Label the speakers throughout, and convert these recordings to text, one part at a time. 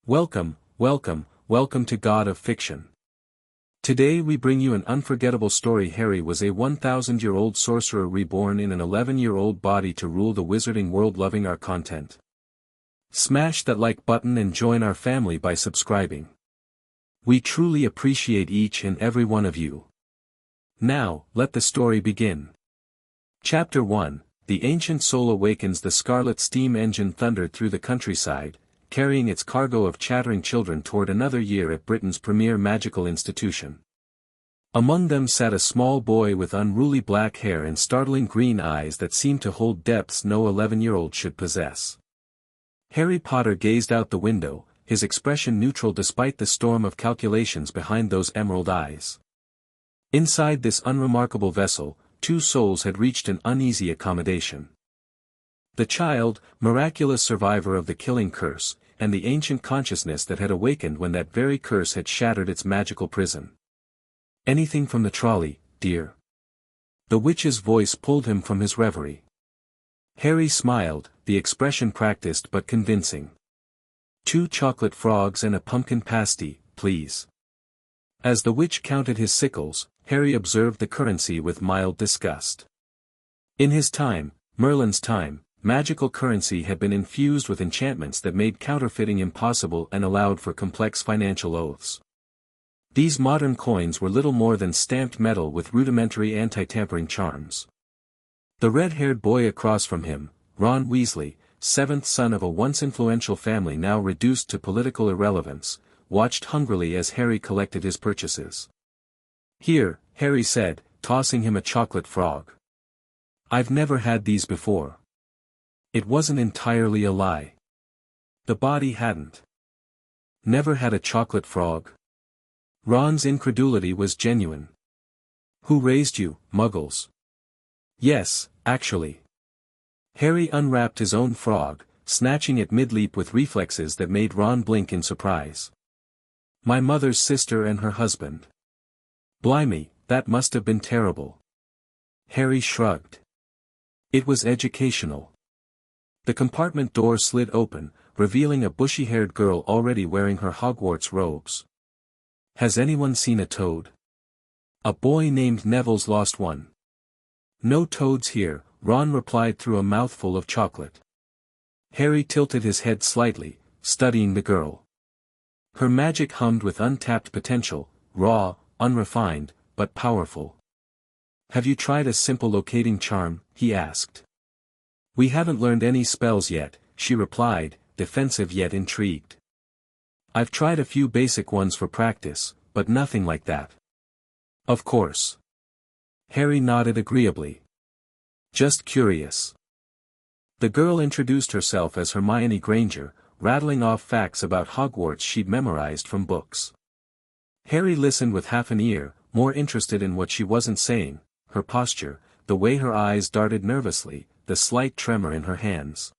Speaker 1: Welcome, welcome, welcome to God of Fiction. Today we bring you an unforgettable story. Harry was a 1,000-year-old sorcerer reborn in an 11-year-old body to rule the wizarding world. Loving our content? Smash that like button and join our family by subscribing. We truly appreciate each and every one of you. Now, let the story begin. Chapter 1, The Ancient Soul Awakens. The scarlet steam engine thundered through the countryside, carrying its cargo of chattering children toward another year at Britain's premier magical institution. Among them sat a small boy with unruly black hair and startling green eyes that seemed to hold depths no 11-year-old should possess. Harry Potter gazed out the window, his expression neutral despite the storm of calculations behind those emerald eyes. Inside this unremarkable vessel, two souls had reached an uneasy accommodation. The child, miraculous survivor of the killing curse, and the ancient consciousness that had awakened when that very curse had shattered its magical prison. Anything from the trolley, dear? The witch's voice pulled him from his reverie. Harry smiled, the expression practiced but convincing. 2 chocolate frogs and a pumpkin pasty, please. As the witch counted his sickles, Harry observed the currency with mild disgust. In his time, Merlin's time, magical currency had been infused with enchantments that made counterfeiting impossible and allowed for complex financial oaths. These modern coins were little more than stamped metal with rudimentary anti-tampering charms. The red-haired boy across from him, Ron Weasley, 7th son of a once influential family now reduced to political irrelevance, watched hungrily as Harry collected his purchases. "Here," Harry said, tossing him a chocolate frog. "I've never had these before." It wasn't entirely a lie. The body hadn't. Never had a chocolate frog? Ron's incredulity was genuine. "Who raised you, Muggles?" "Yes, actually." Harry unwrapped his own frog, snatching it mid-leap with reflexes that made Ron blink in surprise. "My mother's sister and her husband." "Blimey, that must have been terrible." Harry shrugged. "It was educational." The compartment door slid open, revealing a bushy-haired girl already wearing her Hogwarts robes. "Has anyone seen a toad?" "A boy named Neville's lost one." "No toads here," Ron replied through a mouthful of chocolate. Harry tilted his head slightly, studying the girl. Her magic hummed with untapped potential, raw, unrefined, but powerful. "Have you tried a simple locating charm?" he asked. "We haven't learned any spells yet," she replied, defensive yet intrigued. "I've tried a few basic ones for practice, but nothing like that." "Of course." Harry nodded agreeably. "Just curious." The girl introduced herself as Hermione Granger, rattling off facts about Hogwarts she'd memorized from books. Harry listened with half an ear, more interested in what she wasn't saying, her posture, the way her eyes darted nervously, the slight tremor in her hands.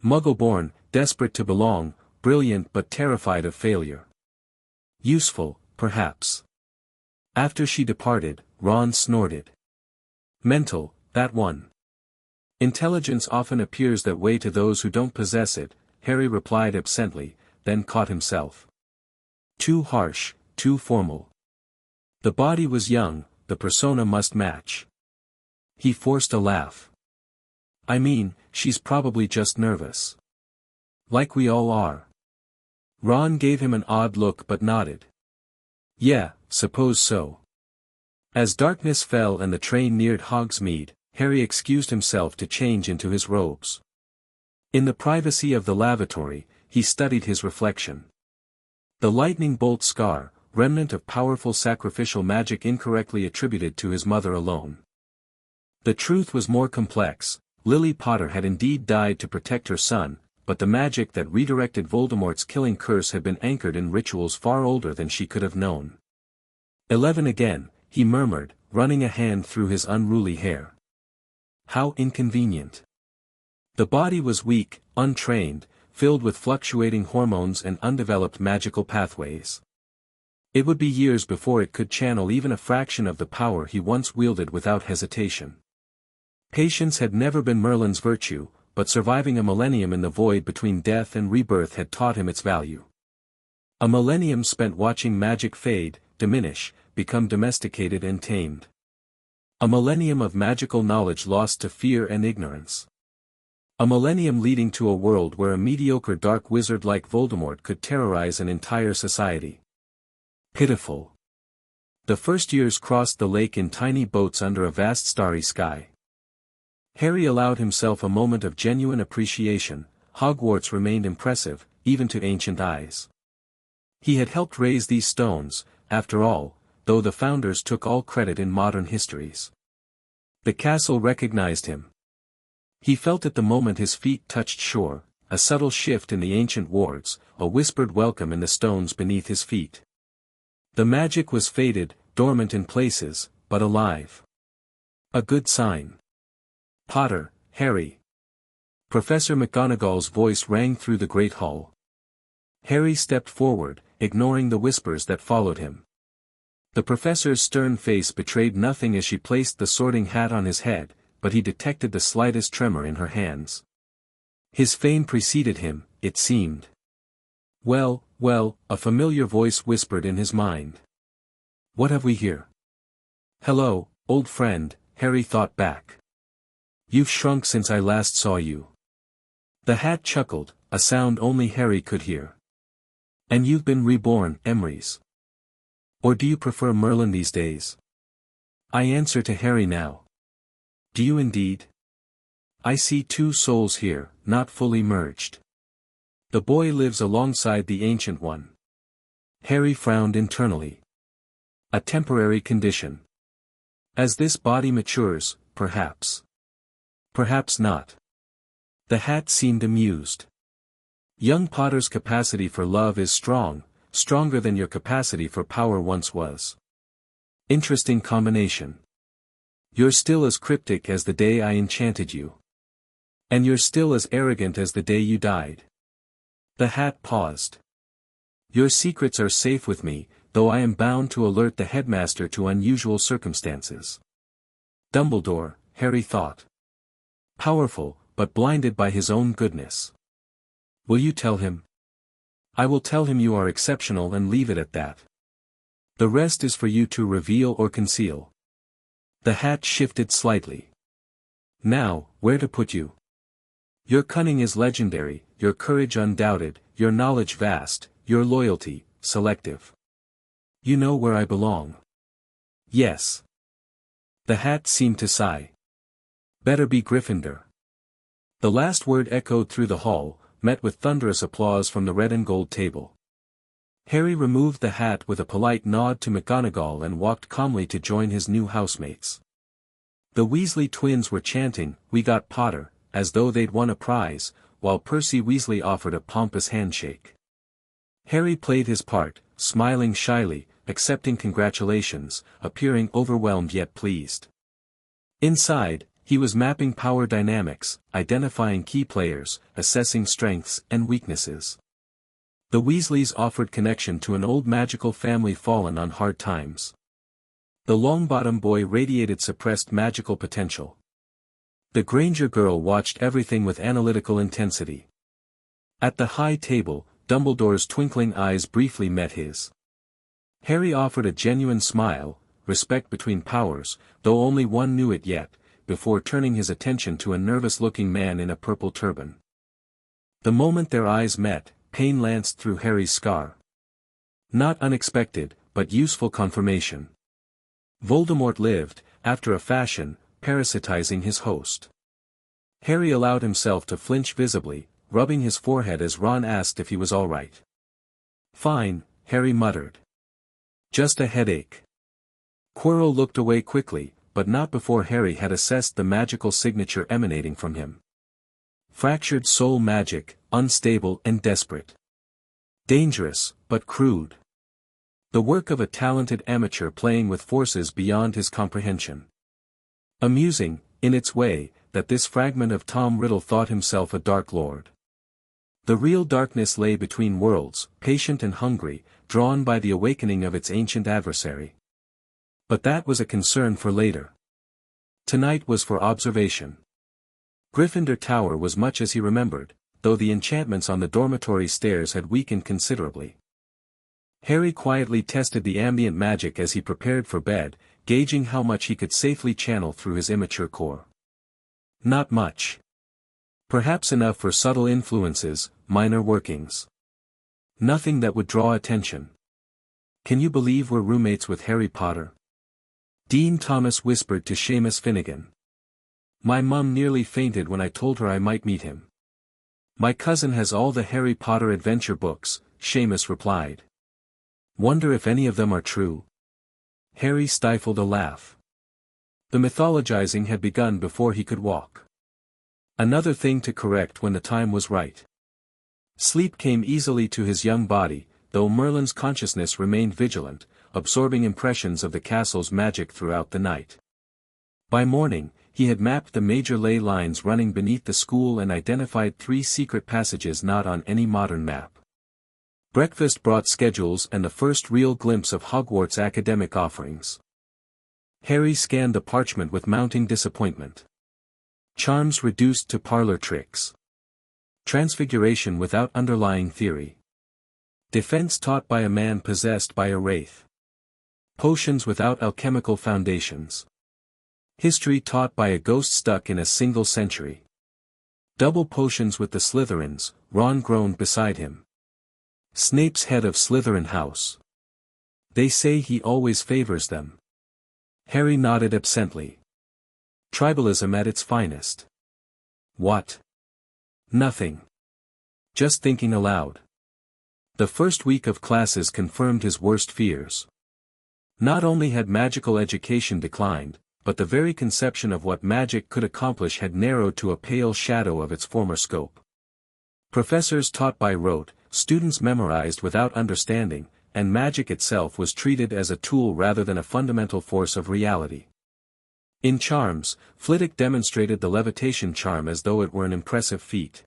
Speaker 1: Muggle-born, desperate to belong, brilliant but terrified of failure. Useful, perhaps. After she departed, Ron snorted. "Mental, that one." "Intelligence often appears that way to those who don't possess it," Harry replied absently, then caught himself. Too harsh, too formal. The body was young, the persona must match. He forced a laugh. "I mean, she's probably just nervous. Like we all are." Ron gave him an odd look but nodded. "Yeah, suppose so." As darkness fell and the train neared Hogsmeade, Harry excused himself to change into his robes. In the privacy of the lavatory, he studied his reflection. The lightning bolt scar, remnant of powerful sacrificial magic incorrectly attributed to his mother alone. The truth was more complex. Lily Potter had indeed died to protect her son, but the magic that redirected Voldemort's killing curse had been anchored in rituals far older than she could have known. 11 again, he murmured, running a hand through his unruly hair. How inconvenient. The body was weak, untrained, filled with fluctuating hormones and undeveloped magical pathways. It would be years before it could channel even a fraction of the power he once wielded without hesitation. Patience had never been Merlin's virtue, but surviving a millennium in the void between death and rebirth had taught him its value. A millennium spent watching magic fade, diminish, become domesticated and tamed. A millennium of magical knowledge lost to fear and ignorance. A millennium leading to a world where a mediocre dark wizard like Voldemort could terrorize an entire society. Pitiful. The first years crossed the lake in tiny boats under a vast starry sky. Harry allowed himself a moment of genuine appreciation. Hogwarts remained impressive, even to ancient eyes. He had helped raise these stones, after all, though the founders took all credit in modern histories. The castle recognized him. He felt at the moment his feet touched shore, a subtle shift in the ancient wards, a whispered welcome in the stones beneath his feet. The magic was faded, dormant in places, but alive. A good sign. Potter, Harry. Professor McGonagall's voice rang through the great hall. Harry stepped forward, ignoring the whispers that followed him. The professor's stern face betrayed nothing as she placed the sorting hat on his head, but he detected the slightest tremor in her hands. His fame preceded him, it seemed. Well, a familiar voice whispered in his mind. What have we here? Hello, old friend, Harry thought back. You've shrunk since I last saw you. The hat chuckled, a sound only Harry could hear. And you've been reborn, Emrys. Or do you prefer Merlin these days? I answer to Harry now. Do you indeed? I see two souls here, not fully merged. The boy lives alongside the ancient one. Harry frowned internally. A temporary condition. As this body matures, perhaps. Perhaps not. The hat seemed amused. Young Potter's capacity for love is strong, stronger than your capacity for power once was. Interesting combination. You're still as cryptic as the day I enchanted you. And you're still as arrogant as the day you died. The hat paused. Your secrets are safe with me, though I am bound to alert the headmaster to unusual circumstances. Dumbledore, Harry thought. Powerful, but blinded by his own goodness. Will you tell him? I will tell him you are exceptional and leave it at that. The rest is for you to reveal or conceal. The hat shifted slightly. Now, where to put you? Your cunning is legendary, your courage undoubted, your knowledge vast, your loyalty, selective. You know where I belong. Yes. The hat seemed to sigh. Better be Gryffindor. The last word echoed through the hall, met with thunderous applause from the red and gold table. Harry removed the hat with a polite nod to McGonagall and walked calmly to join his new housemates. The Weasley twins were chanting, "We got Potter," as though they'd won a prize, while Percy Weasley offered a pompous handshake. Harry played his part, smiling shyly, accepting congratulations, appearing overwhelmed yet pleased. Inside, he was mapping power dynamics, identifying key players, assessing strengths and weaknesses. The Weasleys offered connection to an old magical family fallen on hard times. The Longbottom boy radiated suppressed magical potential. The Granger girl watched everything with analytical intensity. At the high table, Dumbledore's twinkling eyes briefly met his. Harry offered a genuine smile, respect between powers, though only one knew it yet, before turning his attention to a nervous-looking man in a purple turban. The moment their eyes met, pain lanced through Harry's scar. Not unexpected, but useful confirmation. Voldemort lived, after a fashion, parasitizing his host. Harry allowed himself to flinch visibly, rubbing his forehead as Ron asked if he was all right. "Fine," Harry muttered. "Just a headache." Quirrell looked away quickly, but not before Harry had assessed the magical signature emanating from him. Fractured soul magic, unstable and desperate. Dangerous, but crude. The work of a talented amateur playing with forces beyond his comprehension. Amusing, in its way, that this fragment of Tom Riddle thought himself a Dark Lord. The real darkness lay between worlds, patient and hungry, drawn by the awakening of its ancient adversary. But that was a concern for later. Tonight was for observation. Gryffindor Tower was much as he remembered, though the enchantments on the dormitory stairs had weakened considerably. Harry quietly tested the ambient magic as he prepared for bed, gauging how much he could safely channel through his immature core. Not much. Perhaps enough for subtle influences, minor workings. Nothing that would draw attention. Can you believe we're roommates with Harry Potter? Dean Thomas whispered to Seamus Finnegan. My mum nearly fainted when I told her I might meet him. My cousin has all the Harry Potter adventure books, Seamus replied. Wonder if any of them are true. Harry stifled a laugh. The mythologizing had begun before he could walk. Another thing to correct when the time was right. Sleep came easily to his young body, though Merlin's consciousness remained vigilant, absorbing impressions of the castle's magic throughout the night. By morning, he had mapped the major ley lines running beneath the school and identified 3 secret passages not on any modern map. Breakfast brought schedules and the first real glimpse of Hogwarts' academic offerings. Harry scanned the parchment with mounting disappointment. Charms reduced to parlor tricks. Transfiguration without underlying theory. Defense taught by a man possessed by a wraith. Potions without alchemical foundations. History taught by a ghost stuck in a single century. Double potions with the Slytherins, Ron groaned beside him. Snape's head of Slytherin house. They say he always favors them. Harry nodded absently. Tribalism at its finest. What? Nothing. Just thinking aloud. The first week of classes confirmed his worst fears. Not only had magical education declined, but the very conception of what magic could accomplish had narrowed to a pale shadow of its former scope. Professors taught by rote, students memorized without understanding, and magic itself was treated as a tool rather than a fundamental force of reality. In charms, Flitwick demonstrated the levitation charm as though it were an impressive feat.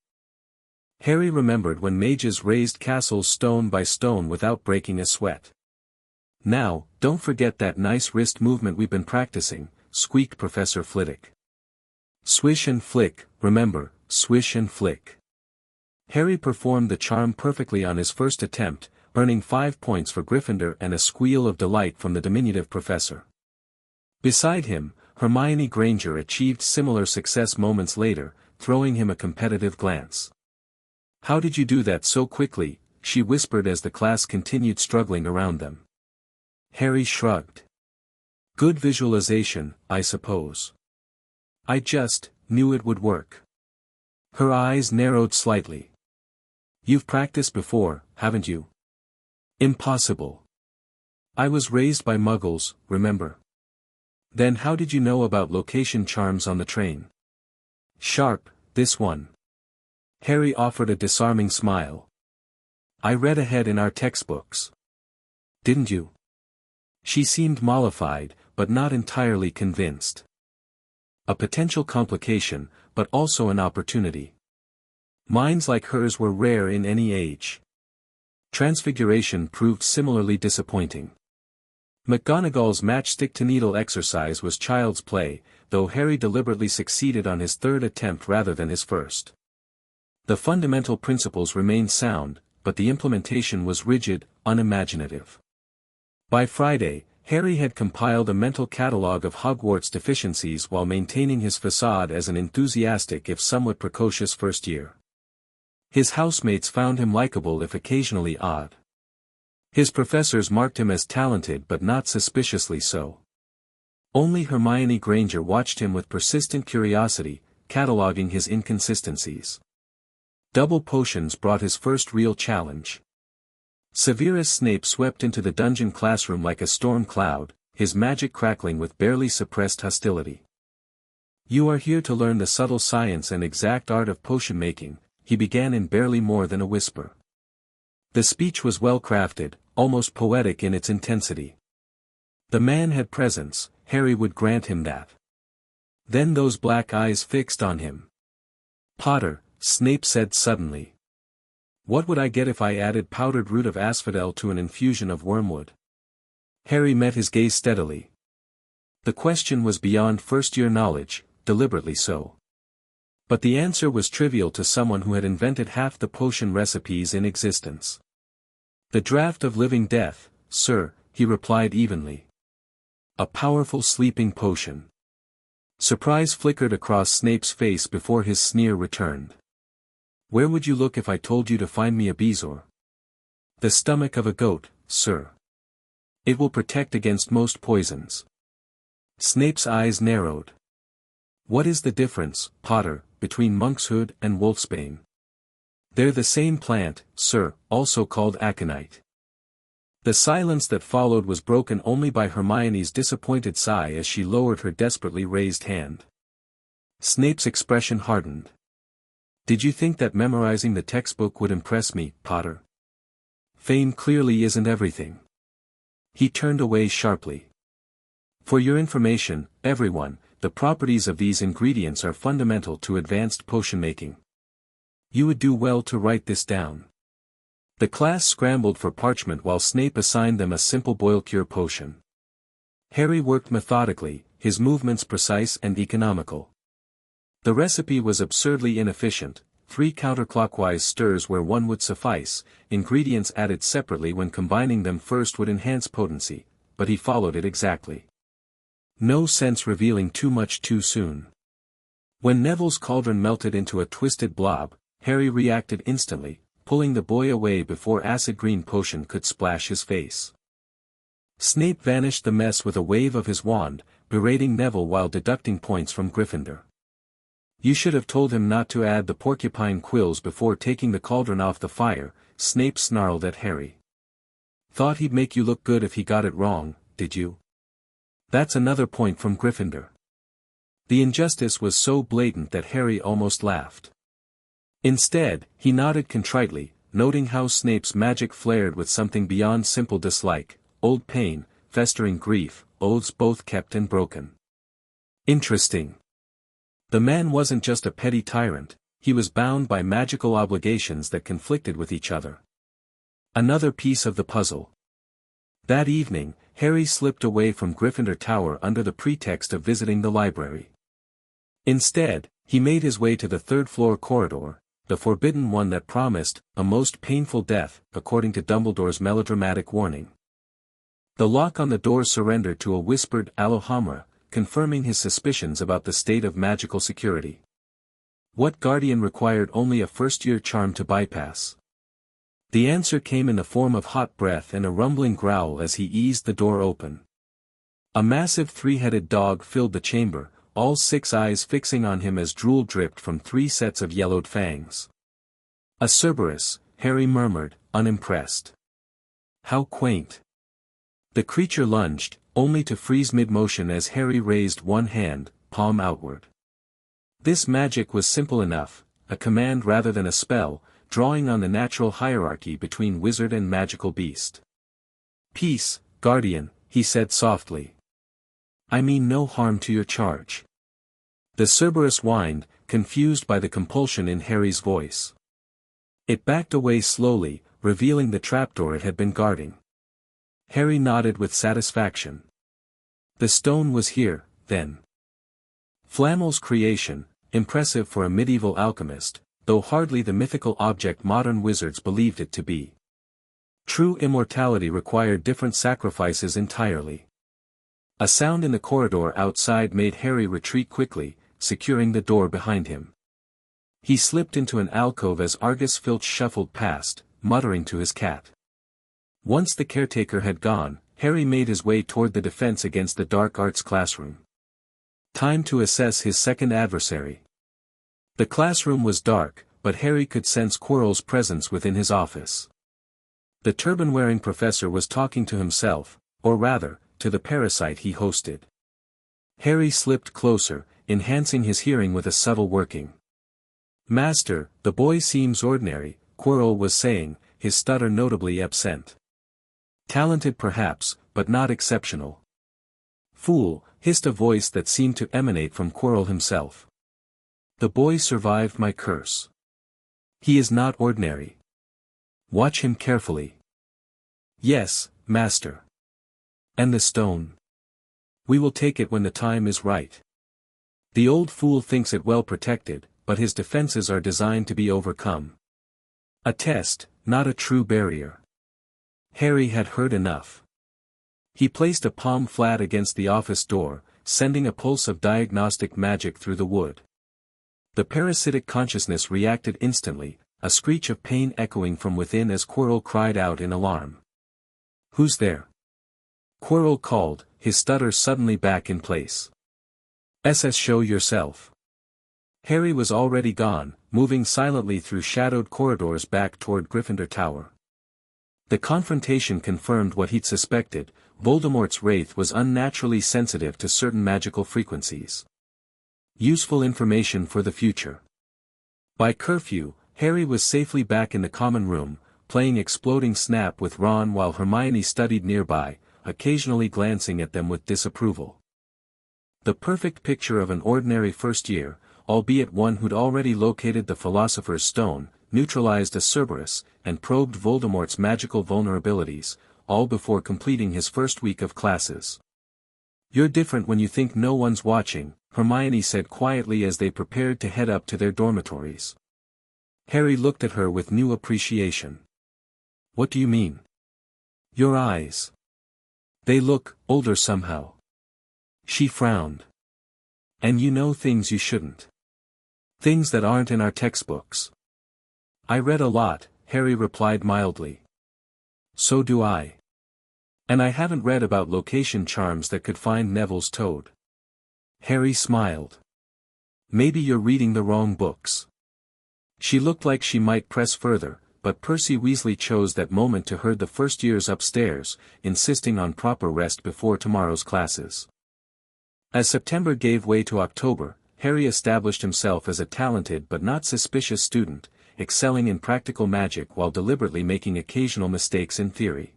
Speaker 1: Harry remembered when mages raised castles stone by stone without breaking a sweat. Now, don't forget that nice wrist movement we've been practicing, squeaked Professor Flitwick. Swish and flick, remember, swish and flick. Harry performed the charm perfectly on his first attempt, earning 5 points for Gryffindor and a squeal of delight from the diminutive professor. Beside him, Hermione Granger achieved similar success moments later, throwing him a competitive glance. How did you do that so quickly? She whispered as the class continued struggling around them. Harry shrugged. Good visualization, I suppose. I just knew it would work. Her eyes narrowed slightly. You've practiced before, haven't you? Impossible. I was raised by muggles, remember? Then how did you know about location charms on the train? Sharp, this one. Harry offered a disarming smile. I read ahead in our textbooks. Didn't you? She seemed mollified, but not entirely convinced. A potential complication, but also an opportunity. Minds like hers were rare in any age. Transfiguration proved similarly disappointing. McGonagall's matchstick-to-needle exercise was child's play, though Harry deliberately succeeded on his 3rd attempt rather than his first. The fundamental principles remained sound, but the implementation was rigid, unimaginative. By Friday, Harry had compiled a mental catalogue of Hogwarts deficiencies while maintaining his facade as an enthusiastic if somewhat precocious first year. His housemates found him likable if occasionally odd. His professors marked him as talented but not suspiciously so. Only Hermione Granger watched him with persistent curiosity, cataloguing his inconsistencies. Double potions brought his first real challenge. Severus Snape swept into the dungeon classroom like a storm cloud, his magic crackling with barely suppressed hostility. You are here to learn the subtle science and exact art of potion making, he began in barely more than a whisper. The speech was well crafted, almost poetic in its intensity. The man had presence, Harry would grant him that. Then those black eyes fixed on him. Potter, Snape said suddenly. What would I get if I added powdered root of asphodel to an infusion of wormwood? Harry met his gaze steadily. The question was beyond first-year knowledge, deliberately so. But the answer was trivial to someone who had invented half the potion recipes in existence. The draught of living death, sir, he replied evenly. A powerful sleeping potion. Surprise flickered across Snape's face before his sneer returned. Where would you look if I told you to find me a bezoar? The stomach of a goat, sir. It will protect against most poisons. Snape's eyes narrowed. What is the difference, Potter, between monkshood and wolfsbane? They're the same plant, sir, also called aconite. The silence that followed was broken only by Hermione's disappointed sigh as she lowered her desperately raised hand. Snape's expression hardened. Did you think that memorizing the textbook would impress me, Potter? Fame clearly isn't everything. He turned away sharply. For your information, everyone, the properties of these ingredients are fundamental to advanced potion making. You would do well to write this down. The class scrambled for parchment while Snape assigned them a simple boil-cure potion. Harry worked methodically, his movements precise and economical. The recipe was absurdly inefficient, 3 counterclockwise stirs where one would suffice, ingredients added separately when combining them first would enhance potency, but he followed it exactly. No sense revealing too much too soon. When Neville's cauldron melted into a twisted blob, Harry reacted instantly, pulling the boy away before acid green potion could splash his face. Snape vanished the mess with a wave of his wand, berating Neville while deducting points from Gryffindor. You should have told him not to add the porcupine quills before taking the cauldron off the fire, Snape snarled at Harry. Thought he'd make you look good if he got it wrong, did you? That's another point from Gryffindor. The injustice was so blatant that Harry almost laughed. Instead, he nodded contritely, noting how Snape's magic flared with something beyond simple dislike, old pain, festering grief, oaths both kept and broken. Interesting. The man wasn't just a petty tyrant, he was bound by magical obligations that conflicted with each other. Another piece of the puzzle. That evening, Harry slipped away from Gryffindor Tower under the pretext of visiting the library. Instead, he made his way to the third-floor corridor, the forbidden one that promised a most painful death, according to Dumbledore's melodramatic warning. The lock on the door surrendered to a whispered Alohomora, confirming his suspicions about the state of magical security. What guardian required only a first-year charm to bypass? The answer came in the form of hot breath and a rumbling growl as he eased the door open. A massive 3-headed dog filled the chamber, all 6 eyes fixing on him as drool dripped from 3 sets of yellowed fangs. A Cerberus, Harry murmured, unimpressed. How quaint. The creature lunged, only to freeze mid-motion as Harry raised one hand, palm outward. This magic was simple enough, a command rather than a spell, drawing on the natural hierarchy between wizard and magical beast. Peace, guardian, he said softly. I mean no harm to your charge. The Cerberus whined, confused by the compulsion in Harry's voice. It backed away slowly, revealing the trapdoor it had been guarding. Harry nodded with satisfaction. The stone was here, then. Flamel's creation, impressive for a medieval alchemist, though hardly the mythical object modern wizards believed it to be. True immortality required different sacrifices entirely. A sound in the corridor outside made Harry retreat quickly, securing the door behind him. He slipped into an alcove as Argus Filch shuffled past, muttering to his cat. Once the caretaker had gone, Harry made his way toward the defense against the dark arts classroom. Time to assess his second adversary. The classroom was dark, but Harry could sense Quirrell's presence within his office. The turban-wearing professor was talking to himself, or rather, to the parasite he hosted. Harry slipped closer, enhancing his hearing with a subtle working. Master, the boy seems ordinary, Quirrell was saying, his stutter notably absent. Talented perhaps, but not exceptional. Fool, hissed a voice that seemed to emanate from Quirrell himself. The boy survived my curse. He is not ordinary. Watch him carefully. Yes, master. And the stone? We will take it when the time is right. The old fool thinks it well protected, but his defenses are designed to be overcome. A test, not a true barrier. Harry had heard enough. He placed a palm flat against the office door, sending a pulse of diagnostic magic through the wood. The parasitic consciousness reacted instantly, a screech of pain echoing from within as Quirrell cried out in alarm. "Who's there?" Quirrell called, his stutter suddenly back in place. Show yourself." Harry was already gone, moving silently through shadowed corridors back toward Gryffindor Tower. The confrontation confirmed what he'd suspected: Voldemort's wraith was unnaturally sensitive to certain magical frequencies. Useful information for the future. By curfew, Harry was safely back in the common room, playing Exploding Snap with Ron while Hermione studied nearby, occasionally glancing at them with disapproval. The perfect picture of an ordinary first year, albeit one who'd already located the Philosopher's Stone, neutralized a Cerberus, and probed Voldemort's magical vulnerabilities, all before completing his first week of classes. "You're different when you think no one's watching," Hermione said quietly as they prepared to head up to their dormitories. Harry looked at her with new appreciation. "What do you mean?" "Your eyes. They look older somehow." She frowned. "And you know things you shouldn't. Things that aren't in our textbooks." "I read a lot," Harry replied mildly. "So do I. And I haven't read about location charms that could find Neville's toad." Harry smiled. "Maybe you're reading the wrong books." She looked like she might press further, but Percy Weasley chose that moment to herd the first years upstairs, insisting on proper rest before tomorrow's classes. As September gave way to October, Harry established himself as a talented but not suspicious student, excelling in practical magic while deliberately making occasional mistakes in theory.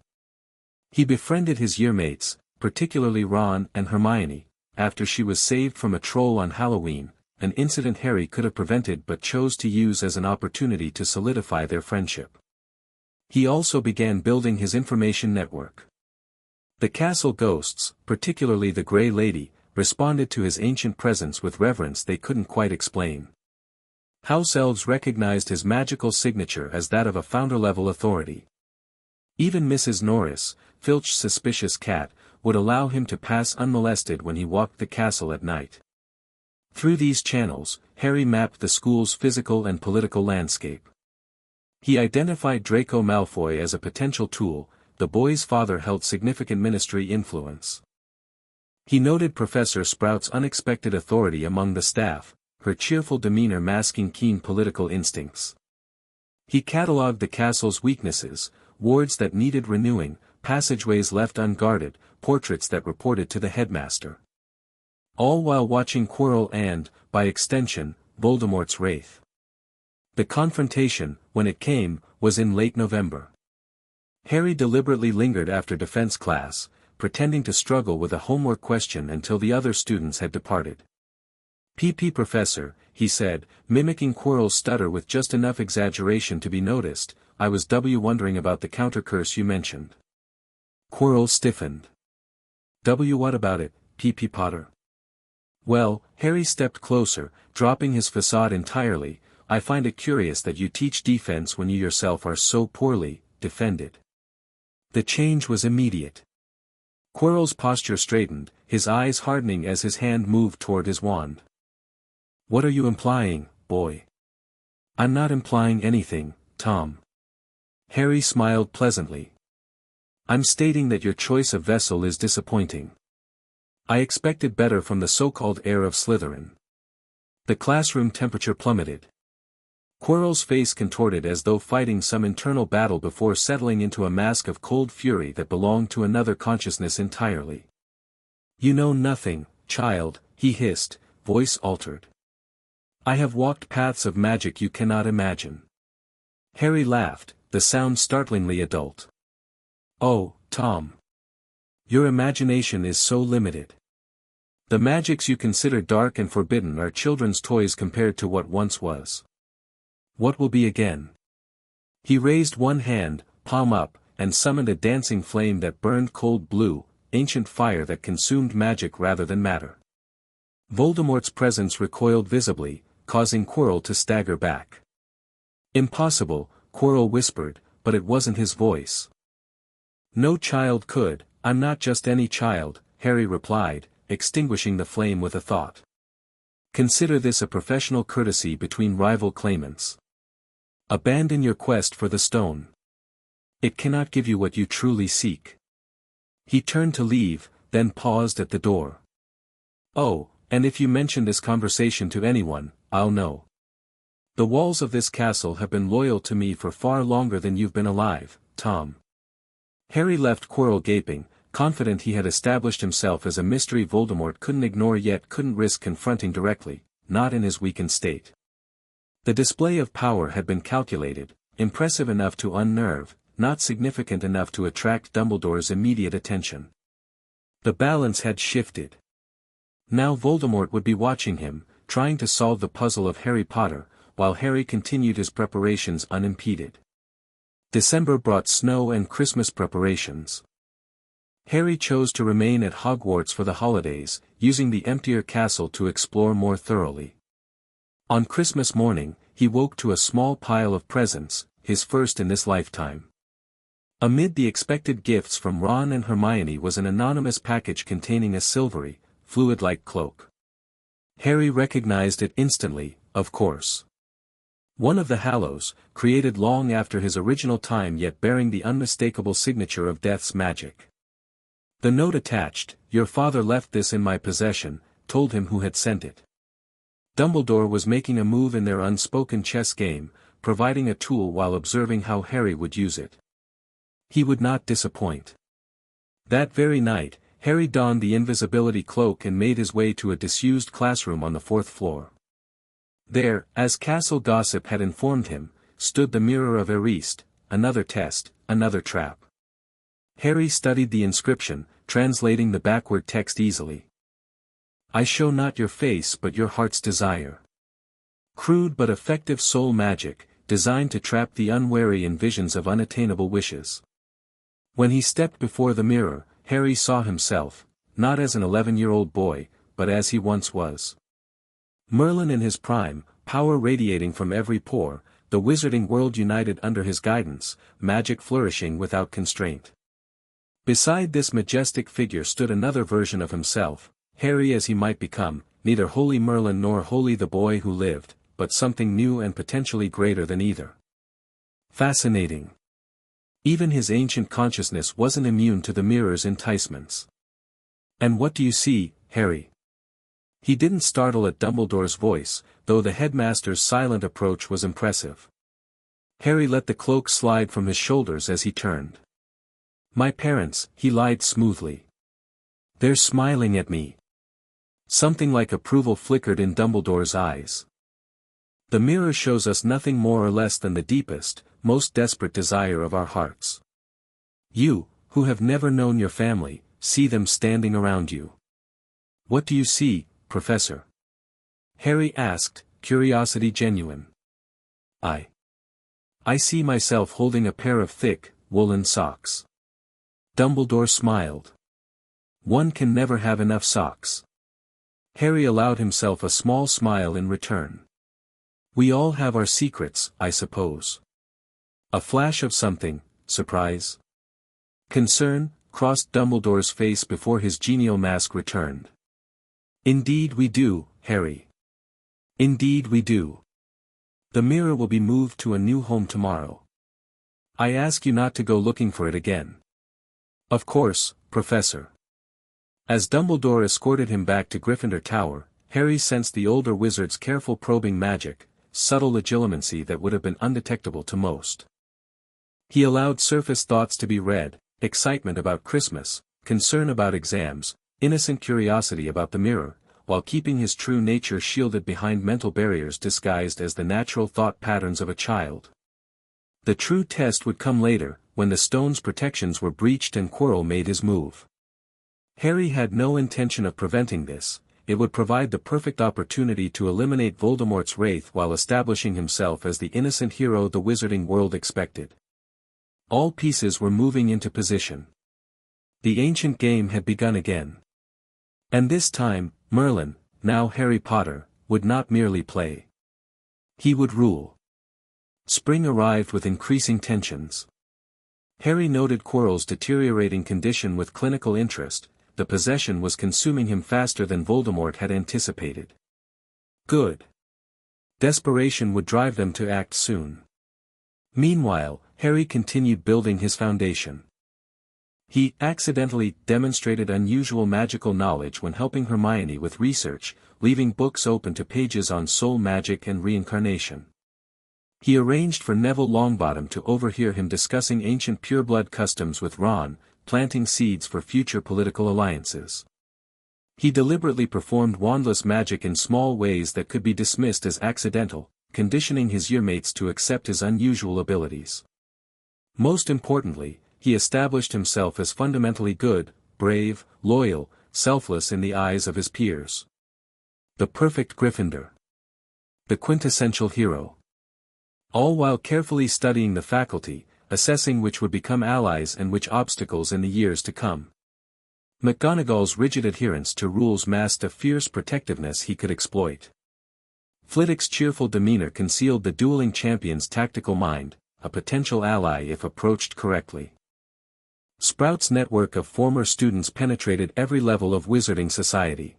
Speaker 1: He befriended his yearmates, particularly Ron and Hermione, after she was saved from a troll on Halloween, an incident Harry could have prevented but chose to use as an opportunity to solidify their friendship. He also began building his information network. The castle ghosts, particularly the Grey Lady, responded to his ancient presence with reverence they couldn't quite explain. House elves recognized his magical signature as that of a founder-level authority. Even Mrs. Norris, Filch's suspicious cat, would allow him to pass unmolested when he walked the castle at night. Through these channels, Harry mapped the school's physical and political landscape. He identified Draco Malfoy as a potential tool. The boy's father held significant ministry influence. He noted Professor Sprout's unexpected authority among the staff, her cheerful demeanor masking keen political instincts. He catalogued the castle's weaknesses: wards that needed renewing, passageways left unguarded, portraits that reported to the headmaster. All while watching Quirrell and, by extension, Voldemort's wraith. The confrontation, when it came, was in late November. Harry deliberately lingered after defense class, pretending to struggle with a homework question until the other students had departed. "PP Professor," he said, mimicking Quirrell's stutter with just enough exaggeration to be noticed, "I was wondering about the counter-curse you mentioned." Quirrell stiffened. What about it, PP Potter?" "Well," Harry stepped closer, dropping his facade entirely, "I find it curious that you teach defense when you yourself are so poorly defended." The change was immediate. Quirrell's posture straightened, his eyes hardening as his hand moved toward his wand. "What are you implying, boy?" "I'm not implying anything, Tom." Harry smiled pleasantly. "I'm stating that your choice of vessel is disappointing. I expected better from the so-called heir of Slytherin." The classroom temperature plummeted. Quirrell's face contorted as though fighting some internal battle before settling into a mask of cold fury that belonged to another consciousness entirely. "You know nothing, child," he hissed, voice altered. "I have walked paths of magic you cannot imagine." Harry laughed, the sound startlingly adult. "Oh, Tom. Your imagination is so limited. The magics you consider dark and forbidden are children's toys compared to what once was. What will be again?" He raised one hand, palm up, and summoned a dancing flame that burned cold blue, ancient fire that consumed magic rather than matter. Voldemort's presence recoiled visibly, causing Quirrell to stagger back. "Impossible," Quirrell whispered, but it wasn't his voice. No child could, I'm not just any child, Harry replied, extinguishing the flame with a thought. Consider this a professional courtesy between rival claimants. Abandon your quest for the stone. It cannot give you what you truly seek. He turned to leave, then paused at the door. Oh, and if you mention this conversation to anyone, I'll know. The walls of this castle have been loyal to me for far longer than you've been alive, Tom. Harry left Quirrell gaping, confident he had established himself as a mystery Voldemort couldn't ignore yet couldn't risk confronting directly, not in his weakened state. The display of power had been calculated, impressive enough to unnerve, not significant enough to attract Dumbledore's immediate attention. The balance had shifted. Now Voldemort would be watching him, trying to solve the puzzle of Harry Potter, while Harry continued his preparations unimpeded. December brought snow and Christmas preparations. Harry chose to remain at Hogwarts for the holidays, using the emptier castle to explore more thoroughly. On Christmas morning, he woke to a small pile of presents, his first in this lifetime. Amid the expected gifts from Ron and Hermione was an anonymous package containing a silvery, fluid-like cloak. Harry recognized it instantly, of course. One of the Hallows, created long after his original time yet bearing the unmistakable signature of Death's magic. The note attached, "Your father left this in my possession," told him who had sent it. Dumbledore was making a move in their unspoken chess game, providing a tool while observing how Harry would use it. He would not disappoint. That very night, Harry donned the invisibility cloak and made his way to a disused classroom on the 4th floor. There, as castle gossip had informed him, stood the mirror of Emrys, another test, another trap. Harry studied the inscription, translating the backward text easily. "I show not your face but your heart's desire." Crude but effective soul magic, designed to trap the unwary in visions of unattainable wishes. When he stepped before the mirror, Harry saw himself, not as an 11-year-old boy, but as he once was. Merlin in his prime, power radiating from every pore, the wizarding world united under his guidance, magic flourishing without constraint. Beside this majestic figure stood another version of himself, Harry as he might become, neither wholly Merlin nor wholly the boy who lived, but something new and potentially greater than either. Fascinating. Even his ancient consciousness wasn't immune to the mirror's enticements. "And what do you see, Harry?" He didn't startle at Dumbledore's voice, though the headmaster's silent approach was impressive. Harry let the cloak slide from his shoulders as he turned. "My parents," he lied smoothly. "They're smiling at me." Something like approval flickered in Dumbledore's eyes. "The mirror shows us nothing more or less than the deepest, most desperate desire of our hearts. You, who have never known your family, see them standing around you." "What do you see, Professor?" Harry asked, curiosity genuine. I see myself holding a pair of thick, woolen socks." Dumbledore smiled. "One can never have enough socks." Harry allowed himself a small smile in return. "We all have our secrets, I suppose." A flash of something, surprise. Concern, crossed Dumbledore's face before his genial mask returned. "Indeed we do, Harry. Indeed we do. The mirror will be moved to a new home tomorrow. I ask you not to go looking for it again." "Of course, Professor." As Dumbledore escorted him back to Gryffindor Tower, Harry sensed the older wizard's careful probing magic, subtle legilimency that would have been undetectable to most. He allowed surface thoughts to be read, excitement about Christmas, concern about exams, innocent curiosity about the mirror, while keeping his true nature shielded behind mental barriers disguised as the natural thought patterns of a child. The true test would come later, when the stone's protections were breached and Quirrell made his move. Harry had no intention of preventing this. It would provide the perfect opportunity to eliminate Voldemort's wraith while establishing himself as the innocent hero the wizarding world expected. All pieces were moving into position. The ancient game had begun again. And this time, Merlin, now Harry Potter, would not merely play. He would rule. Spring arrived with increasing tensions. Harry noted Quirrell's deteriorating condition with clinical interest. The possession was consuming him faster than Voldemort had anticipated. Good. Desperation would drive them to act soon. Meanwhile, Harry continued building his foundation. He accidentally demonstrated unusual magical knowledge when helping Hermione with research, leaving books open to pages on soul magic and reincarnation. He arranged for Neville Longbottom to overhear him discussing ancient pureblood customs with Ron, planting seeds for future political alliances. He deliberately performed wandless magic in small ways that could be dismissed as accidental, conditioning his yearmates to accept his unusual abilities. Most importantly, he established himself as fundamentally good, brave, loyal, selfless in the eyes of his peers. The perfect Gryffindor. The quintessential hero. All while carefully studying the faculty, assessing which would become allies and which obstacles in the years to come. McGonagall's rigid adherence to rules masked a fierce protectiveness he could exploit. Flitwick's cheerful demeanor concealed the dueling champion's tactical mind, a potential ally if approached correctly. Sprout's network of former students penetrated every level of wizarding society.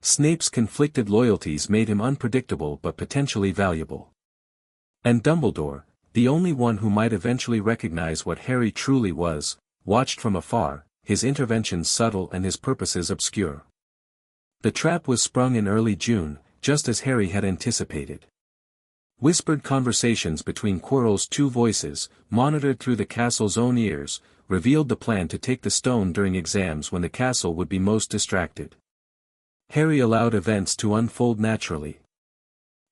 Speaker 1: Snape's conflicted loyalties made him unpredictable but potentially valuable. And Dumbledore, the only one who might eventually recognize what Harry truly was, watched from afar, his interventions subtle and his purposes obscure. The trap was sprung in early June, just as Harry had anticipated. Whispered conversations between Quirrell's two voices, monitored through the castle's own ears, revealed the plan to take the stone during exams when the castle would be most distracted. Harry allowed events to unfold naturally.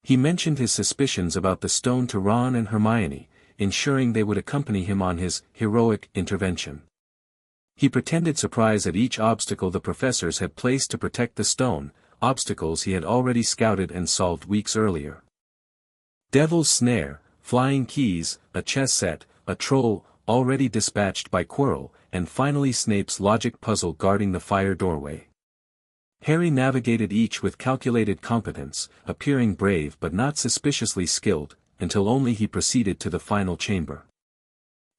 Speaker 1: He mentioned his suspicions about the stone to Ron and Hermione, ensuring they would accompany him on his heroic intervention. He pretended surprise at each obstacle the professors had placed to protect the stone, obstacles he had already scouted and solved weeks earlier. Devil's Snare, flying keys, a chess set, a troll, already dispatched by Quirrell, and finally Snape's logic puzzle guarding the fire doorway. Harry navigated each with calculated competence, appearing brave but not suspiciously skilled, until only he proceeded to the final chamber.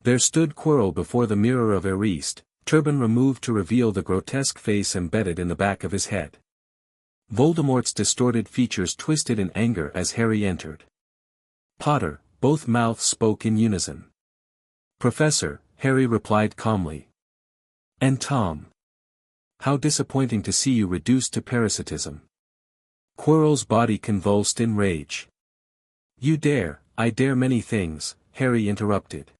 Speaker 1: There stood Quirrell before the mirror of Emrys, turban removed to reveal the grotesque face embedded in the back of his head. Voldemort's distorted features twisted in anger as Harry entered. Potter, both mouths spoke in unison. Professor, Harry replied calmly. And Tom. How disappointing to see you reduced to parasitism. Quirrell's body convulsed in rage. You dare, I dare many things, Harry interrupted.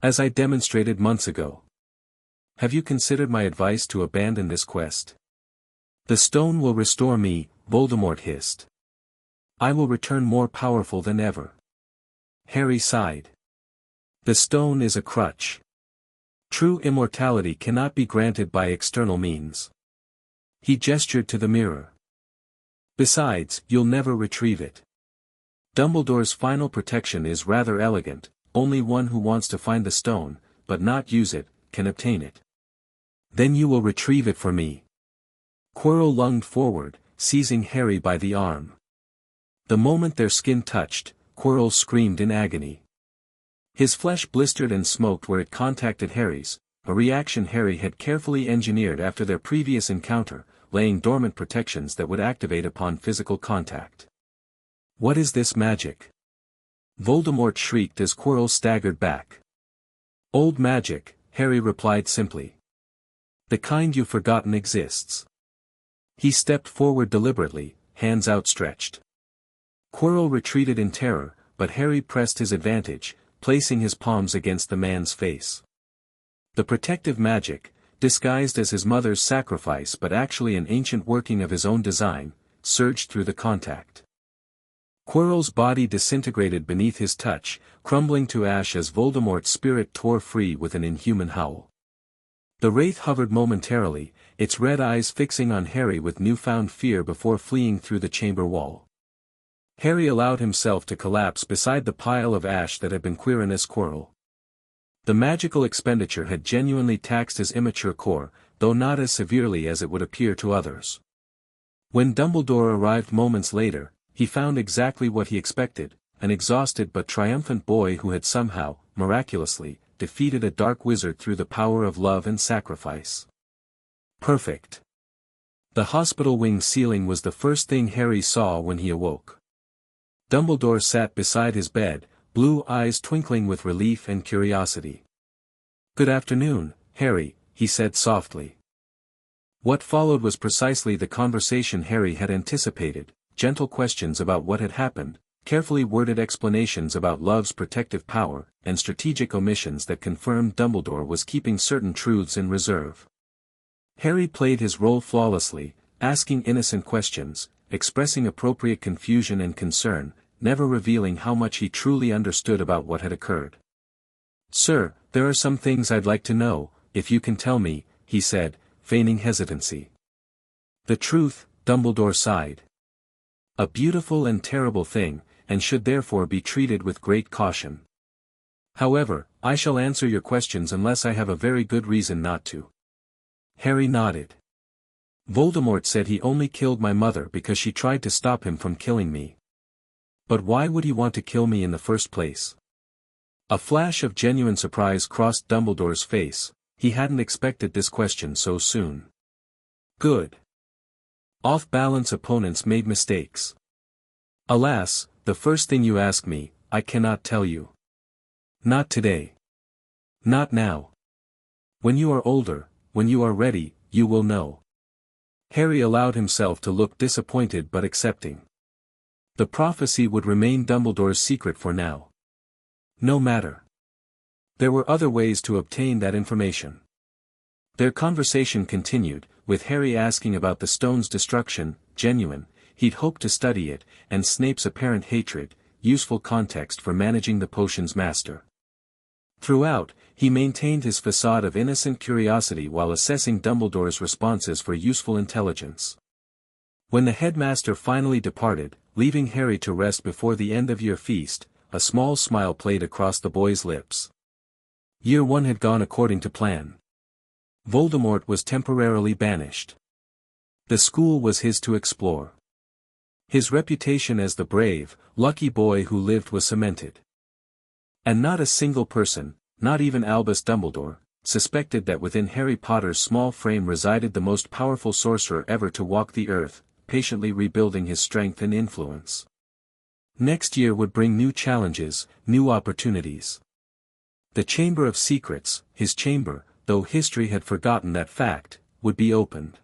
Speaker 1: As I demonstrated months ago. Have you considered my advice to abandon this quest? The stone will restore me, Voldemort hissed. I will return more powerful than ever. Harry sighed. The stone is a crutch. True immortality cannot be granted by external means. He gestured to the mirror. Besides, you'll never retrieve it. Dumbledore's final protection is rather elegant, only one who wants to find the stone, but not use it, can obtain it. Then you will retrieve it for me. Quirrell lunged forward, seizing Harry by the arm. The moment their skin touched, Quirrell screamed in agony. His flesh blistered and smoked where it contacted Harry's, a reaction Harry had carefully engineered after their previous encounter, laying dormant protections that would activate upon physical contact. What is this magic? Voldemort shrieked as Quirrell staggered back. Old magic, Harry replied simply. The kind you've forgotten exists. He stepped forward deliberately, hands outstretched. Quirrell retreated in terror, but Harry pressed his advantage, placing his palms against the man's face. The protective magic, disguised as his mother's sacrifice but actually an ancient working of his own design, surged through the contact. Quirrell's body disintegrated beneath his touch, crumbling to ash as Voldemort's spirit tore free with an inhuman howl. The wraith hovered momentarily, its red eyes fixing on Harry with newfound fear before fleeing through the chamber wall. Harry allowed himself to collapse beside the pile of ash that had been Quirinus Quirrell. The magical expenditure had genuinely taxed his immature core, though not as severely as it would appear to others. When Dumbledore arrived moments later, he found exactly what he expected, an exhausted but triumphant boy who had somehow, miraculously, defeated a dark wizard through the power of love and sacrifice. Perfect. The hospital wing ceiling was the first thing Harry saw when he awoke. Dumbledore sat beside his bed, blue eyes twinkling with relief and curiosity. "Good afternoon, Harry," he said softly. What followed was precisely the conversation Harry had anticipated: gentle questions about what had happened, carefully worded explanations about love's protective power, and strategic omissions that confirmed Dumbledore was keeping certain truths in reserve. Harry played his role flawlessly, asking innocent questions, expressing appropriate confusion and concern, never revealing how much he truly understood about what had occurred. "Sir, there are some things I'd like to know, if you can tell me," he said, feigning hesitancy. "The truth," Dumbledore sighed. "A beautiful and terrible thing, and should therefore be treated with great caution. However, I shall answer your questions unless I have a very good reason not to." Harry nodded. "Voldemort said he only killed my mother because she tried to stop him from killing me. But why would he want to kill me in the first place?" A flash of genuine surprise crossed Dumbledore's face. He hadn't expected this question so soon. "Good. Off-balance opponents made mistakes." "Alas, the first thing you ask me, I cannot tell you. Not today. Not now. When you are older, when you are ready, you will know." Harry allowed himself to look disappointed but accepting. The prophecy would remain Dumbledore's secret for now. No matter. There were other ways to obtain that information. Their conversation continued, with Harry asking about the stone's destruction, genuine, he'd hoped to study it, and Snape's apparent hatred, useful context for managing the potion's master. Throughout, he maintained his facade of innocent curiosity while assessing Dumbledore's responses for useful intelligence. When the headmaster finally departed, leaving Harry to rest before the end-of-year feast, a small smile played across the boy's lips. Year 1 had gone according to plan. Voldemort was temporarily banished. The school was his to explore. His reputation as the brave, lucky boy who lived was cemented. And not a single person, not even Albus Dumbledore, suspected that within Harry Potter's small frame resided the most powerful sorcerer ever to walk the earth, patiently rebuilding his strength and influence. Next year would bring new challenges, new opportunities. The Chamber of Secrets, his chamber, though history had forgotten that fact, would be opened.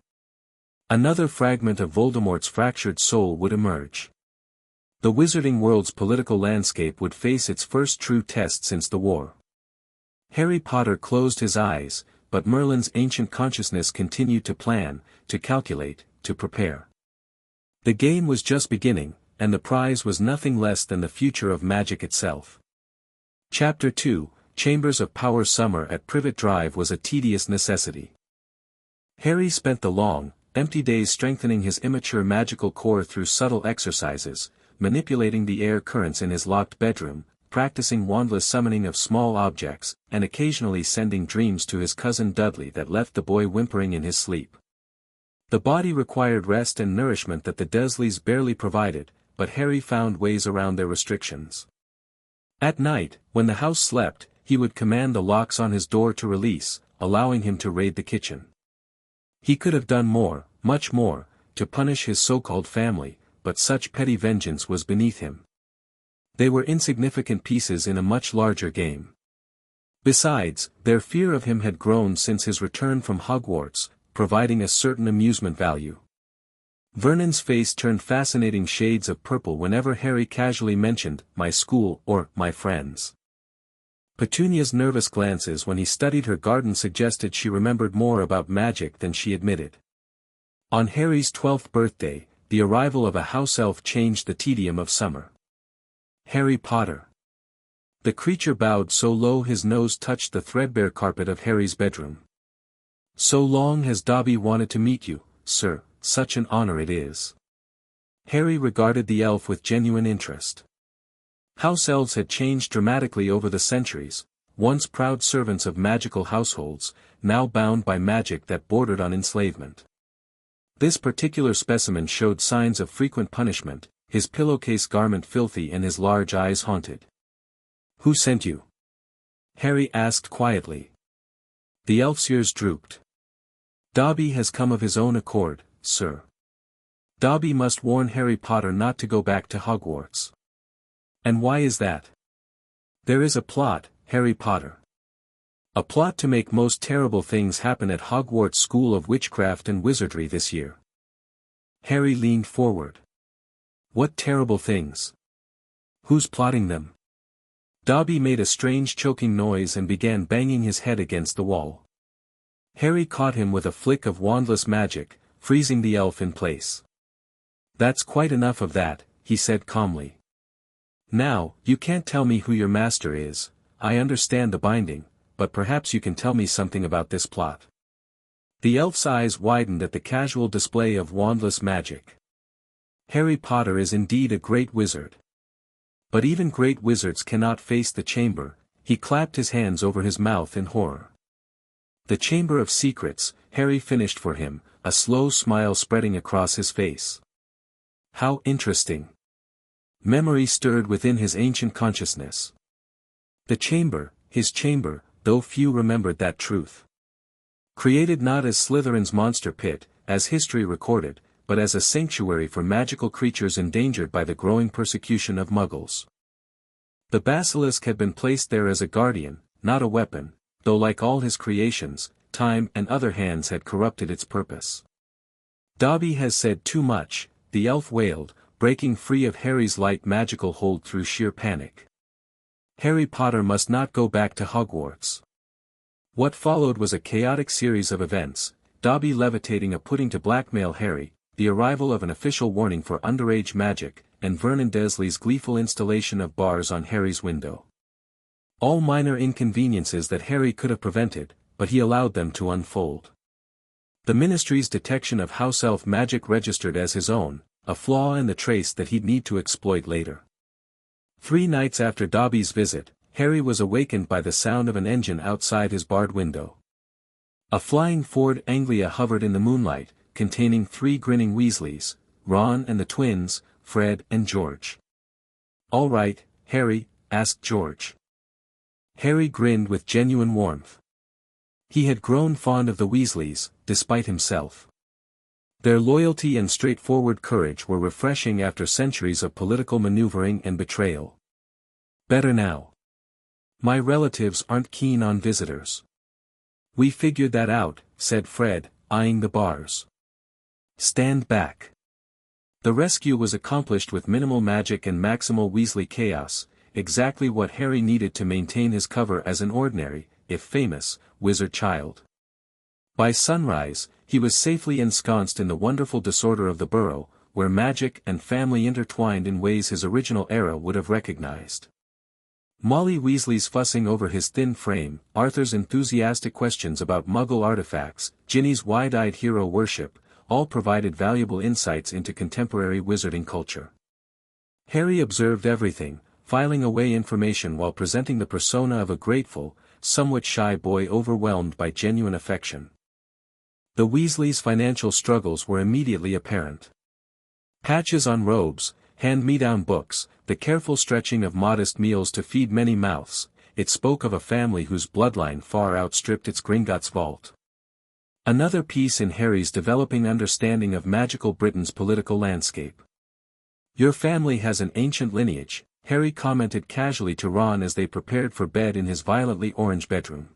Speaker 1: Another fragment of Voldemort's fractured soul would emerge. The wizarding world's political landscape would face its first true test since the war. Harry Potter closed his eyes, but Merlin's ancient consciousness continued to plan, to calculate, to prepare. The game was just beginning, and the prize was nothing less than the future of magic itself. Chapter 2, Chambers of Power. Summer at Privet Drive was a tedious necessity. Harry spent the long, empty days strengthening his immature magical core through subtle exercises, manipulating the air currents in his locked bedroom, practicing wandless summoning of small objects, and occasionally sending dreams to his cousin Dudley that left the boy whimpering in his sleep. The body required rest and nourishment that the Dursleys barely provided, but Harry found ways around their restrictions. At night, when the house slept, he would command the locks on his door to release, allowing him to raid the kitchen. He could have done more, much more, to punish his so-called family, but such petty vengeance was beneath him. They were insignificant pieces in a much larger game. Besides, their fear of him had grown since his return from Hogwarts, providing a certain amusement value. Vernon's face turned fascinating shades of purple whenever Harry casually mentioned "my school" or "my friends." Petunia's nervous glances when he studied her garden suggested she remembered more about magic than she admitted. On Harry's 12th birthday, the arrival of a house elf changed the tedium of summer. Harry Potter. The creature bowed so low his nose touched the threadbare carpet of Harry's bedroom. "So long has Dobby wanted to meet you, sir, such an honor it is." Harry regarded the elf with genuine interest. House elves had changed dramatically over the centuries, once proud servants of magical households, now bound by magic that bordered on enslavement. This particular specimen showed signs of frequent punishment, his pillowcase garment filthy and his large eyes haunted. "Who sent you?" Harry asked quietly. The elf's ears drooped. Dobby has come of his own accord, sir. Dobby must warn Harry Potter not to go back to Hogwarts. And why is that? There is a plot, Harry Potter. A plot to make most terrible things happen at Hogwarts School of Witchcraft and Wizardry this year. Harry leaned forward. What terrible things? Who's plotting them? Dobby made a strange choking noise and began banging his head against the wall. Harry caught him with a flick of wandless magic, freezing the elf in place. That's quite enough of that, he said calmly. Now, you can't tell me who your master is. I understand the binding, but perhaps you can tell me something about this plot. The elf's eyes widened at the casual display of wandless magic. Harry Potter is indeed a great wizard. But even great wizards cannot face the chamber. He clapped his hands over his mouth in horror. The Chamber of Secrets, Harry finished for him, a slow smile spreading across his face. How interesting. Memory stirred within his ancient consciousness. The chamber, his chamber, though few remembered that truth. Created not as Slytherin's monster pit, as history recorded, but as a sanctuary for magical creatures endangered by the growing persecution of Muggles. The basilisk had been placed there as a guardian, not a weapon, though like all his creations, time and other hands had corrupted its purpose. Dobby has said too much, the elf wailed, breaking free of Harry's light magical hold through sheer panic. Harry Potter must not go back to Hogwarts. What followed was a chaotic series of events, Dobby levitating a pudding to blackmail Harry, the arrival of an official warning for underage magic, and Vernon Dursley's gleeful installation of bars on Harry's window. All minor inconveniences that Harry could have prevented, but he allowed them to unfold. The Ministry's detection of house elf magic registered as his own, a flaw in the trace that he'd need to exploit later. 3 nights after Dobby's visit, Harry was awakened by the sound of an engine outside his barred window. A flying Ford Anglia hovered in the moonlight, containing 3 grinning Weasleys, Ron and the twins, Fred and George. "All right, Harry?" asked George. Harry grinned with genuine warmth. He had grown fond of the Weasleys, despite himself. Their loyalty and straightforward courage were refreshing after centuries of political maneuvering and betrayal. Better now. My relatives aren't keen on visitors. We figured that out, said Fred, eyeing the bars. Stand back. The rescue was accomplished with minimal magic and maximal Weasley chaos, exactly what Harry needed to maintain his cover as an ordinary, if famous, wizard child. By sunrise, he was safely ensconced in the wonderful disorder of the burrow, where magic and family intertwined in ways his original era would have recognized. Molly Weasley's fussing over his thin frame, Arthur's enthusiastic questions about Muggle artifacts, Ginny's wide-eyed hero worship, all provided valuable insights into contemporary wizarding culture. Harry observed everything, filing away information while presenting the persona of a grateful, somewhat shy boy overwhelmed by genuine affection. The Weasleys' financial struggles were immediately apparent. Patches on robes, hand-me-down books, the careful stretching of modest meals to feed many mouths, it spoke of a family whose bloodline far outstripped its Gringotts vault. Another piece in Harry's developing understanding of magical Britain's political landscape. Your family has an ancient lineage, Harry commented casually to Ron as they prepared for bed in his violently orange bedroom.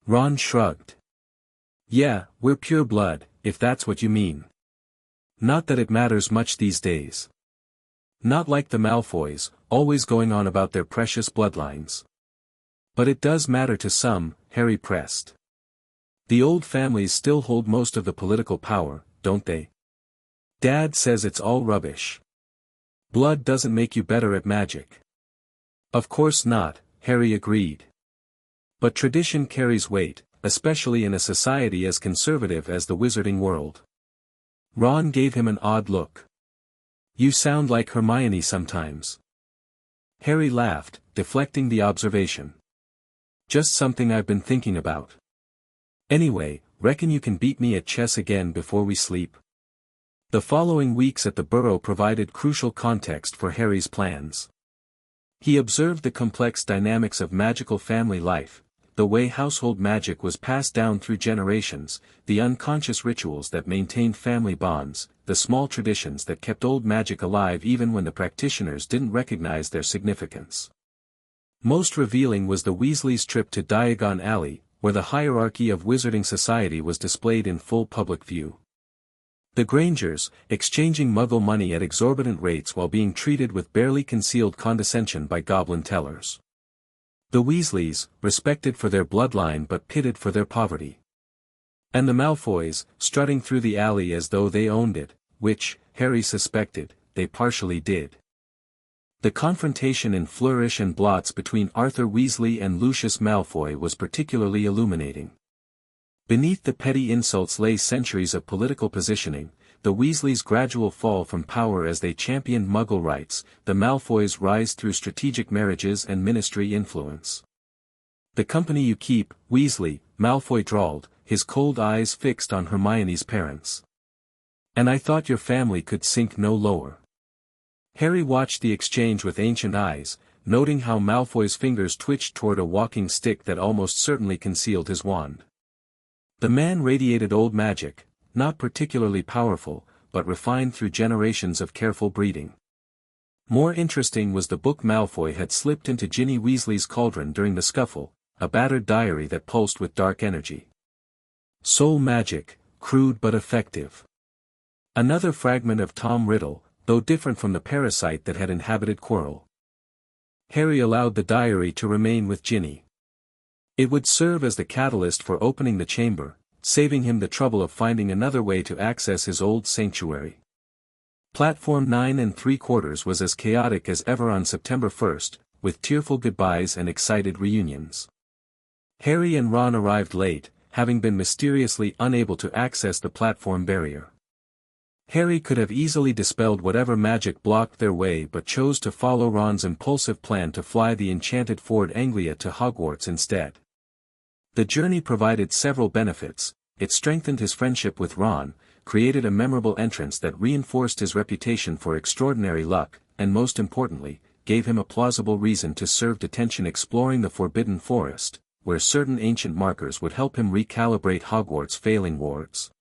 Speaker 1: Ron shrugged. Yeah, we're pure blood, if that's what you mean. Not that it matters much these days. Not like the Malfoys, always going on about their precious bloodlines. But it does matter to some, Harry pressed. The old families still hold most of the political power, don't they? Dad says it's all rubbish. Blood doesn't make you better at magic. Of course not, Harry agreed. But tradition carries weight, especially in a society as conservative as the wizarding world. Ron gave him an odd look. You sound like Hermione sometimes. Harry laughed, deflecting the observation. Just something I've been thinking about. Anyway, reckon you can beat me at chess again before we sleep? The following weeks at the Burrow provided crucial context for Harry's plans. He observed the complex dynamics of magical family life, the way household magic was passed down through generations, the unconscious rituals that maintained family bonds, the small traditions that kept old magic alive even when the practitioners didn't recognize their significance. Most revealing was the Weasleys' trip to Diagon Alley, where the hierarchy of wizarding society was displayed in full public view. The Grangers, exchanging Muggle money at exorbitant rates while being treated with barely concealed condescension by goblin tellers. The Weasleys, respected for their bloodline but pitted for their poverty. And the Malfoys, strutting through the alley as though they owned it, which, Harry suspected, they partially did. The confrontation in Flourish and Blots between Arthur Weasley and Lucius Malfoy was particularly illuminating. Beneath the petty insults lay centuries of political positioning, the Weasleys' gradual fall from power as they championed Muggle rights, the Malfoys' rise through strategic marriages and ministry influence. "The company you keep, Weasley," Malfoy drawled, his cold eyes fixed on Hermione's parents. "And I thought your family could sink no lower." Harry watched the exchange with ancient eyes, noting how Malfoy's fingers twitched toward a walking stick that almost certainly concealed his wand. The man radiated old magic, not particularly powerful, but refined through generations of careful breeding. More interesting was the book Malfoy had slipped into Ginny Weasley's cauldron during the scuffle, a battered diary that pulsed with dark energy. Soul magic, crude but effective. Another fragment of Tom Riddle, though different from the parasite that had inhabited Quirrell. Harry allowed the diary to remain with Ginny. It would serve as the catalyst for opening the chamber, saving him the trouble of finding another way to access his old sanctuary. Platform 9 3/4 was as chaotic as ever on September 1st, with tearful goodbyes and excited reunions. Harry and Ron arrived late, having been mysteriously unable to access the platform barrier. Harry could have easily dispelled whatever magic blocked their way but chose to follow Ron's impulsive plan to fly the enchanted Ford Anglia to Hogwarts instead. The journey provided several benefits. It strengthened his friendship with Ron, created a memorable entrance that reinforced his reputation for extraordinary luck, and most importantly, gave him a plausible reason to serve detention exploring the Forbidden Forest, where certain ancient markers would help him recalibrate Hogwarts' failing wards.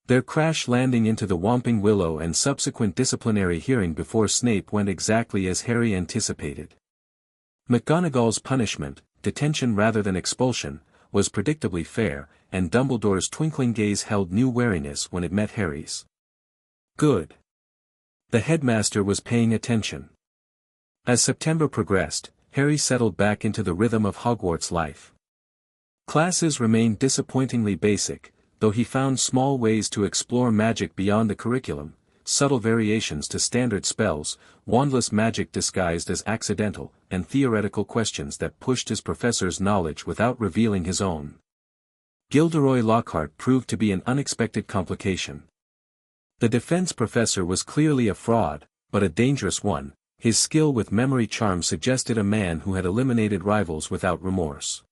Speaker 1: Their crash landing into the Whomping Willow and subsequent disciplinary hearing before Snape went exactly as Harry anticipated. McGonagall's punishment, detention rather than expulsion, was predictably fair, and Dumbledore's twinkling gaze held new wariness when it met Harry's. Good. The headmaster was paying attention. As September progressed, Harry settled back into the rhythm of Hogwarts life. Classes remained disappointingly basic, though he found small ways to explore magic beyond the curriculum, subtle variations to standard spells, wandless magic disguised as accidental, and theoretical questions that pushed his professor's knowledge without revealing his own. Gilderoy Lockhart proved to be an unexpected complication. The defense professor was clearly a fraud, but a dangerous one. His skill with memory charm suggested a man who had eliminated rivals without remorse.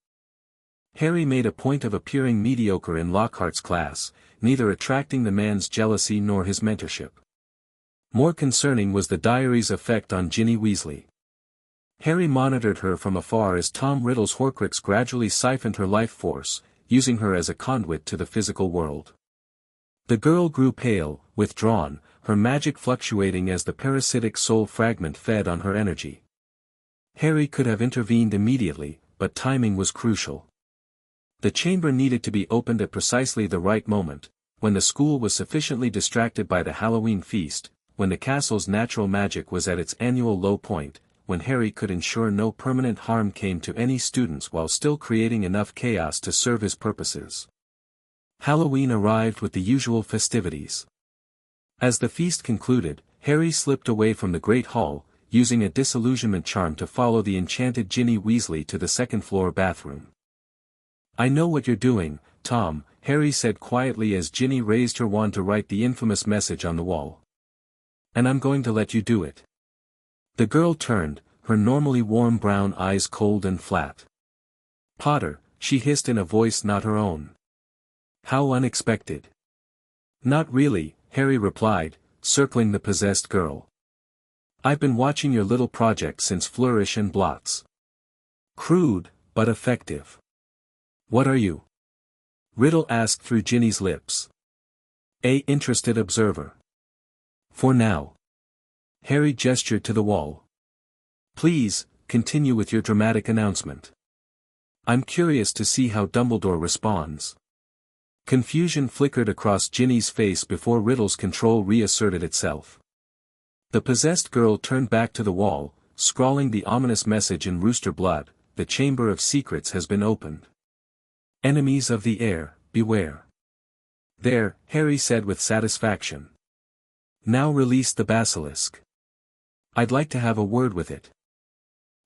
Speaker 1: Harry made a point of appearing mediocre in Lockhart's class, neither attracting the man's jealousy nor his mentorship. More concerning was the diary's effect on Ginny Weasley. Harry monitored her from afar as Tom Riddle's Horcrux gradually siphoned her life force, using her as a conduit to the physical world. The girl grew pale, withdrawn, her magic fluctuating as the parasitic soul fragment fed on her energy. Harry could have intervened immediately, but timing was crucial. The chamber needed to be opened at precisely the right moment, when the school was sufficiently distracted by the Halloween feast, when the castle's natural magic was at its annual low point, when Harry could ensure no permanent harm came to any students while still creating enough chaos to serve his purposes. Halloween arrived with the usual festivities. As the feast concluded, Harry slipped away from the Great Hall, using a disillusionment charm to follow the enchanted Ginny Weasley to the second-floor bathroom. "I know what you're doing, Tom," Harry said quietly as Ginny raised her wand to write the infamous message on the wall. "And I'm going to let you do it." The girl turned, her normally warm brown eyes cold and flat. "Potter," she hissed in a voice not her own. "How unexpected." "Not really," Harry replied, circling the possessed girl. I've been watching your little project since Flourish and Blots. Crude, but effective. What are you? Riddle asked through Ginny's lips. A interested observer. For now. Harry gestured to the wall. Please, continue with your dramatic announcement. I'm curious to see how Dumbledore responds. Confusion flickered across Ginny's face before Riddle's control reasserted itself. The possessed girl turned back to the wall, scrawling the ominous message in rooster blood, "The Chamber of Secrets has been opened. Enemies of the air, beware." There, Harry said with satisfaction. Now release the basilisk. I'd like to have a word with it.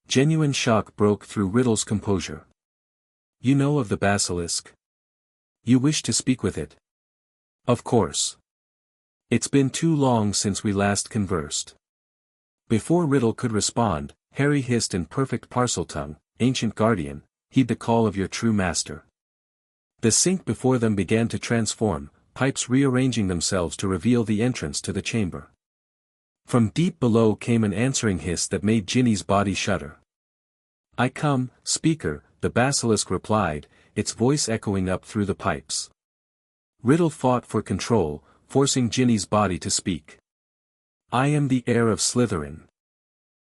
Speaker 1: Genuine shock broke through Riddle's composure. You know of the basilisk? You wish to speak with it? Of course. It's been too long since we last conversed. Before Riddle could respond, Harry hissed in perfect Parseltongue, "Ancient Guardian, heed the call of your true master." The sink before them began to transform, pipes rearranging themselves to reveal the entrance to the chamber. From deep below came an answering hiss that made Ginny's body shudder. "I come, speaker," the basilisk replied, its voice echoing up through the pipes. Riddle fought for control, forcing Ginny's body to speak. "I am the heir of Slytherin.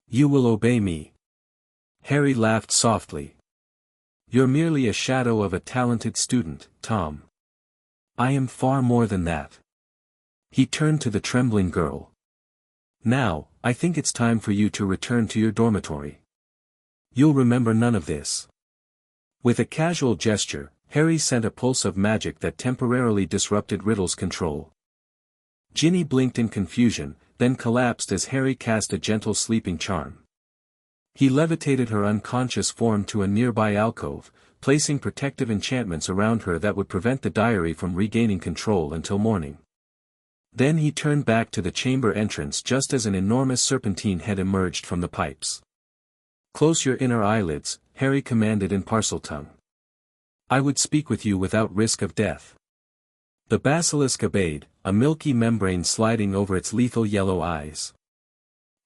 Speaker 1: You will obey me." Harry laughed softly. "You're merely a shadow of a talented student, Tom. I am far more than that." He turned to the trembling girl. "Now, I think it's time for you to return to your dormitory. You'll remember none of this." With a casual gesture, Harry sent a pulse of magic that temporarily disrupted Riddle's control. Ginny blinked in confusion, then collapsed as Harry cast a gentle sleeping charm. He levitated her unconscious form to a nearby alcove, placing protective enchantments around her that would prevent the diary from regaining control until morning. Then he turned back to the chamber entrance just as an enormous serpentine head emerged from the pipes. "Close your inner eyelids," Harry commanded in Parseltongue. "I would speak with you without risk of death." The basilisk obeyed, a milky membrane sliding over its lethal yellow eyes.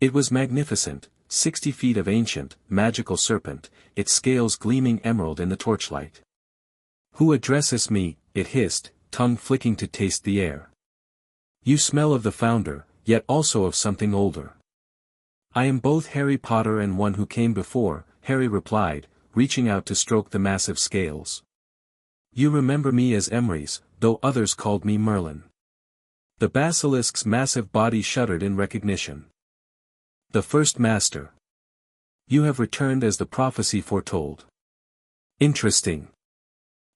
Speaker 1: It was magnificent, 60 feet of ancient, magical serpent, its scales gleaming emerald in the torchlight. "Who addresses me?" it hissed, tongue flicking to taste the air. "You smell of the founder, yet also of something older." "I am both Harry Potter and one who came before," Harry replied, reaching out to stroke the massive scales. "You remember me as Emrys, though others called me Merlin." The basilisk's massive body shuddered in recognition. "The first master. You have returned as the prophecy foretold." "Interesting."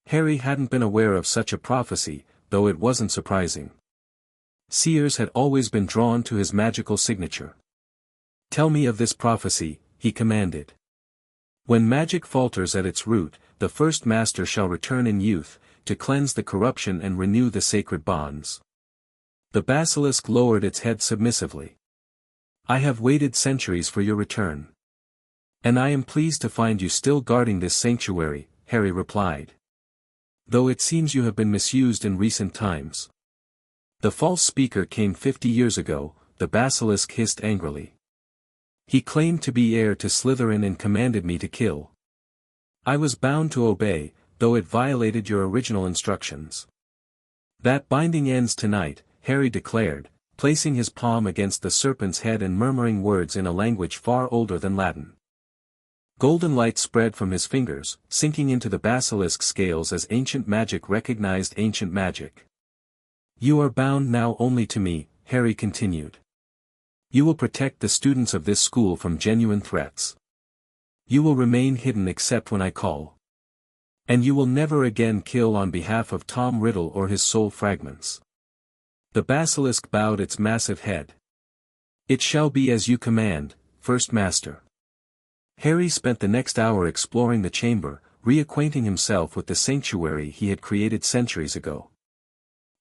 Speaker 1: Harry hadn't been aware of such a prophecy, though it wasn't surprising. Seers had always been drawn to his magical signature. "Tell me of this prophecy," he commanded. "When magic falters at its root, the first master shall return in youth, to cleanse the corruption and renew the sacred bonds." The basilisk lowered its head submissively. "I have waited centuries for your return. And I am pleased to find you still guarding this sanctuary," Harry replied. "Though it seems you have been misused in recent times." "The false speaker came 50 years ago," the basilisk hissed angrily. "He claimed to be heir to Slytherin and commanded me to kill. I was bound to obey, though it violated your original instructions." "That binding ends tonight," Harry declared, placing his palm against the serpent's head and murmuring words in a language far older than Latin. Golden light spread from his fingers, sinking into the basilisk's scales as ancient magic recognized ancient magic. "You are bound now only to me," Harry continued. "You will protect the students of this school from genuine threats. You will remain hidden except when I call. And you will never again kill on behalf of Tom Riddle or his soul fragments." The basilisk bowed its massive head. "It shall be as you command, First Master." Harry spent the next hour exploring the chamber, reacquainting himself with the sanctuary he had created centuries ago.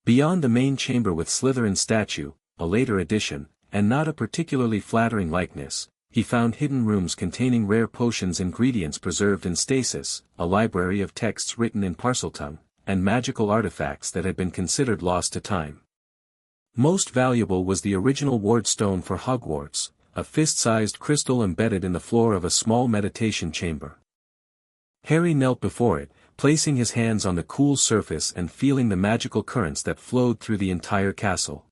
Speaker 1: Beyond the main chamber with Slytherin's statue, a later addition, and not a particularly flattering likeness, he found hidden rooms containing rare potions, ingredients preserved in stasis, a library of texts written in Parseltongue, and magical artifacts that had been considered lost to time. Most valuable was the original ward stone for Hogwarts, a fist-sized crystal embedded in the floor of a small meditation chamber. Harry knelt before it, placing his hands on the cool surface and feeling the magical currents that flowed through the entire castle.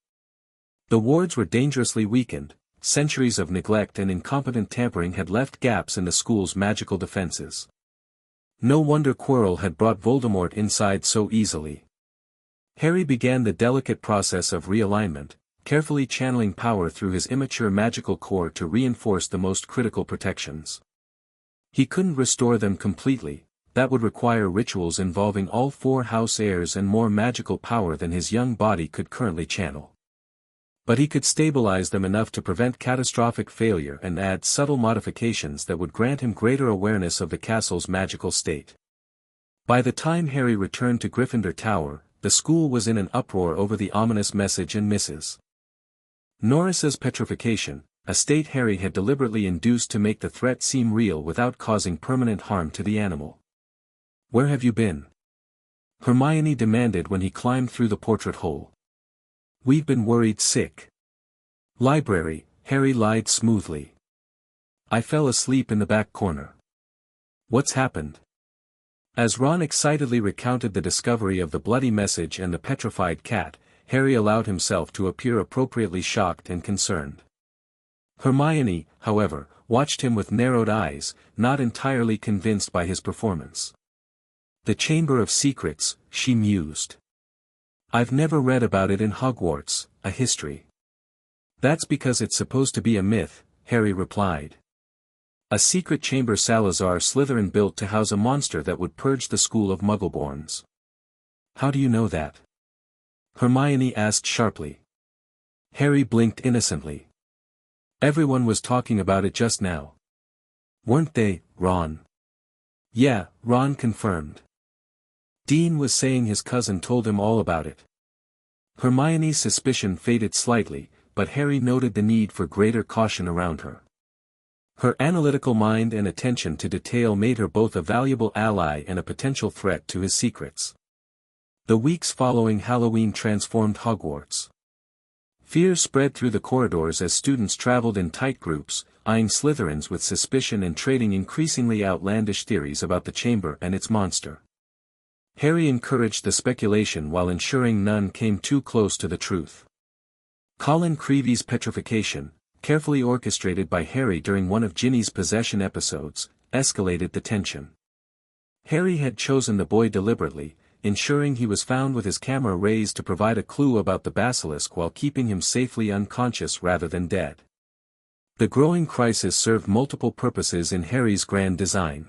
Speaker 1: The wards were dangerously weakened. Centuries of neglect and incompetent tampering had left gaps in the school's magical defenses. No wonder Quirrell had brought Voldemort inside so easily. Harry began the delicate process of realignment, carefully channeling power through his immature magical core to reinforce the most critical protections. He couldn't restore them completely, that would require rituals involving all 4 house heirs and more magical power than his young body could currently channel. But he could stabilize them enough to prevent catastrophic failure and add subtle modifications that would grant him greater awareness of the castle's magical state. By the time Harry returned to Gryffindor Tower, the school was in an uproar over the ominous message and Mrs. Norris's petrification, a state Harry had deliberately induced to make the threat seem real without causing permanent harm to the animal. "Where have you been?" Hermione demanded when he climbed through the portrait hole. "We've been worried sick." "Library," Harry lied smoothly. "I fell asleep in the back corner." "What's happened?" As Ron excitedly recounted the discovery of the bloody message and the petrified cat, Harry allowed himself to appear appropriately shocked and concerned. Hermione, however, watched him with narrowed eyes, not entirely convinced by his performance. "The Chamber of Secrets," she mused. "I've never read about it in Hogwarts, a history." "That's because it's supposed to be a myth," Harry replied. "A secret chamber Salazar Slytherin built to house a monster that would purge the school of Muggleborns." "How do you know that?" Hermione asked sharply. Harry blinked innocently. "Everyone was talking about it just now." "Weren't they, Ron?" "Yeah," Ron confirmed. "Dean was saying his cousin told him all about it." Hermione's suspicion faded slightly, but Harry noted the need for greater caution around her. Her analytical mind and attention to detail made her both a valuable ally and a potential threat to his secrets. The weeks following Halloween transformed Hogwarts. Fear spread through the corridors as students traveled in tight groups, eyeing Slytherins with suspicion and trading increasingly outlandish theories about the chamber and its monster. Harry encouraged the speculation while ensuring none came too close to the truth. Colin Creevy's petrification, carefully orchestrated by Harry during one of Ginny's possession episodes, escalated the tension. Harry had chosen the boy deliberately, ensuring he was found with his camera raised to provide a clue about the basilisk while keeping him safely unconscious rather than dead. The growing crisis served multiple purposes in Harry's grand design.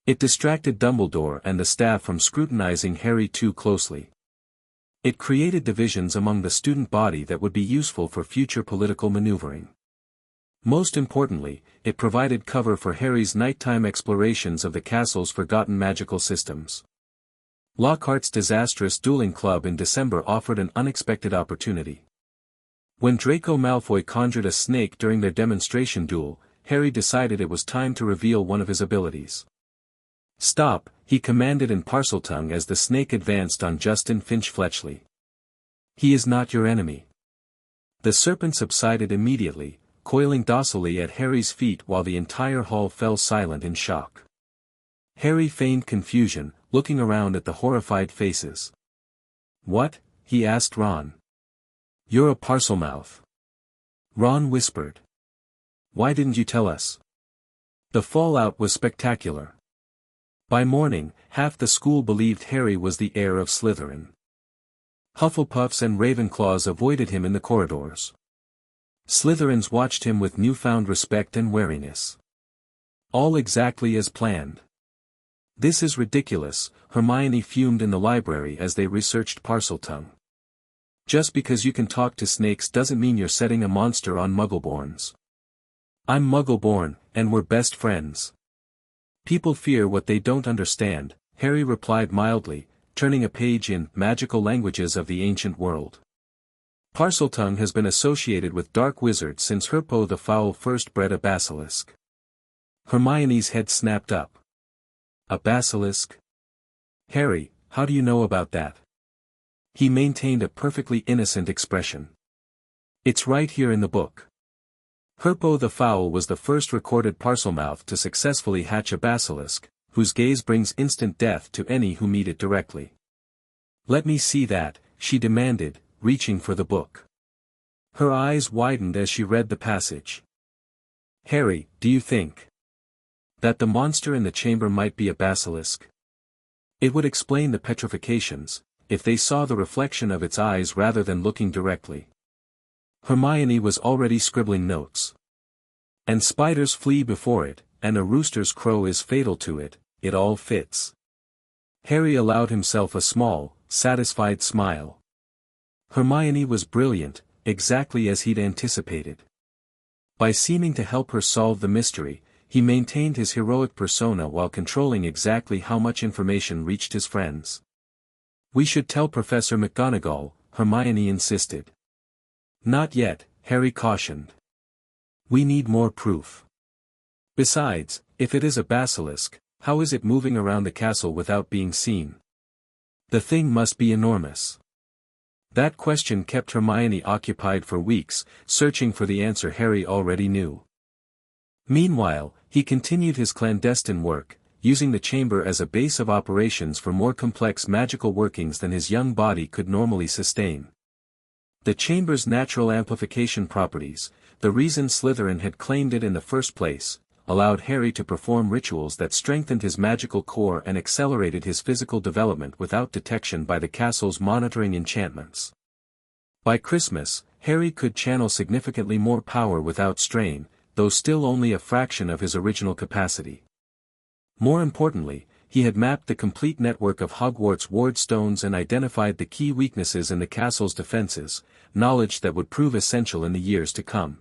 Speaker 1: It distracted Dumbledore and the staff from scrutinizing Harry too closely. It created divisions among the student body that would be useful for future political maneuvering. Most importantly, it provided cover for Harry's nighttime explorations of the castle's forgotten magical systems. Lockhart's disastrous dueling club in December offered an unexpected opportunity. When Draco Malfoy conjured a snake during their demonstration duel, Harry decided it was time to reveal one of his abilities. "Stop," he commanded in Parseltongue as the snake advanced on Justin Finch-Fletchley. "He is not your enemy." The serpent subsided immediately, coiling docilely at Harry's feet while the entire hall fell silent in shock. Harry feigned confusion, looking around at the horrified faces. "What?" he asked Ron. "You're a Parselmouth." Ron whispered. "Why didn't you tell us?" The fallout was spectacular. By morning, half the school believed Harry was the heir of Slytherin. Hufflepuffs and Ravenclaws avoided him in the corridors. Slytherins watched him with newfound respect and wariness. All exactly as planned. "This is ridiculous," Hermione fumed in the library as they researched Parseltongue. "Just because you can talk to snakes doesn't mean you're setting a monster on Muggleborns." "I'm Muggleborn, and we're best friends." "People fear what they don't understand," Harry replied mildly, turning a page in Magical Languages of the Ancient World. "Parseltongue has been associated with dark wizards since Herpo the Foul first bred a basilisk." Hermione's head snapped up. "A basilisk? Harry, how do you know about that?" He maintained a perfectly innocent expression. "It's right here in the book." Herpo the Fowl was the first recorded parselmouth to successfully hatch a basilisk, whose gaze brings instant death to any who meet it directly. "Let me see that," she demanded, reaching for the book. Her eyes widened as she read the passage. "Harry, do you think that the monster in the chamber might be a basilisk? It would explain the petrifications, if they saw the reflection of its eyes rather than looking directly." Hermione was already scribbling notes. "And spiders flee before it, and a rooster's crow is fatal to it, it all fits." Harry allowed himself a small, satisfied smile. Hermione was brilliant, exactly as he'd anticipated. By seeming to help her solve the mystery, he maintained his heroic persona while controlling exactly how much information reached his friends. "We should tell Professor McGonagall," Hermione insisted. "Not yet," Harry cautioned. "We need more proof. Besides, if it is a basilisk, how is it moving around the castle without being seen? The thing must be enormous." That question kept Hermione occupied for weeks, searching for the answer Harry already knew. Meanwhile, he continued his clandestine work, using the chamber as a base of operations for more complex magical workings than his young body could normally sustain. The chamber's natural amplification properties, the reason Slytherin had claimed it in the first place, allowed Harry to perform rituals that strengthened his magical core and accelerated his physical development without detection by the castle's monitoring enchantments. By Christmas, Harry could channel significantly more power without strain, though still only a fraction of his original capacity. More importantly, he had mapped the complete network of Hogwarts ward stones and identified the key weaknesses in the castle's defenses, knowledge that would prove essential in the years to come.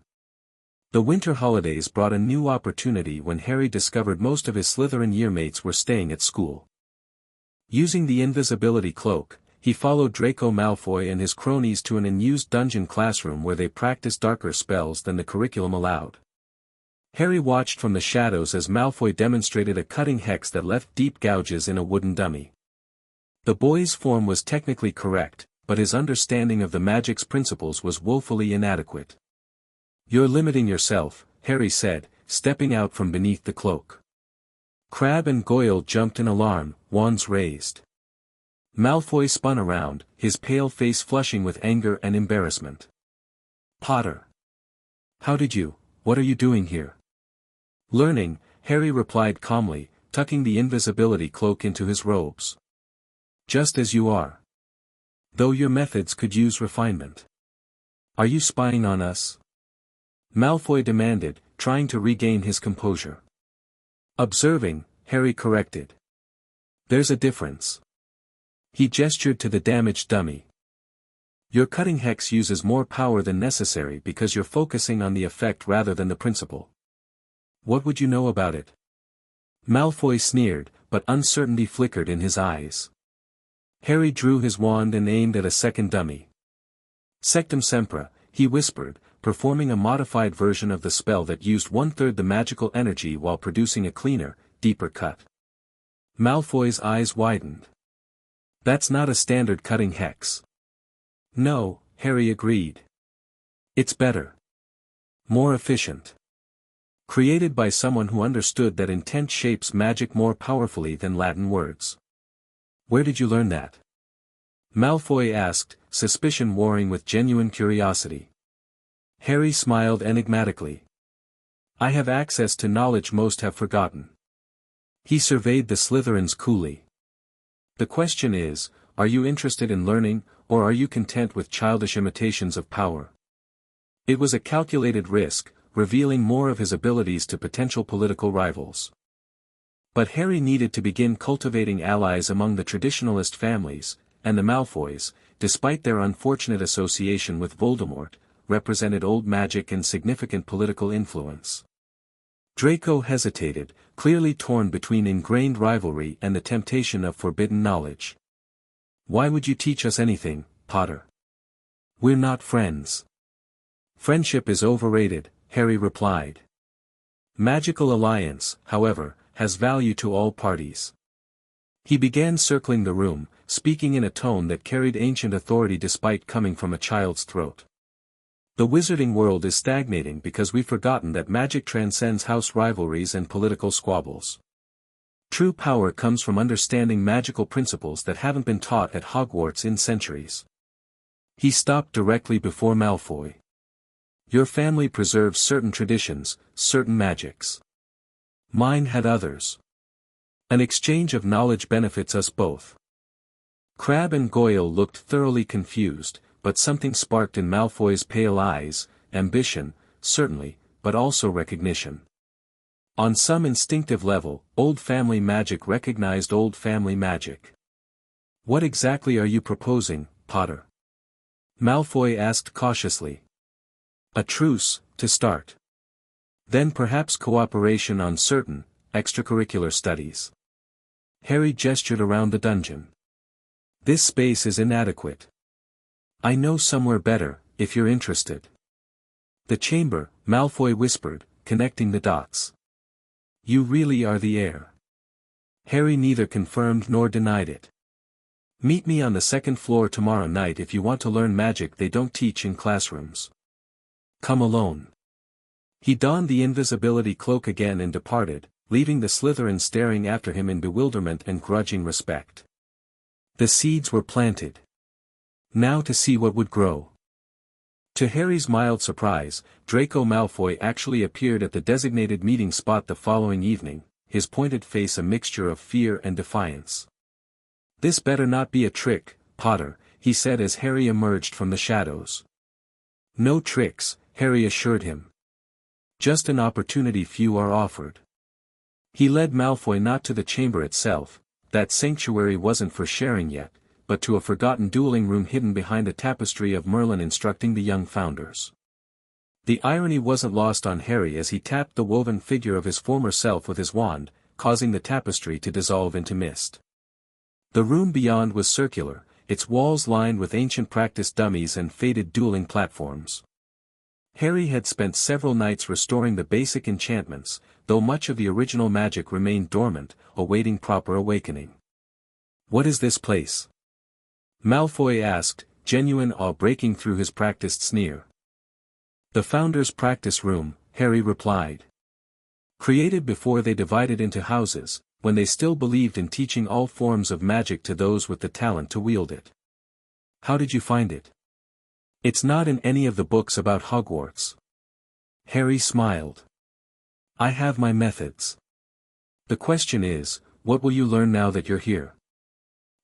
Speaker 1: The winter holidays brought a new opportunity when Harry discovered most of his Slytherin yearmates were staying at school. Using the invisibility cloak, he followed Draco Malfoy and his cronies to an unused dungeon classroom where they practiced darker spells than the curriculum allowed. Harry watched from the shadows as Malfoy demonstrated a cutting hex that left deep gouges in a wooden dummy. The boy's form was technically correct, but his understanding of the magic's principles was woefully inadequate. "You're limiting yourself," Harry said, stepping out from beneath the cloak. Crabbe and Goyle jumped in alarm, wands raised. Malfoy spun around, his pale face flushing with anger and embarrassment. "Potter! What are you doing here?" "Learning," Harry replied calmly, tucking the invisibility cloak into his robes. "Just as you are. Though your methods could use refinement." "Are you spying on us?" Malfoy demanded, trying to regain his composure. "Observing," Harry corrected. "There's a difference." He gestured to the damaged dummy. "Your cutting hex uses more power than necessary because you're focusing on the effect rather than the principle. What would you know about it?" Malfoy sneered, but uncertainty flickered in his eyes. Harry drew his wand and aimed at a second dummy. "Sectum Sempra," he whispered, performing a modified version of the spell that used 1/3 the magical energy while producing a cleaner, deeper cut. Malfoy's eyes widened. "That's not a standard cutting hex." "No," Harry agreed. "It's better. More efficient. Created by someone who understood that intent shapes magic more powerfully than Latin words." "Where did you learn that?" Malfoy asked, suspicion warring with genuine curiosity. Harry smiled enigmatically. "I have access to knowledge most have forgotten." He surveyed the Slytherins coolly. "The question is, are you interested in learning, or are you content with childish imitations of power?" It was a calculated risk, revealing more of his abilities to potential political rivals. But Harry needed to begin cultivating allies among the traditionalist families, and the Malfoys, despite their unfortunate association with Voldemort, represented old magic and significant political influence. Draco hesitated, clearly torn between ingrained rivalry and the temptation of forbidden knowledge. "Why would you teach us anything, Potter? We're not friends." "Friendship is overrated," Harry replied. "Magical alliance, however, has value to all parties." He began circling the room, speaking in a tone that carried ancient authority despite coming from a child's throat. The wizarding world is stagnating because we've forgotten that magic transcends house rivalries and political squabbles. True power comes from understanding magical principles that haven't been taught at Hogwarts in centuries. He stopped directly before Malfoy. Your family preserves certain traditions, certain magics. Mine had others. An exchange of knowledge benefits us both. Crabbe and Goyle looked thoroughly confused, but something sparked in Malfoy's pale eyes, ambition, certainly, but also recognition. On some instinctive level, old family magic recognized old family magic. What exactly are you proposing, Potter? Malfoy asked cautiously. A truce, to start. Then perhaps cooperation on certain, extracurricular studies. Harry gestured around the dungeon. This space is inadequate. I know somewhere better, if you're interested. The chamber, Malfoy whispered, connecting the dots. You really are the heir. Harry neither confirmed nor denied it. Meet me on the second floor tomorrow night if you want to learn magic they don't teach in classrooms. Come alone. He donned the invisibility cloak again and departed, leaving the Slytherin staring after him in bewilderment and grudging respect. The seeds were planted. Now to see what would grow. To Harry's mild surprise, Draco Malfoy actually appeared at the designated meeting spot the following evening, his pointed face a mixture of fear and defiance. This better not be a trick, Potter, he said as Harry emerged from the shadows. No tricks, Harry assured him. Just an opportunity few are offered. He led Malfoy not to the chamber itself, that sanctuary wasn't for sharing yet, but to a forgotten dueling room hidden behind a tapestry of Merlin instructing the young founders. The irony wasn't lost on Harry as he tapped the woven figure of his former self with his wand, causing the tapestry to dissolve into mist. The room beyond was circular, its walls lined with ancient practice dummies and faded dueling platforms. Harry had spent several nights restoring the basic enchantments, though much of the original magic remained dormant, awaiting proper awakening. What is this place? Malfoy asked, genuine awe breaking through his practiced sneer. The Founders' Practice Room, Harry replied. Created before they divided into houses, when they still believed in teaching all forms of magic to those with the talent to wield it. How did you find it? It's not in any of the books about Hogwarts. Harry smiled. I have my methods. The question is, what will you learn now that you're here?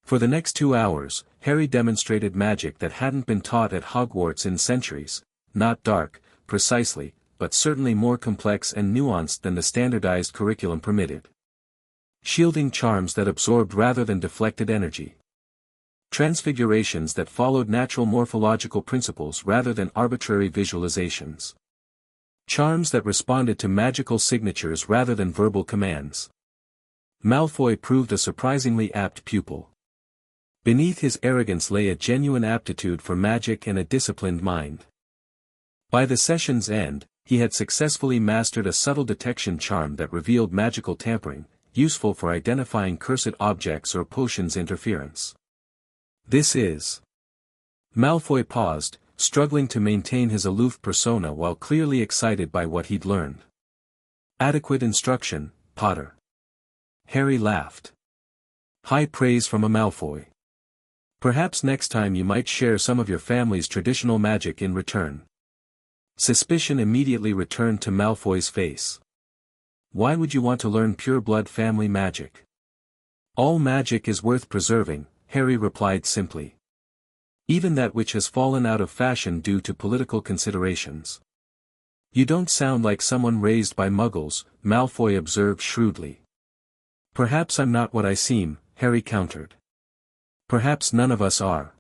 Speaker 1: For the next 2 hours, Harry demonstrated magic that hadn't been taught at Hogwarts in centuries, not dark, precisely, but certainly more complex and nuanced than the standardized curriculum permitted. Shielding charms that absorbed rather than deflected energy. Transfigurations that followed natural morphological principles rather than arbitrary visualizations. Charms that responded to magical signatures rather than verbal commands. Malfoy proved a surprisingly apt pupil. Beneath his arrogance lay a genuine aptitude for magic and a disciplined mind. By the session's end, he had successfully mastered a subtle detection charm that revealed magical tampering, useful for identifying cursed objects or potions interference. This is. Malfoy paused, struggling to maintain his aloof persona while clearly excited by what he'd learned. Adequate instruction, Potter. Harry laughed. High praise from a Malfoy. Perhaps next time you might share some of your family's traditional magic in return. Suspicion immediately returned to Malfoy's face. Why would you want to learn pure-blood family magic? All magic is worth preserving, Harry replied simply. Even that which has fallen out of fashion due to political considerations. You don't sound like someone raised by muggles, Malfoy observed shrewdly. Perhaps I'm not what I seem, Harry countered. Perhaps none of us are.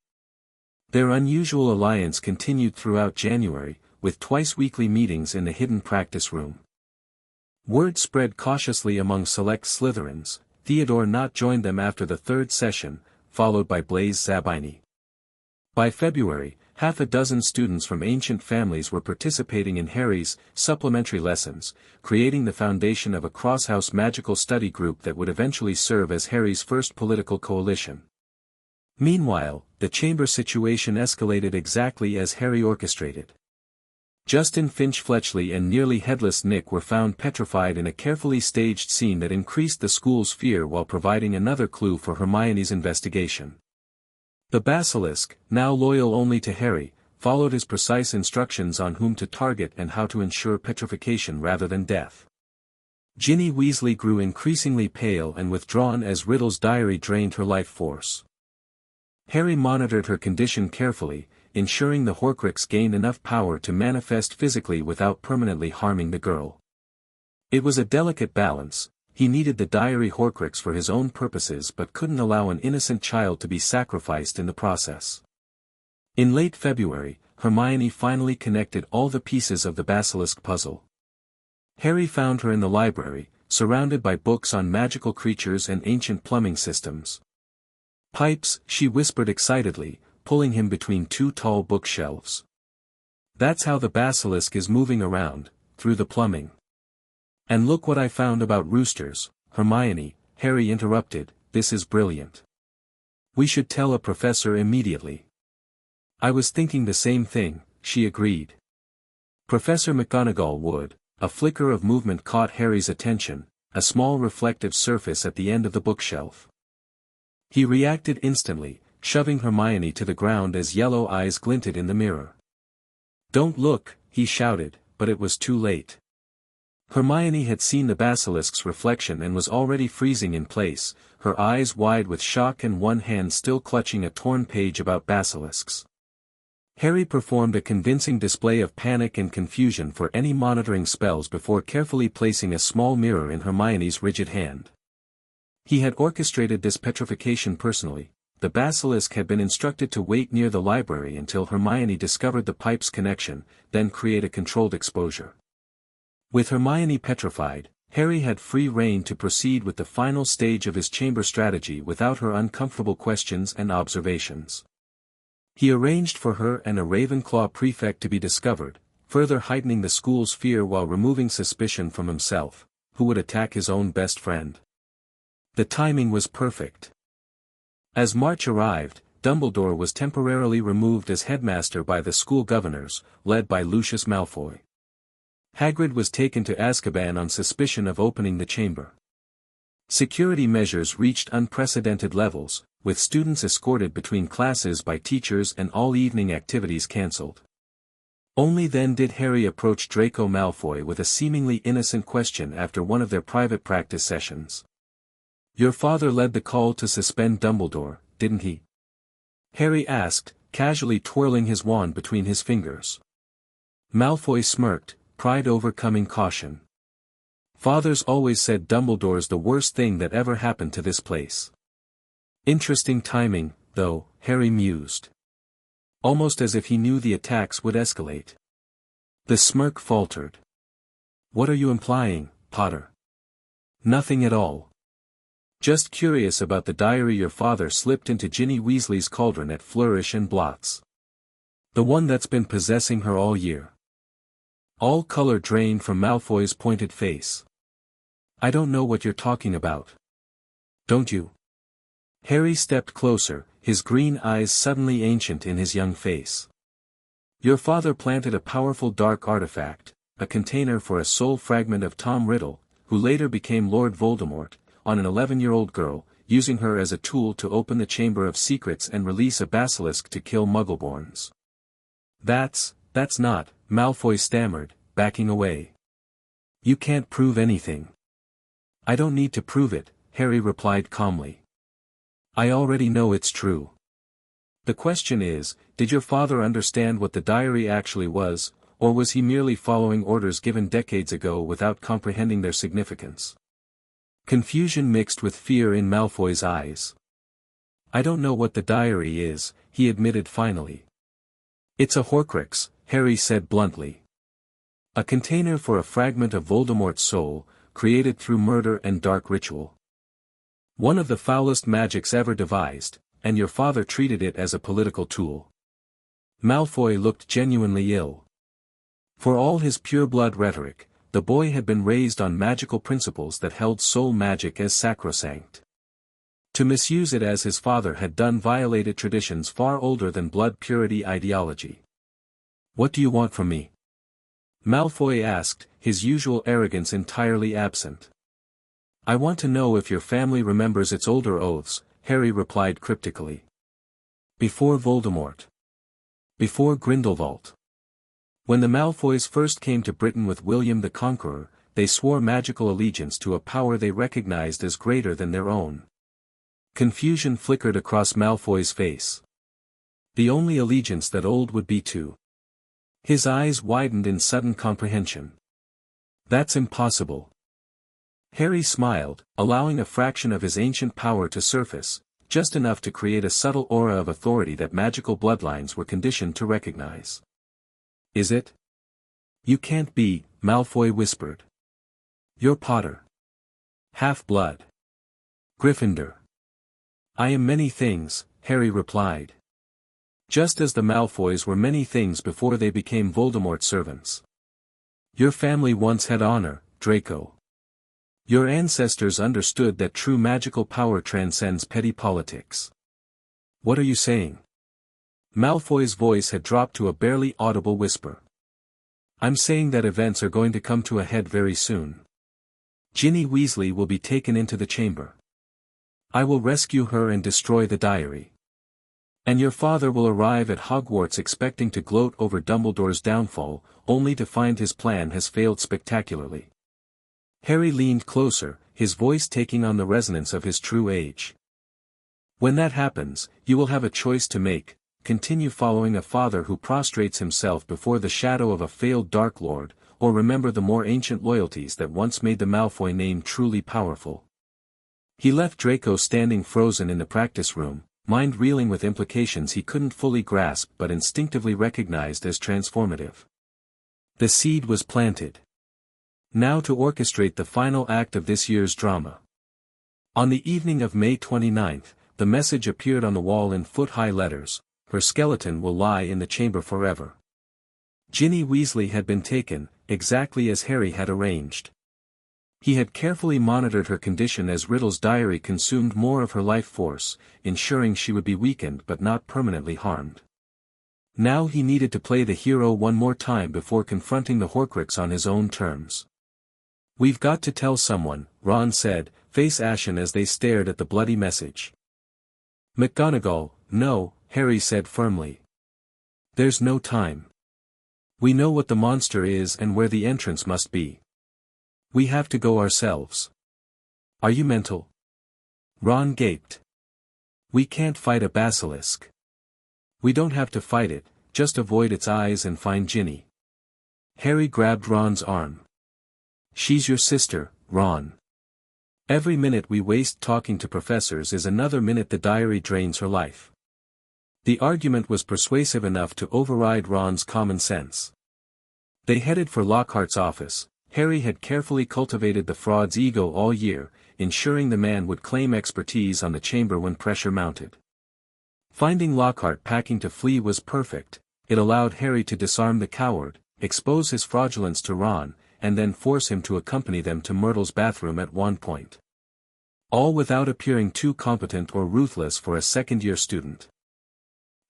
Speaker 1: Their unusual alliance continued throughout January, with twice-weekly meetings in the hidden practice room. Word spread cautiously among select Slytherins. Theodore Nott joined them after the third session, followed by Blaise Zabini. By February, half a dozen students from ancient families were participating in Harry's supplementary lessons, creating the foundation of a cross-house magical study group that would eventually serve as Harry's first political coalition. Meanwhile, the chamber situation escalated exactly as Harry orchestrated. Justin Finch-Fletchley and nearly headless Nick were found petrified in a carefully staged scene that increased the school's fear while providing another clue for Hermione's investigation. The basilisk, now loyal only to Harry, followed his precise instructions on whom to target and how to ensure petrification rather than death. Ginny Weasley grew increasingly pale and withdrawn as Riddle's diary drained her life force. Harry monitored her condition carefully, ensuring the Horcrux gained enough power to manifest physically without permanently harming the girl. It was a delicate balance. He needed the diary Horcrux for his own purposes but couldn't allow an innocent child to be sacrificed in the process. In late February, Hermione finally connected all the pieces of the basilisk puzzle. Harry found her in the library, surrounded by books on magical creatures and ancient plumbing systems. "Pipes," she whispered excitedly, pulling him between two tall bookshelves. "That's how the basilisk is moving around, through the plumbing." "And look what I found about roosters, Hermione," Harry interrupted, "this is brilliant. We should tell a professor immediately." "I was thinking the same thing," she agreed. Professor McGonagall would. A flicker of movement caught Harry's attention, a small reflective surface at the end of the bookshelf. He reacted instantly, shoving Hermione to the ground as yellow eyes glinted in the mirror. "Don't look," he shouted, but it was too late. Hermione had seen the basilisk's reflection and was already freezing in place, her eyes wide with shock and one hand still clutching a torn page about basilisks. Harry performed a convincing display of panic and confusion for any monitoring spells before carefully placing a small mirror in Hermione's rigid hand. He had orchestrated this petrification personally. The basilisk had been instructed to wait near the library until Hermione discovered the pipe's connection, then create a controlled exposure. With Hermione petrified, Harry had free rein to proceed with the final stage of his chamber strategy without her uncomfortable questions and observations. He arranged for her and a Ravenclaw prefect to be discovered, further heightening the school's fear while removing suspicion from himself, who would attack his own best friend. The timing was perfect. As March arrived, Dumbledore was temporarily removed as headmaster by the school governors, led by Lucius Malfoy. Hagrid was taken to Azkaban on suspicion of opening the chamber. Security measures reached unprecedented levels, with students escorted between classes by teachers and all evening activities cancelled. Only then did Harry approach Draco Malfoy with a seemingly innocent question after one of their private practice sessions. "Your father led the call to suspend Dumbledore, didn't he?" Harry asked, casually twirling his wand between his fingers. Malfoy smirked, pride overcoming caution. "Father's always said Dumbledore's the worst thing that ever happened to this place." "Interesting timing, though," Harry mused. Almost as if he knew the attacks would escalate. The smirk faltered. "What are you implying, Potter?" "Nothing at all. Just curious about the diary your father slipped into Ginny Weasley's cauldron at Flourish and Blots. The one that's been possessing her all year." All color drained from Malfoy's pointed face. "I don't know what you're talking about." "Don't you?" Harry stepped closer, his green eyes suddenly ancient in his young face. "Your father planted a powerful dark artifact, a container for a soul fragment of Tom Riddle, who later became Lord Voldemort, on an 11-year-old girl, using her as a tool to open the Chamber of Secrets and release a basilisk to kill Muggleborns." That's not," Malfoy stammered, backing away. "You can't prove anything." "I don't need to prove it," Harry replied calmly. "I already know it's true. The question is, did your father understand what the diary actually was, or was he merely following orders given decades ago without comprehending their significance?" Confusion mixed with fear in Malfoy's eyes. "I don't know what the diary is," he admitted finally. "It's a Horcrux," Harry said bluntly. "A container for a fragment of Voldemort's soul, created through murder and dark ritual. One of the foulest magics ever devised, and your father treated it as a political tool." Malfoy looked genuinely ill. For all his pure-blood rhetoric, the boy had been raised on magical principles that held soul magic as sacrosanct. To misuse it as his father had done violated traditions far older than blood purity ideology. "What do you want from me?" Malfoy asked, his usual arrogance entirely absent. I want to know if your family remembers its older oaths, Harry replied cryptically. Before Voldemort. Before Grindelwald. When the Malfoys first came to Britain with William the Conqueror, they swore magical allegiance to a power they recognized as greater than their own. Confusion flickered across Malfoy's face. The only allegiance that old would be to. His eyes widened in sudden comprehension. That's impossible. Harry smiled, allowing a fraction of his ancient power to surface, just enough to create a subtle aura of authority that magical bloodlines were conditioned to recognize. Is it? You can't be, Malfoy whispered. You're Potter. Half-blood. Gryffindor. I am many things, Harry replied. Just as the Malfoys were many things before they became Voldemort's servants. Your family once had honor, Draco. Your ancestors understood that true magical power transcends petty politics. What are you saying? Malfoy's voice had dropped to a barely audible whisper. I'm saying that events are going to come to a head very soon. Ginny Weasley will be taken into the chamber. I will rescue her and destroy the diary. And your father will arrive at Hogwarts expecting to gloat over Dumbledore's downfall, only to find his plan has failed spectacularly. Harry leaned closer, his voice taking on the resonance of his true age. When that happens, you will have a choice to make: continue following a father who prostrates himself before the shadow of a failed Dark Lord, or remember the more ancient loyalties that once made the Malfoy name truly powerful. He left Draco standing frozen in the practice room, mind reeling with implications he couldn't fully grasp but instinctively recognized as transformative. The seed was planted. Now to orchestrate the final act of this year's drama. On the evening of May 29th, the message appeared on the wall in foot-high letters: her skeleton will lie in the chamber forever. Ginny Weasley had been taken, exactly as Harry had arranged. He had carefully monitored her condition as Riddle's diary consumed more of her life force, ensuring she would be weakened but not permanently harmed. Now he needed to play the hero one more time before confronting the Horcrux on his own terms. We've got to tell someone, Ron said, face ashen as they stared at the bloody message. McGonagall, no, Harry said firmly. There's no time. We know what the monster is and where the entrance must be. We have to go ourselves. Are you mental? Ron gaped. We can't fight a basilisk. We don't have to fight it, just avoid its eyes and find Ginny. Harry grabbed Ron's arm. She's your sister, Ron. Every minute we waste talking to professors is another minute the diary drains her life. The argument was persuasive enough to override Ron's common sense. They headed for Lockhart's office. Harry had carefully cultivated the fraud's ego all year, ensuring the man would claim expertise on the chamber when pressure mounted. Finding Lockhart packing to flee was perfect. It allowed Harry to disarm the coward, expose his fraudulence to Ron, and then force him to accompany them to Myrtle's bathroom at one point. All without appearing too competent or ruthless for a second-year student.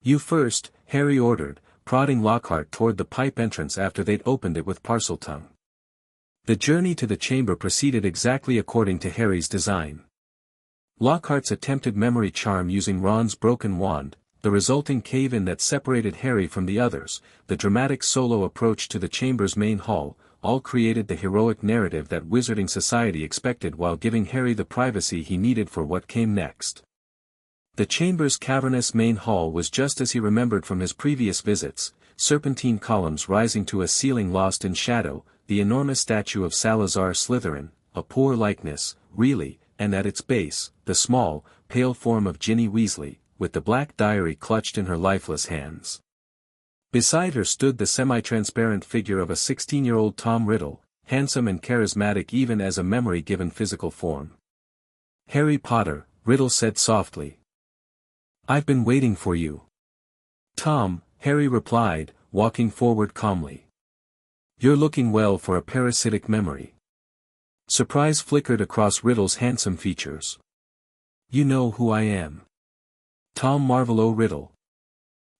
Speaker 1: You first, Harry ordered, prodding Lockhart toward the pipe entrance after they'd opened it with Parseltongue. The journey to the chamber proceeded exactly according to Harry's design. Lockhart's attempted memory charm using Ron's broken wand, the resulting cave-in that separated Harry from the others, the dramatic solo approach to the chamber's main hall, all created the heroic narrative that Wizarding Society expected while giving Harry the privacy he needed for what came next. The chamber's cavernous main hall was just as he remembered from his previous visits, serpentine columns rising to a ceiling lost in shadow, the enormous statue of Salazar Slytherin, a poor likeness, really, and at its base, the small, pale form of Ginny Weasley, with the black diary clutched in her lifeless hands. Beside her stood the semi-transparent figure of a 16-year-old Tom Riddle, handsome and charismatic even as a memory-given physical form. Harry Potter, Riddle said softly. I've been waiting for you. Tom, Harry replied, walking forward calmly. You're looking well for a parasitic memory. Surprise flickered across Riddle's handsome features. You know who I am. Tom Marvolo Riddle.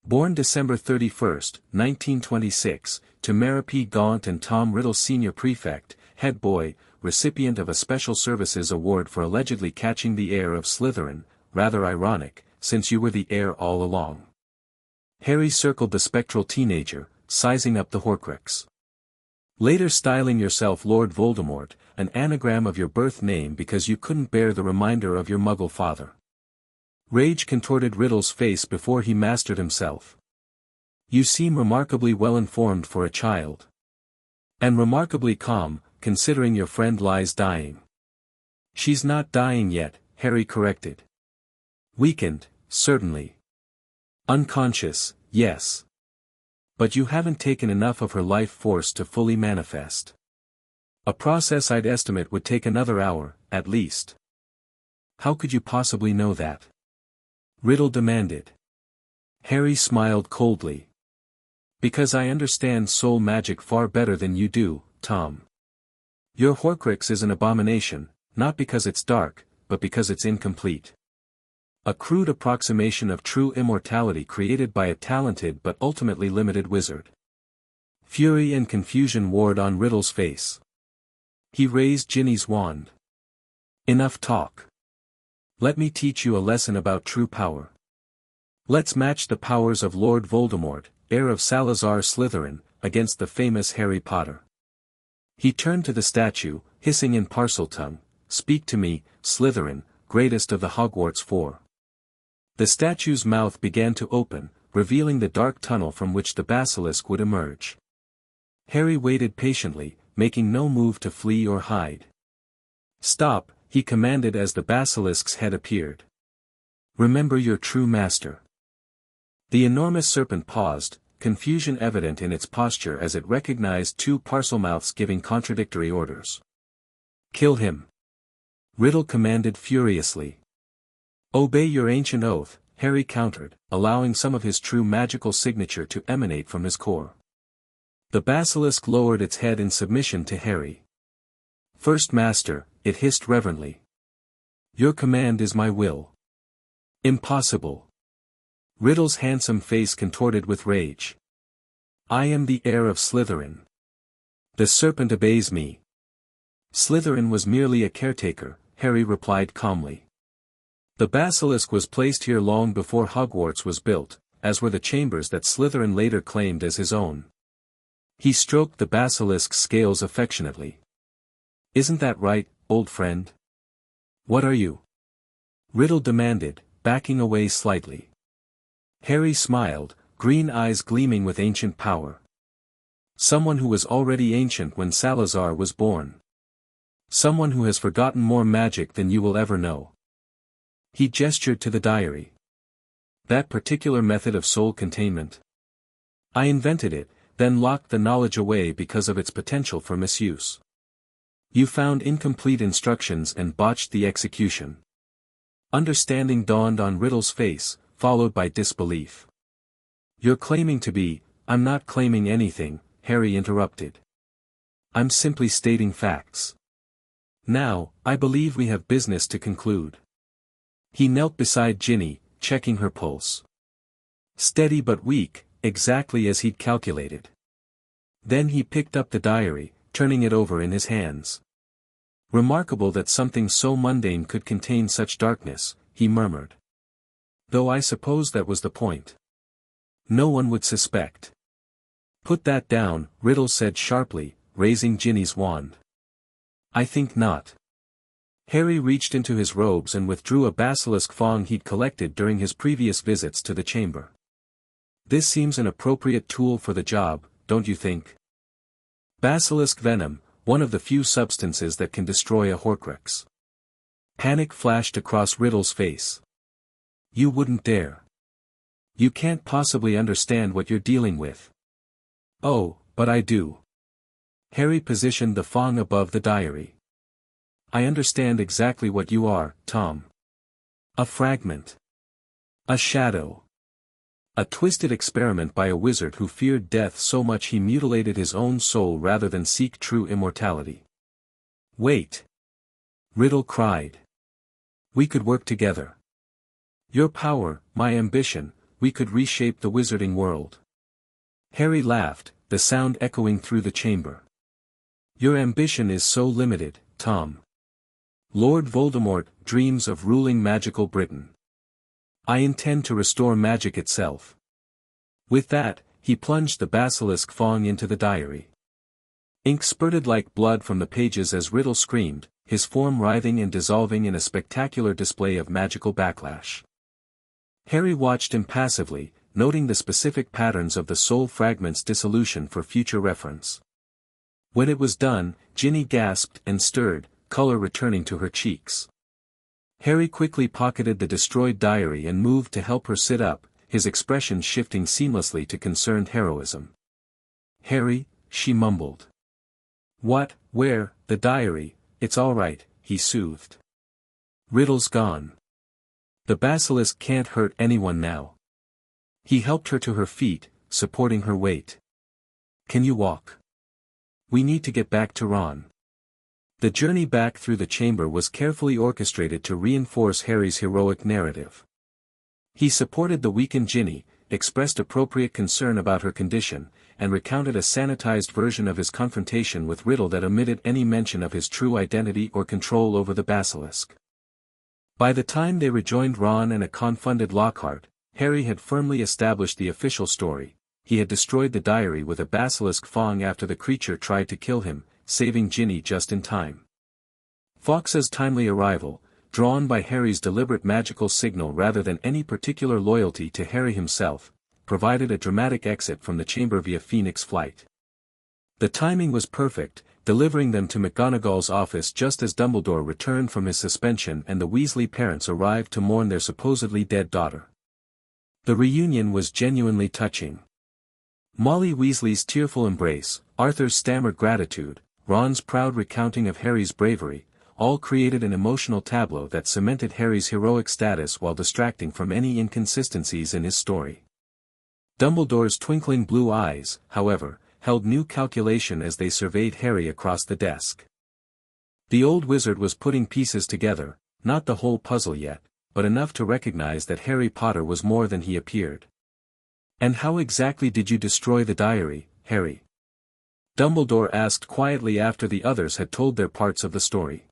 Speaker 1: Born December 31, 1926, to Mara P. Gaunt and Tom Riddle Senior Prefect, head boy, recipient of a Special Services Award for allegedly catching the heir of Slytherin, rather ironic, since you were the heir all along. Harry circled the spectral teenager, sizing up the Horcrux. Later styling yourself Lord Voldemort, an anagram of your birth name because you couldn't bear the reminder of your Muggle father. Rage contorted Riddle's face before he mastered himself. You seem remarkably well informed for a child. And remarkably calm, considering your friend lies dying. She's not dying yet, Harry corrected. Weakened, certainly. Unconscious, yes. But you haven't taken enough of her life force to fully manifest. A process I'd estimate would take another hour, at least. How could you possibly know that? Riddle demanded. Harry smiled coldly. Because I understand soul magic far better than you do, Tom. Your Horcrux is an abomination, not because it's dark, but because it's incomplete. A crude approximation of true immortality created by a talented but ultimately limited wizard. Fury and confusion warred on Riddle's face. He raised Ginny's wand. Enough talk. Let me teach you a lesson about true power. Let's match the powers of Lord Voldemort, heir of Salazar Slytherin, against the famous Harry Potter. He turned to the statue, hissing in Parseltongue, "Speak to me, Slytherin, greatest of the Hogwarts Four." The statue's mouth began to open, revealing the dark tunnel from which the basilisk would emerge. Harry waited patiently, making no move to flee or hide. "Stop," he commanded as the basilisk's head appeared. "Remember your true master." The enormous serpent paused, confusion evident in its posture as it recognized two Parselmouths giving contradictory orders. "Kill him!" Riddle commanded furiously. "Obey your ancient oath," Harry countered, allowing some of his true magical signature to emanate from his core. The basilisk lowered its head in submission to Harry. "First Master," it hissed reverently. "Your command is my will." "Impossible." Riddle's handsome face contorted with rage. "I am the heir of Slytherin. The serpent obeys me." "Slytherin was merely a caretaker," Harry replied calmly. "The basilisk was placed here long before Hogwarts was built, as were the chambers that Slytherin later claimed as his own." He stroked the basilisk's scales affectionately. "Isn't that right, old friend?" "What are you?" Riddle demanded, backing away slightly. Harry smiled, green eyes gleaming with ancient power. "Someone who was already ancient when Salazar was born. Someone who has forgotten more magic than you will ever know." He gestured to the diary. "That particular method of soul containment. I invented it, then locked the knowledge away because of its potential for misuse. You found incomplete instructions and botched the execution." Understanding dawned on Riddle's face, followed by disbelief. "You're claiming to be—" "I'm not claiming anything," Harry interrupted. "I'm simply stating facts. Now, I believe we have business to conclude." He knelt beside Ginny, checking her pulse. Steady but weak, exactly as he'd calculated. Then he picked up the diary, turning it over in his hands. "Remarkable that something so mundane could contain such darkness," he murmured. "Though I suppose that was the point. No one would suspect." "Put that down," Riddle said sharply, raising Ginny's wand. "I think not." Harry reached into his robes and withdrew a basilisk fang he'd collected during his previous visits to the chamber. "This seems an appropriate tool for the job, don't you think?" Basilisk venom, one of the few substances that can destroy a Horcrux. Panic flashed across Riddle's face. "You wouldn't dare. You can't possibly understand what you're dealing with." "Oh, but I do." Harry positioned the fang above the diary. "I understand exactly what you are, Tom. A fragment. A shadow. A twisted experiment by a wizard who feared death so much he mutilated his own soul rather than seek true immortality." "Wait!" Riddle cried. "We could work together. Your power, my ambition, we could reshape the wizarding world. Harry laughed, the sound echoing through the chamber. Your ambition is so limited, Tom. Lord Voldemort dreams of ruling magical Britain. I intend to restore magic itself. With that, he plunged the basilisk fong into the diary. Ink spurted like blood from the pages as Riddle screamed, his form writhing and dissolving in a spectacular display of magical backlash. Harry watched impassively, noting the specific patterns of the soul fragment's dissolution for future reference. When it was done, Ginny gasped and stirred, color returning to her cheeks. Harry quickly pocketed the destroyed diary and moved to help her sit up, his expression shifting seamlessly to concerned heroism. Harry, she mumbled. What, where, the diary, it's all right, he soothed. Riddle's gone. The basilisk can't hurt anyone now. He helped her to her feet, supporting her weight. Can you walk? We need to get back to Ron. The journey back through the chamber was carefully orchestrated to reinforce Harry's heroic narrative. He supported the weakened Ginny, expressed appropriate concern about her condition, and recounted a sanitized version of his confrontation with Riddle that omitted any mention of his true identity or control over the basilisk. By the time they rejoined Ron and a confounded Lockhart, Harry had firmly established the official story. He had destroyed the diary with a basilisk fong after the creature tried to kill him, saving Ginny just in time. Fawkes's timely arrival, drawn by Harry's deliberate magical signal rather than any particular loyalty to Harry himself, provided a dramatic exit from the chamber via Phoenix flight. The timing was perfect, delivering them to McGonagall's office just as Dumbledore returned from his suspension and the Weasley parents arrived to mourn their supposedly dead daughter. The reunion was genuinely touching. Molly Weasley's tearful embrace, Arthur's stammered gratitude, Ron's proud recounting of Harry's bravery, all created an emotional tableau that cemented Harry's heroic status while distracting from any inconsistencies in his story. Dumbledore's twinkling blue eyes, however, held new calculation as they surveyed Harry across the desk. The old wizard was putting pieces together, not the whole puzzle yet, but enough to recognize that Harry Potter was more than he appeared. And how exactly did you destroy the diary, Harry? Dumbledore asked quietly after the others had told their parts of the story.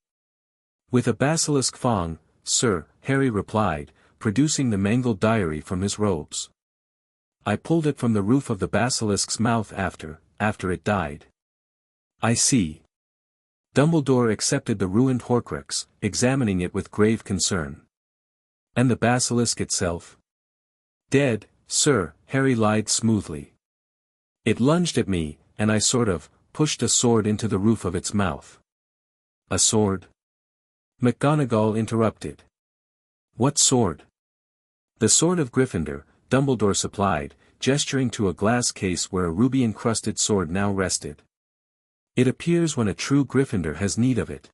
Speaker 1: With a basilisk fong, sir, Harry replied, producing the mangled diary from his robes. I pulled it from the roof of the basilisk's mouth after it died. I see. Dumbledore accepted the ruined Horcrux, examining it with grave concern. And the basilisk itself? Dead, sir, Harry lied smoothly. It lunged at me, and I sort of pushed a sword into the roof of its mouth. A sword? McGonagall interrupted. What sword? The sword of Gryffindor, Dumbledore supplied, gesturing to a glass case where a ruby-encrusted sword now rested. It appears when a true Gryffindor has need of it.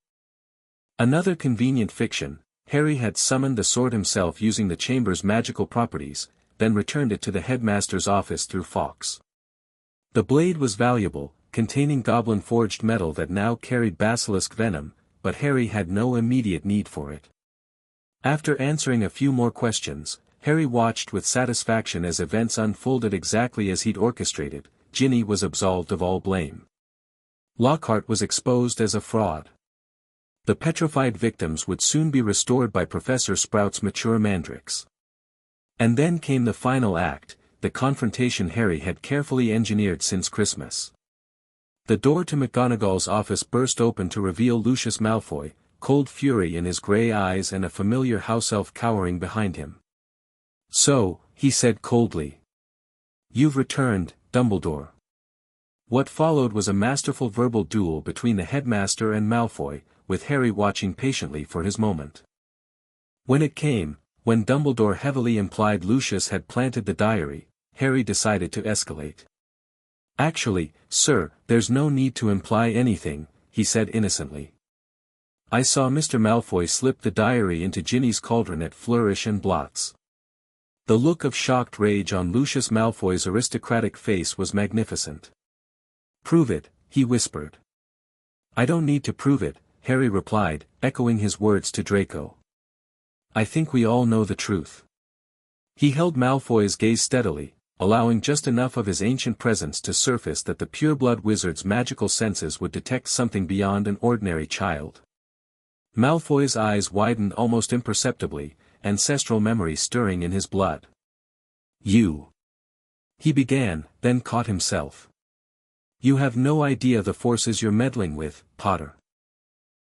Speaker 1: Another convenient fiction, Harry had summoned the sword himself using the chamber's magical properties, then returned it to the headmaster's office through Fawkes. The blade was valuable, containing goblin-forged metal that now carried basilisk venom, but Harry had no immediate need for it. After answering a few more questions, Harry watched with satisfaction as events unfolded exactly as he'd orchestrated. Ginny was absolved of all blame. Lockhart was exposed as a fraud. The petrified victims would soon be restored by Professor Sprout's mature mandrakes. And then came the final act, the confrontation Harry had carefully engineered since Christmas. The door to McGonagall's office burst open to reveal Lucius Malfoy, cold fury in his grey eyes and a familiar house elf cowering behind him. So, he said coldly. You've returned, Dumbledore. What followed was a masterful verbal duel between the headmaster and Malfoy, with Harry watching patiently for his moment. When it came, when Dumbledore heavily implied Lucius had planted the diary, Harry decided to escalate. Actually, sir, there's no need to imply anything, he said innocently. I saw Mr. Malfoy slip the diary into Ginny's cauldron at Flourish and Blots. The look of shocked rage on Lucius Malfoy's aristocratic face was magnificent. Prove it, he whispered. I don't need to prove it, Harry replied, echoing his words to Draco. I think we all know the truth. He held Malfoy's gaze steadily, allowing just enough of his ancient presence to surface that the pureblood wizard's magical senses would detect something beyond an ordinary child. Malfoy's eyes widened almost imperceptibly, ancestral memory stirring in his blood. "You," he began, then caught himself. "You have no idea the forces you're meddling with, Potter."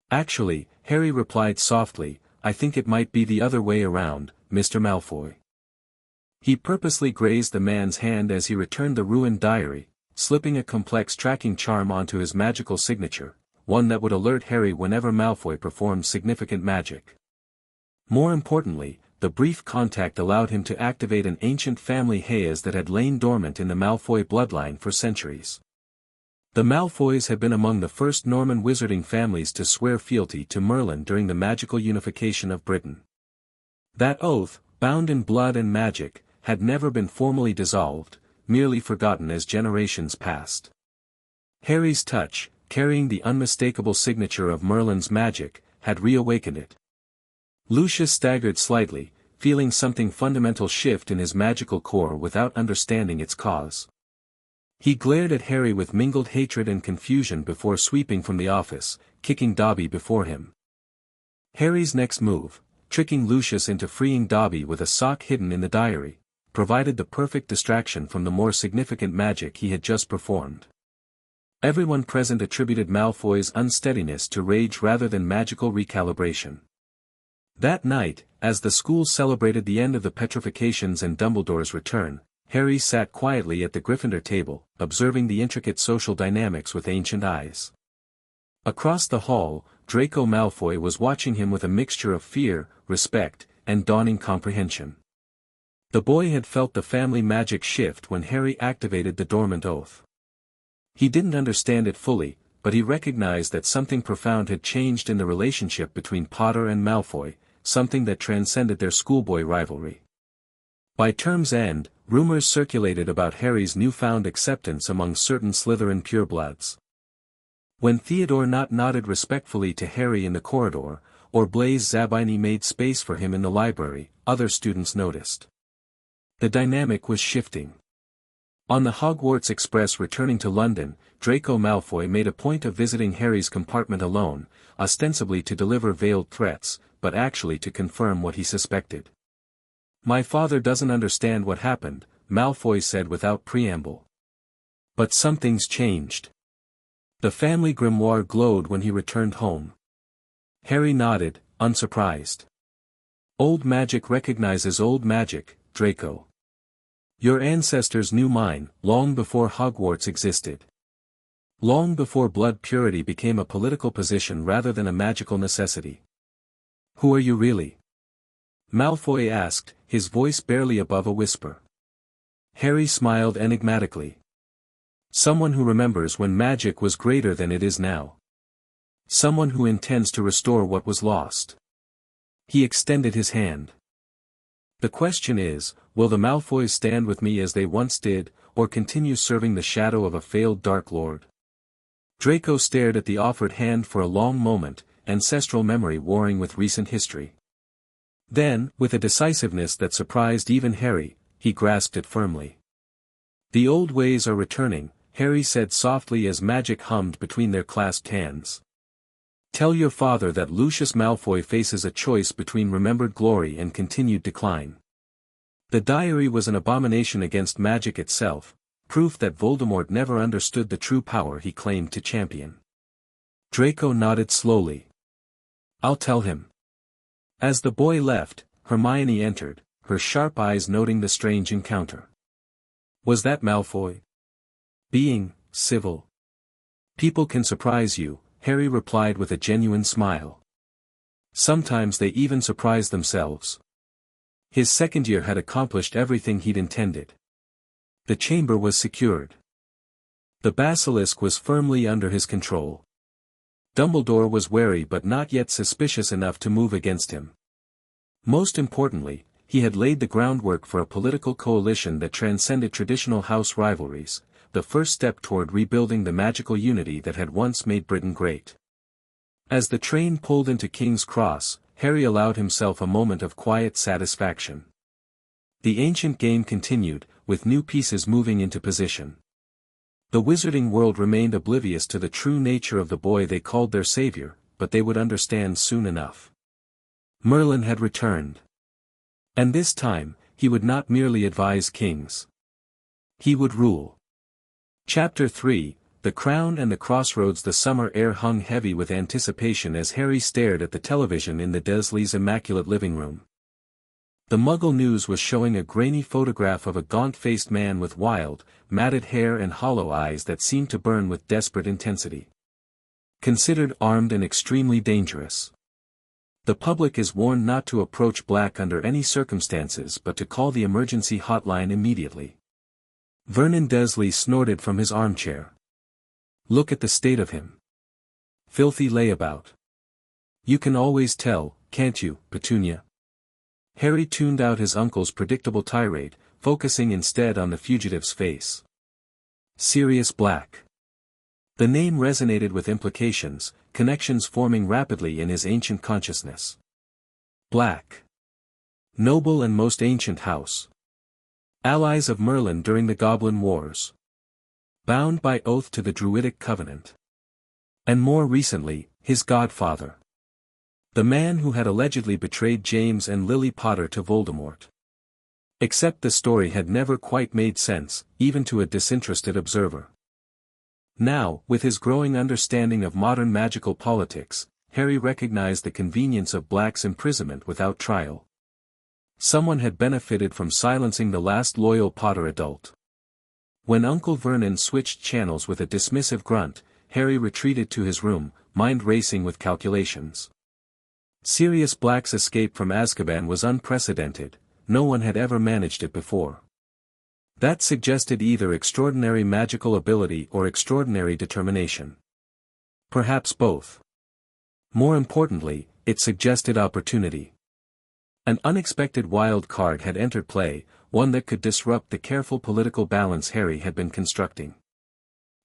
Speaker 1: "Actually," Harry replied softly, "I think it might be the other way around, Mr. Malfoy." He purposely grazed the man's hand as he returned the ruined diary, slipping a complex tracking charm onto his magical signature, one that would alert Harry whenever Malfoy performed significant magic. More importantly, the brief contact allowed him to activate an ancient family hayas that had lain dormant in the Malfoy bloodline for centuries. The Malfoys had been among the first Norman wizarding families to swear fealty to Merlin during the magical unification of Britain. That oath, bound in blood and magic, had never been formally dissolved, merely forgotten as generations passed. Harry's touch, carrying the unmistakable signature of Merlin's magic, had reawakened it. Lucius staggered slightly, feeling something fundamental shift in his magical core without understanding its cause. He glared at Harry with mingled hatred and confusion before sweeping from the office, kicking Dobby before him. Harry's next move, tricking Lucius into freeing Dobby with a sock hidden in the diary, provided the perfect distraction from the more significant magic he had just performed. Everyone present attributed Malfoy's unsteadiness to rage rather than magical recalibration. That night, as the school celebrated the end of the petrifications and Dumbledore's return, Harry sat quietly at the Gryffindor table, observing the intricate social dynamics with ancient eyes. Across the hall, Draco Malfoy was watching him with a mixture of fear, respect, and dawning comprehension. The boy had felt the family magic shift when Harry activated the dormant oath. He didn't understand it fully, but he recognized that something profound had changed in the relationship between Potter and Malfoy, something that transcended their schoolboy rivalry. By term's end, rumors circulated about Harry's newfound acceptance among certain Slytherin purebloods. When Theodore Nott nodded respectfully to Harry in the corridor, or Blaise Zabini made space for him in the library, other students noticed. The dynamic was shifting. On the Hogwarts Express returning to London, Draco Malfoy made a point of visiting Harry's compartment alone, ostensibly to deliver veiled threats, but actually to confirm what he suspected. "My father doesn't understand what happened," Malfoy said without preamble. "But something's changed." The family grimoire glowed when he returned home. Harry nodded, unsurprised. "Old magic recognizes old magic, Draco. Your ancestors knew mine, long before Hogwarts existed. Long before blood purity became a political position rather than a magical necessity." "Who are you really?" Malfoy asked, his voice barely above a whisper. Harry smiled enigmatically. "Someone who remembers when magic was greater than it is now. Someone who intends to restore what was lost." He extended his hand. "The question is, will the Malfoys stand with me as they once did, or continue serving the shadow of a failed Dark Lord?" Draco stared at the offered hand for a long moment, ancestral memory warring with recent history. Then, with a decisiveness that surprised even Harry, he grasped it firmly. "The old ways are returning," Harry said softly as magic hummed between their clasped hands. "Tell your father that Lucius Malfoy faces a choice between remembered glory and continued decline." The diary was an abomination against magic itself, proof that Voldemort never understood the true power he claimed to champion. Draco nodded slowly. "I'll tell him." As the boy left, Hermione entered, her sharp eyes noting the strange encounter. "Was that Malfoy being civil?" "People can surprise you," Harry replied with a genuine smile. "Sometimes they even surprise themselves." His second year had accomplished everything he'd intended. The chamber was secured. The basilisk was firmly under his control. Dumbledore was wary but not yet suspicious enough to move against him. Most importantly, he had laid the groundwork for a political coalition that transcended traditional house rivalries, the first step toward rebuilding the magical unity that had once made Britain great. As the train pulled into King's Cross, Harry allowed himself a moment of quiet satisfaction. The ancient game continued, with new pieces moving into position. The wizarding world remained oblivious to the true nature of the boy they called their savior, but they would understand soon enough. Merlin had returned. And this time, he would not merely advise kings. He would rule. Chapter 3, The Crown and the Crossroads. The summer air hung heavy with anticipation as Harry stared at the television in the Dursleys' immaculate living room. The Muggle News was showing a grainy photograph of a gaunt-faced man with wild, matted hair and hollow eyes that seemed to burn with desperate intensity. Considered armed and extremely dangerous. The public is warned not to approach Black under any circumstances but to call the emergency hotline immediately. Vernon Dursley snorted from his armchair. Look at the state of him. Filthy layabout. You can always tell, can't you, Petunia? Harry tuned out his uncle's predictable tirade, focusing instead on the fugitive's face. Sirius Black. The name resonated with implications, connections forming rapidly in his ancient consciousness. Black. Noble and most ancient house. Allies of Merlin during the Goblin Wars. Bound by oath to the Druidic Covenant. And more recently, his godfather. The man who had allegedly betrayed James and Lily Potter to Voldemort. Except the story had never quite made sense, even to a disinterested observer. Now, with his growing understanding of modern magical politics, Harry recognized the convenience of Black's imprisonment without trial. Someone had benefited from silencing the last loyal Potter adult. When Uncle Vernon switched channels with a dismissive grunt, Harry retreated to his room, mind racing with calculations. Sirius Black's escape from Azkaban was unprecedented, no one had ever managed it before. That suggested either extraordinary magical ability or extraordinary determination. Perhaps both. More importantly, it suggested opportunity. An unexpected wild card had entered play, one that could disrupt the careful political balance Harry had been constructing.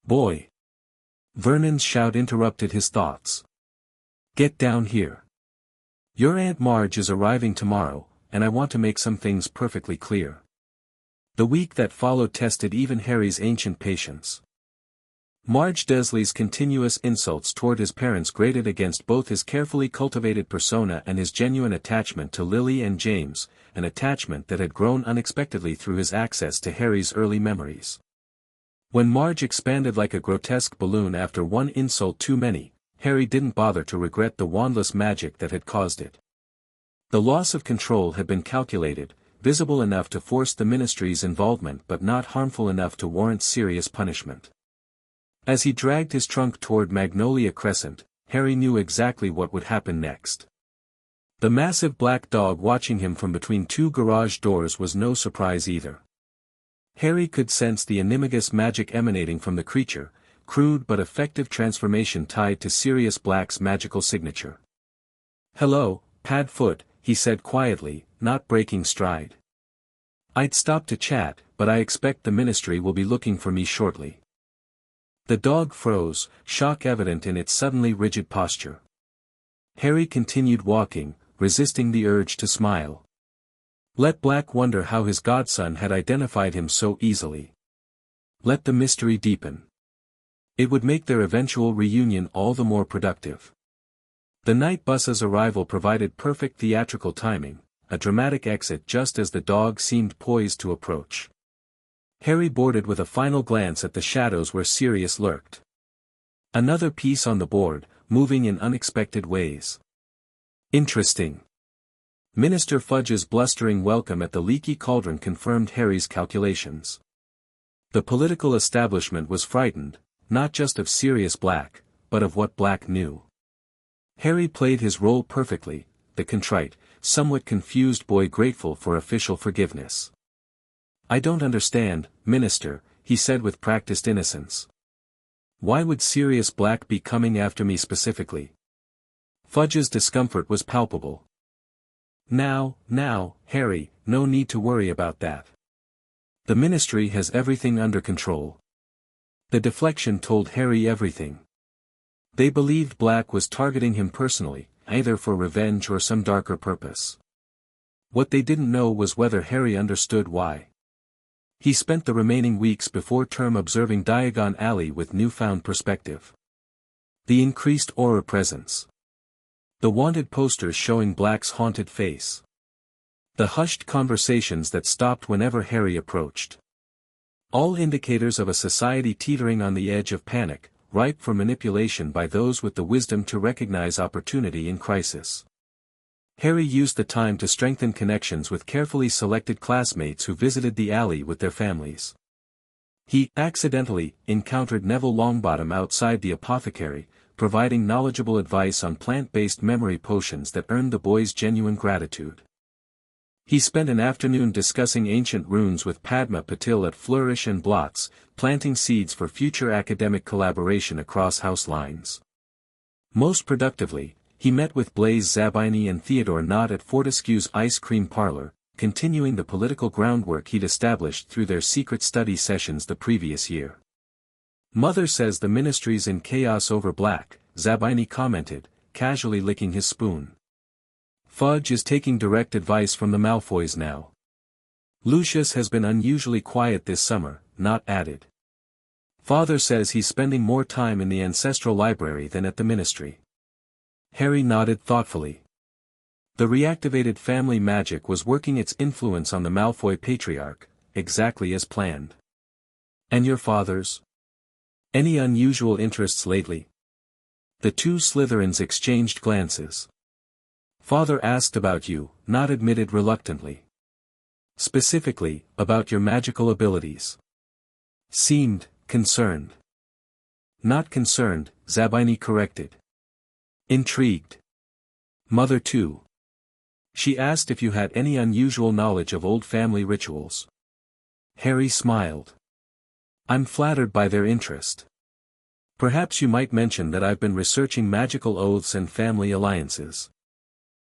Speaker 1: Boy! Vernon's shout interrupted his thoughts. Get down here. Your Aunt Marge is arriving tomorrow, and I want to make some things perfectly clear. The week that followed tested even Harry's ancient patience. Marge Dursley's continuous insults toward his parents grated against both his carefully cultivated persona and his genuine attachment to Lily and James, an attachment that had grown unexpectedly through his access to Harry's early memories. When Marge expanded like a grotesque balloon after one insult too many, Harry didn't bother to regret the wandless magic that had caused it. The loss of control had been calculated, visible enough to force the Ministry's involvement but not harmful enough to warrant serious punishment. As he dragged his trunk toward Magnolia Crescent, Harry knew exactly what would happen next. The massive black dog watching him from between two garage doors was no surprise either. Harry could sense the animagus magic emanating from the creature, crude but effective transformation tied to Sirius Black's magical signature. "Hello, Padfoot," he said quietly, not breaking stride. "I'd stop to chat, but I expect the Ministry will be looking for me shortly." The dog froze, shock evident in its suddenly rigid posture. Harry continued walking, resisting the urge to smile. Let Black wonder how his godson had identified him so easily. Let the mystery deepen. It would make their eventual reunion all the more productive. The night bus's arrival provided perfect theatrical timing, a dramatic exit just as the dog seemed poised to approach. Harry boarded with a final glance at the shadows where Sirius lurked. Another piece on the board, moving in unexpected ways. Interesting. Minister Fudge's blustering welcome at the Leaky Cauldron confirmed Harry's calculations. The political establishment was frightened, not just of Sirius Black, but of what Black knew. Harry played his role perfectly, the contrite, somewhat confused boy grateful for official forgiveness. "I don't understand, Minister," he said with practiced innocence. "Why would Sirius Black be coming after me specifically?" Fudge's discomfort was palpable. Now, Harry, no need to worry about that. The Ministry has everything under control." The deflection told Harry everything. They believed Black was targeting him personally, either for revenge or some darker purpose. What they didn't know was whether Harry understood why. He spent the remaining weeks before term observing Diagon Alley with newfound perspective. The increased aura presence. The wanted posters showing Black's haunted face. The hushed conversations that stopped whenever Harry approached. All indicators of a society teetering on the edge of panic, ripe for manipulation by those with the wisdom to recognize opportunity in crisis. Harry used the time to strengthen connections with carefully selected classmates who visited the alley with their families. He, accidentally, encountered Neville Longbottom outside the apothecary, providing knowledgeable advice on plant-based memory potions that earned the boy's genuine gratitude. He spent an afternoon discussing ancient runes with Padma Patil at Flourish and Blots, planting seeds for future academic collaboration across house lines. Most productively, he met with Blaise Zabini and Theodore Knott at Fortescue's ice cream parlor, continuing the political groundwork he'd established through their secret study sessions the previous year. "Mother says the ministry's in chaos over Black," Zabini commented, casually licking his spoon. "Fudge is taking direct advice from the Malfoys now. Lucius has been unusually quiet this summer," Knott added. "Father says he's spending more time in the ancestral library than at the ministry." Harry nodded thoughtfully. The reactivated family magic was working its influence on the Malfoy patriarch, exactly as planned. "And your father's? Any unusual interests lately?" The two Slytherins exchanged glances. "Father asked about you," Knott admitted reluctantly. "Specifically, about your magical abilities." Seemed concerned. "Not concerned," Zabini corrected. "Intrigued. Mother too. She asked if you had any unusual knowledge of old family rituals." Harry smiled. "I'm flattered by their interest. Perhaps you might mention that I've been researching magical oaths and family alliances.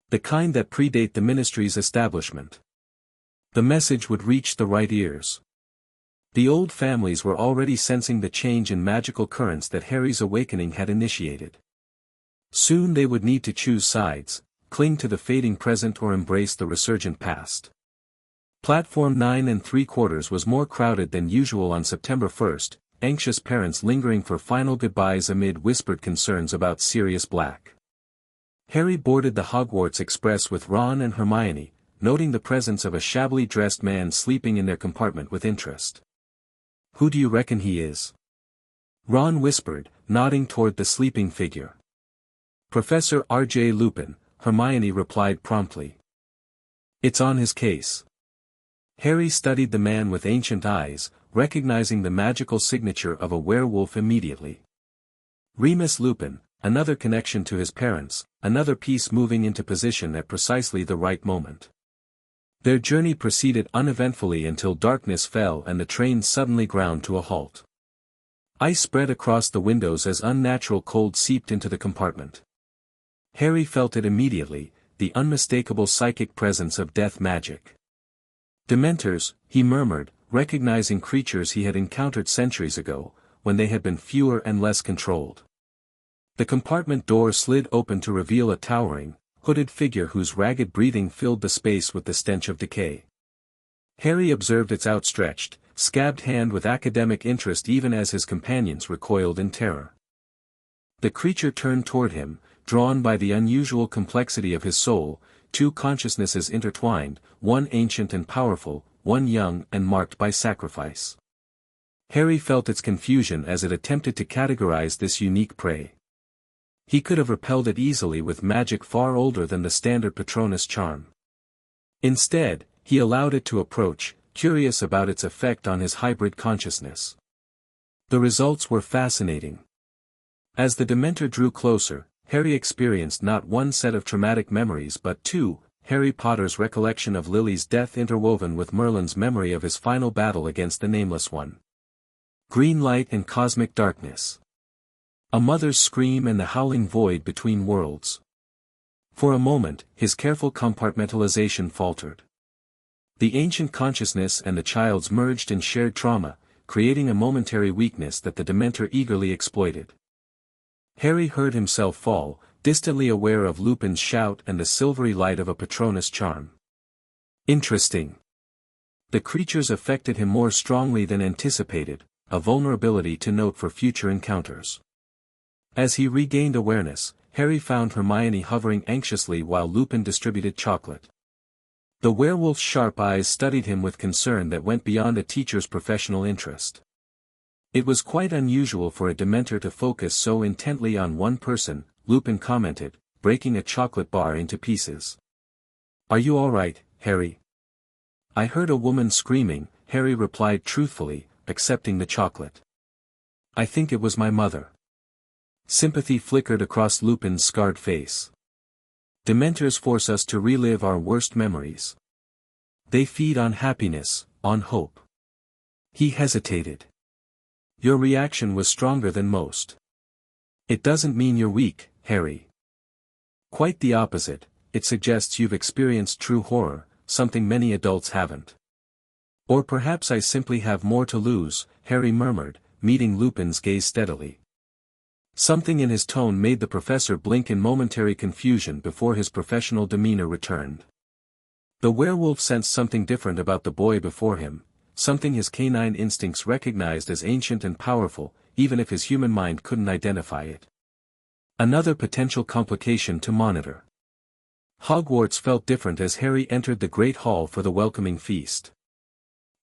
Speaker 1: The kind that predate the ministry's establishment." The message would reach the right ears. The old families were already sensing the change in magical currents that Harry's awakening had initiated. Soon they would need to choose sides, cling to the fading present or embrace the resurgent past. Platform 9 3/4 was more crowded than usual on September 1st, anxious parents lingering for final goodbyes amid whispered concerns about Sirius Black. Harry boarded the Hogwarts Express with Ron and Hermione, noting the presence of a shabbily dressed man sleeping in their compartment with interest. "Who do you reckon he is?" Ron whispered, nodding toward the sleeping figure. "Professor R.J. Lupin," Hermione replied promptly. "It's on his case." Harry studied the man with ancient eyes, recognizing the magical signature of a werewolf immediately. Remus Lupin, another connection to his parents, another piece moving into position at precisely the right moment. Their journey proceeded uneventfully until darkness fell and the train suddenly ground to a halt. Ice spread across the windows as unnatural cold seeped into the compartment. Harry felt it immediately, the unmistakable psychic presence of death magic. "Dementors," he murmured, recognizing creatures he had encountered centuries ago, when they had been fewer and less controlled. The compartment door slid open to reveal a towering, hooded figure whose ragged breathing filled the space with the stench of decay. Harry observed its outstretched, scabbed hand with academic interest even as his companions recoiled in terror. The creature turned toward him, drawn by the unusual complexity of his soul, two consciousnesses intertwined, one ancient and powerful, one young and marked by sacrifice. Harry felt its confusion as it attempted to categorize this unique prey. He could have repelled it easily with magic far older than the standard Patronus charm. Instead, he allowed it to approach, curious about its effect on his hybrid consciousness. The results were fascinating. As the Dementor drew closer, Harry experienced not one set of traumatic memories but two, Harry Potter's recollection of Lily's death interwoven with Merlin's memory of his final battle against the Nameless One. Green light and cosmic darkness. A mother's scream and the howling void between worlds. For a moment, his careful compartmentalization faltered. The ancient consciousness and the child's merged in shared trauma, creating a momentary weakness that the Dementor eagerly exploited. Harry heard himself fall, distantly aware of Lupin's shout and the silvery light of a Patronus charm. Interesting. The creatures affected him more strongly than anticipated, a vulnerability to note for future encounters. As he regained awareness, Harry found Hermione hovering anxiously while Lupin distributed chocolate. The werewolf's sharp eyes studied him with concern that went beyond a teacher's professional interest. It was quite unusual for a Dementor to focus so intently on one person, Lupin commented, breaking a chocolate bar into pieces. "Are you all right, Harry?" "I heard a woman screaming," Harry replied truthfully, accepting the chocolate. "I think it was my mother." Sympathy flickered across Lupin's scarred face. Dementors force us to relive our worst memories. They feed on happiness, on hope. He hesitated. "Your reaction was stronger than most. It doesn't mean you're weak, Harry. Quite the opposite, it suggests you've experienced true horror, something many adults haven't." "Or perhaps I simply have more to lose," Harry murmured, meeting Lupin's gaze steadily. Something in his tone made the professor blink in momentary confusion before his professional demeanor returned. The werewolf sensed something different about the boy before him, something his canine instincts recognized as ancient and powerful, even if his human mind couldn't identify it. Another potential complication to monitor. Hogwarts felt different as Harry entered the Great Hall for the welcoming feast.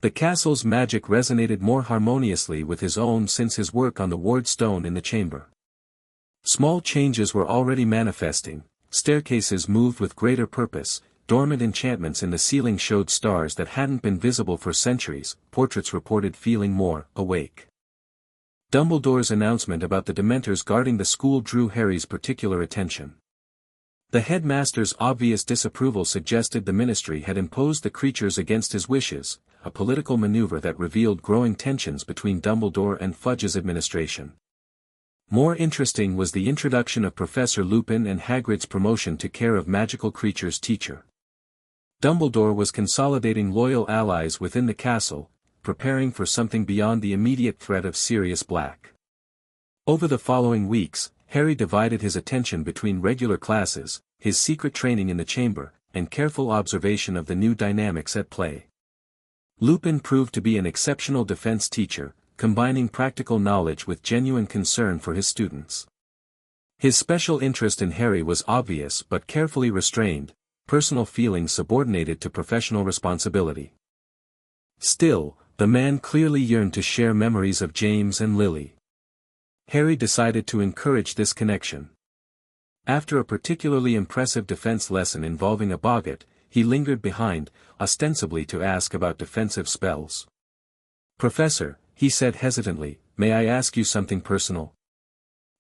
Speaker 1: The castle's magic resonated more harmoniously with his own since his work on the ward stone in the chamber. Small changes were already manifesting, staircases moved with greater purpose, dormant enchantments in the ceiling showed stars that hadn't been visible for centuries, portraits reported feeling more awake. Dumbledore's announcement about the Dementors guarding the school drew Harry's particular attention. The headmaster's obvious disapproval suggested the ministry had imposed the creatures against his wishes, a political maneuver that revealed growing tensions between Dumbledore and Fudge's administration. More interesting was the introduction of Professor Lupin and Hagrid's promotion to care of magical creatures teacher. Dumbledore was consolidating loyal allies within the castle, preparing for something beyond the immediate threat of Sirius Black. Over the following weeks, Harry divided his attention between regular classes, his secret training in the chamber, and careful observation of the new dynamics at play. Lupin proved to be an exceptional defense teacher, combining practical knowledge with genuine concern for his students. His special interest in Harry was obvious but carefully restrained, personal feelings subordinated to professional responsibility. Still, the man clearly yearned to share memories of James and Lily. Harry decided to encourage this connection. After a particularly impressive defense lesson involving a boggart, he lingered behind, ostensibly to ask about defensive spells. "Professor," he said hesitantly, "may I ask you something personal?"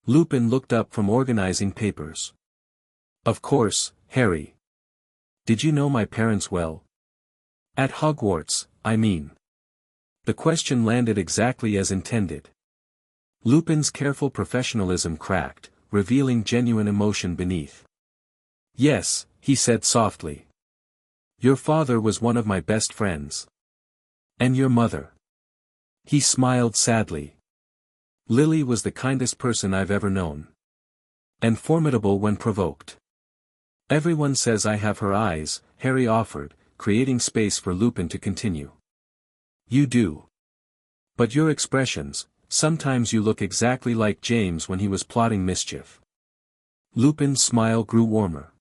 Speaker 1: Lupin looked up from organizing papers. "Of course, Harry. Did you know my parents well? At Hogwarts, I mean." The question landed exactly as intended. Lupin's careful professionalism cracked, revealing genuine emotion beneath. "Yes," he said softly. "Your father was one of my best friends. And your mother?" He smiled sadly. "Lily was the kindest person I've ever known. And formidable when provoked." "Everyone says I have her eyes," Harry offered, creating space for Lupin to continue. "You do. But your expressions, sometimes you look exactly like James when he was plotting mischief." Lupin's smile grew warmer.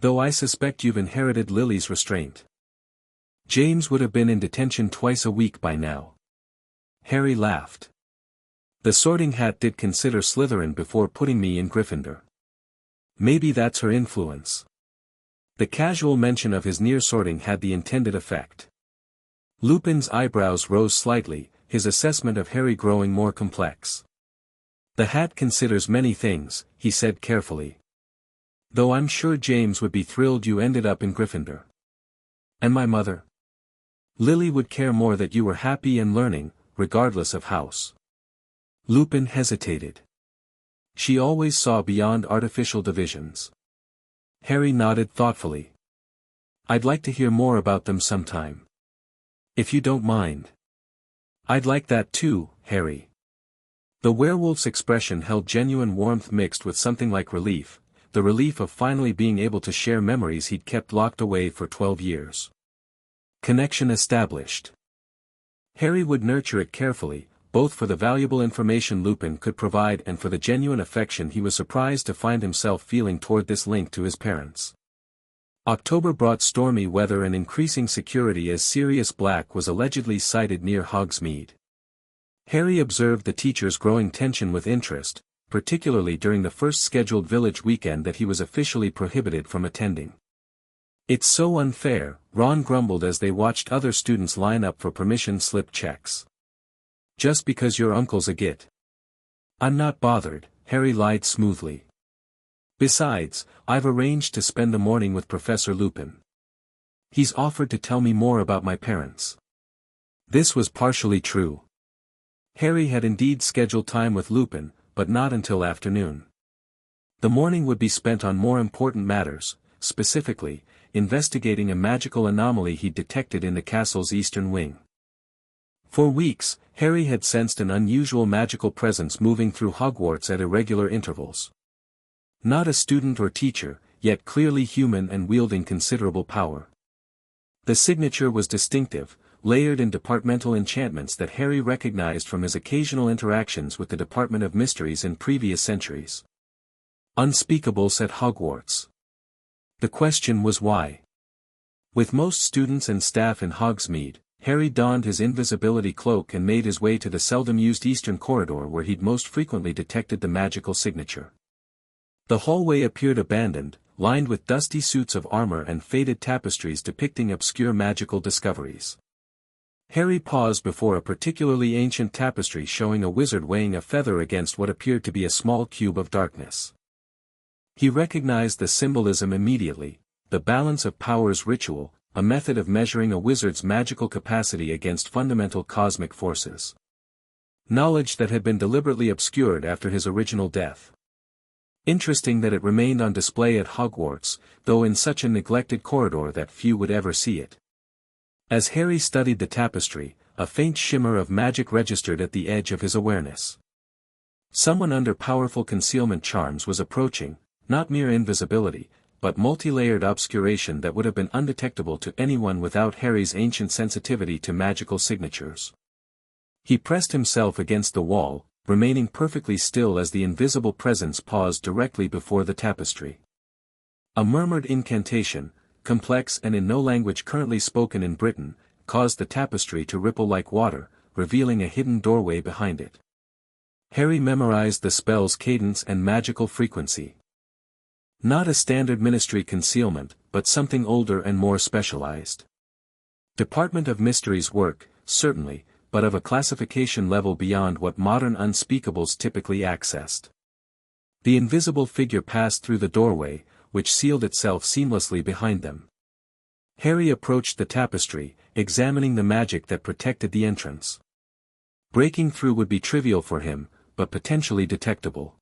Speaker 1: "Though I suspect you've inherited Lily's restraint. James would have been in detention twice a week by now." Harry laughed. "The Sorting Hat did consider Slytherin before putting me in Gryffindor. Maybe that's her influence." The casual mention of his near sorting had the intended effect. Lupin's eyebrows rose slightly, his assessment of Harry growing more complex. "The Hat considers many things," he said carefully. "Though I'm sure James would be thrilled you ended up in Gryffindor. And my mother? Lily would care more that you were happy and learning, regardless of house." Lupin hesitated. "She always saw beyond artificial divisions." Harry nodded thoughtfully. "I'd like to hear more about them sometime. If you don't mind." "I'd like that too, Harry." The werewolf's expression held genuine warmth mixed with something like relief, the relief of finally being able to share memories he'd kept locked away for 12 years. Connection established. Harry would nurture it carefully, both for the valuable information Lupin could provide and for the genuine affection he was surprised to find himself feeling toward this link to his parents. October brought stormy weather and increasing security as Sirius Black was allegedly sighted near Hogsmeade. Harry observed the teachers' growing tension with interest, particularly during the first scheduled village weekend that he was officially prohibited from attending. "It's so unfair," Ron grumbled as they watched other students line up for permission slip checks. "Just because your uncle's a git." "I'm not bothered," Harry lied smoothly. "Besides, I've arranged to spend the morning with Professor Lupin. He's offered to tell me more about my parents." This was partially true. Harry had indeed scheduled time with Lupin, but not until afternoon. The morning would be spent on more important matters, specifically, investigating a magical anomaly he'd detected in the castle's eastern wing. For weeks, Harry had sensed an unusual magical presence moving through Hogwarts at irregular intervals. Not a student or teacher, yet clearly human and wielding considerable power. The signature was distinctive, layered in departmental enchantments that Harry recognized from his occasional interactions with the Department of Mysteries in previous centuries. Unspeakables at Hogwarts. The question was why. With most students and staff in Hogsmeade, Harry donned his invisibility cloak and made his way to the seldom-used eastern corridor where he'd most frequently detected the magical signature. The hallway appeared abandoned, lined with dusty suits of armor and faded tapestries depicting obscure magical discoveries. Harry paused before a particularly ancient tapestry showing a wizard weighing a feather against what appeared to be a small cube of darkness. He recognized the symbolism immediately, the balance of powers ritual, a method of measuring a wizard's magical capacity against fundamental cosmic forces. Knowledge that had been deliberately obscured after his original death. Interesting that it remained on display at Hogwarts, though in such a neglected corridor that few would ever see it. As Harry studied the tapestry, a faint shimmer of magic registered at the edge of his awareness. Someone under powerful concealment charms was approaching, not mere invisibility, but multi-layered obscuration that would have been undetectable to anyone without Harry's ancient sensitivity to magical signatures. He pressed himself against the wall, remaining perfectly still as the invisible presence paused directly before the tapestry. A murmured incantation, complex and in no language currently spoken in Britain, caused the tapestry to ripple like water, revealing a hidden doorway behind it. Harry memorized the spell's cadence and magical frequency. Not a standard ministry concealment, but something older and more specialized. Department of Mysteries work, certainly, but of a classification level beyond what modern unspeakables typically accessed. The invisible figure passed through the doorway, which sealed itself seamlessly behind them. Harry approached the tapestry, examining the magic that protected the entrance. Breaking through would be trivial for him, but potentially detectable.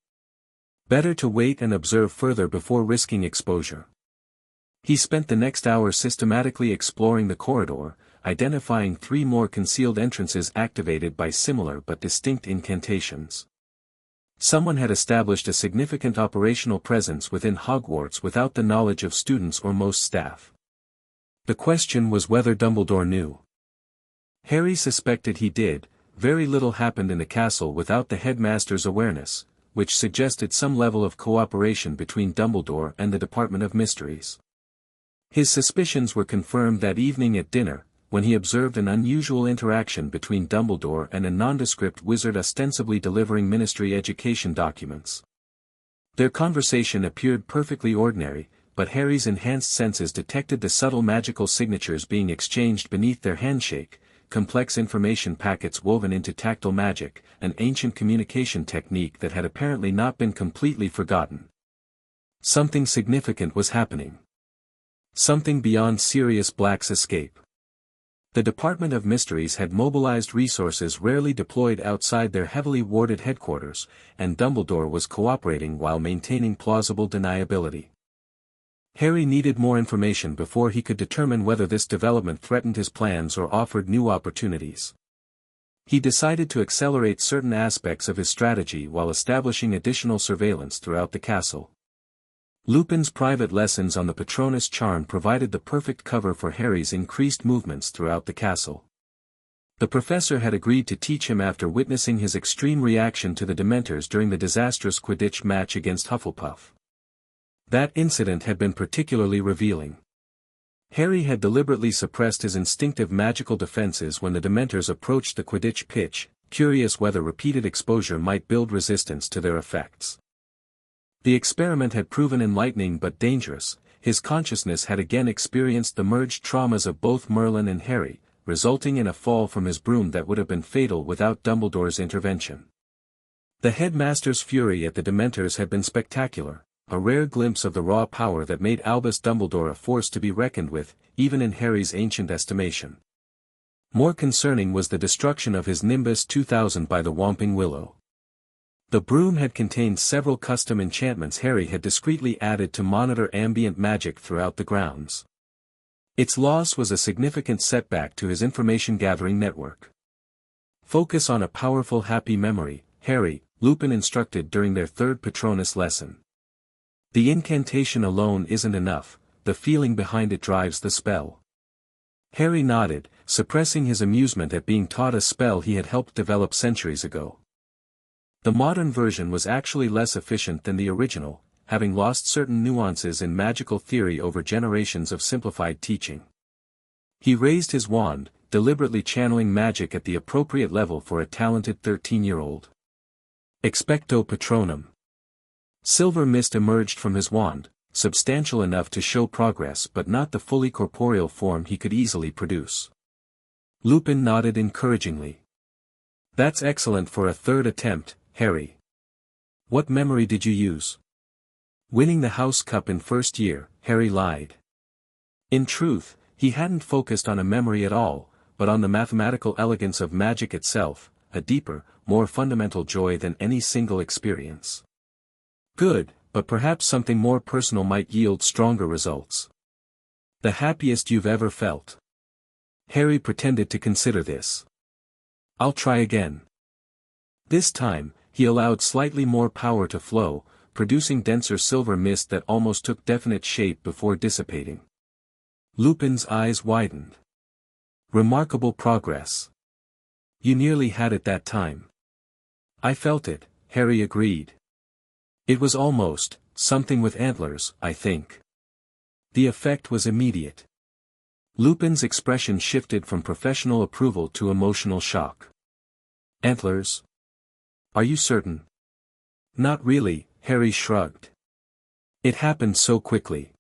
Speaker 1: Better to wait and observe further before risking exposure. He spent the next hour systematically exploring the corridor, identifying 3 more concealed entrances activated by similar but distinct incantations. Someone had established a significant operational presence within Hogwarts without the knowledge of students or most staff. The question was whether Dumbledore knew. Harry suspected he did. Very little happened in the castle without the headmaster's awareness, which suggested some level of cooperation between Dumbledore and the Department of Mysteries. His suspicions were confirmed that evening at dinner, when he observed an unusual interaction between Dumbledore and a nondescript wizard ostensibly delivering ministry education documents. Their conversation appeared perfectly ordinary, but Harry's enhanced senses detected the subtle magical signatures being exchanged beneath their handshake, complex information packets woven into tactile magic, an ancient communication technique that had apparently not been completely forgotten. Something significant was happening. Something beyond Sirius Black's escape. The Department of Mysteries had mobilized resources rarely deployed outside their heavily warded headquarters, and Dumbledore was cooperating while maintaining plausible deniability. Harry needed more information before he could determine whether this development threatened his plans or offered new opportunities. He decided to accelerate certain aspects of his strategy while establishing additional surveillance throughout the castle. Lupin's private lessons on the Patronus charm provided the perfect cover for Harry's increased movements throughout the castle. The professor had agreed to teach him after witnessing his extreme reaction to the Dementors during the disastrous Quidditch match against Hufflepuff. That incident had been particularly revealing. Harry had deliberately suppressed his instinctive magical defenses when the Dementors approached the Quidditch pitch, curious whether repeated exposure might build resistance to their effects. The experiment had proven enlightening but dangerous. His consciousness had again experienced the merged traumas of both Merlin and Harry, resulting in a fall from his broom that would have been fatal without Dumbledore's intervention. The headmaster's fury at the Dementors had been spectacular, a rare glimpse of the raw power that made Albus Dumbledore a force to be reckoned with, even in Harry's ancient estimation. More concerning was the destruction of his Nimbus 2000 by the Whomping Willow. The broom had contained several custom enchantments Harry had discreetly added to monitor ambient magic throughout the grounds. Its loss was a significant setback to his information-gathering network. Focus on a powerful happy memory, Harry, Lupin instructed during their third Patronus lesson. The incantation alone isn't enough, the feeling behind it drives the spell. Harry nodded, suppressing his amusement at being taught a spell he had helped develop centuries ago. The modern version was actually less efficient than the original, having lost certain nuances in magical theory over generations of simplified teaching. He raised his wand, deliberately channeling magic at the appropriate level for a talented 13-year-old. Expecto Patronum. Silver mist emerged from his wand, substantial enough to show progress but not the fully corporeal form he could easily produce. Lupin nodded encouragingly. That's excellent for a third attempt, Harry. What memory did you use? Winning the House Cup in first year, Harry lied. In truth, he hadn't focused on a memory at all, but on the mathematical elegance of magic itself, a deeper, more fundamental joy than any single experience. Good, but perhaps something more personal might yield stronger results. The happiest you've ever felt. Harry pretended to consider this. I'll try again. This time, he allowed slightly more power to flow, producing denser silver mist that almost took definite shape before dissipating. Lupin's eyes widened. Remarkable progress. You nearly had it that time. I felt it, Harry agreed. It was almost, something with antlers, I think. The effect was immediate. Lupin's expression shifted from professional approval to emotional shock. Antlers? Are you certain? Not really, Harry shrugged. It happened so quickly.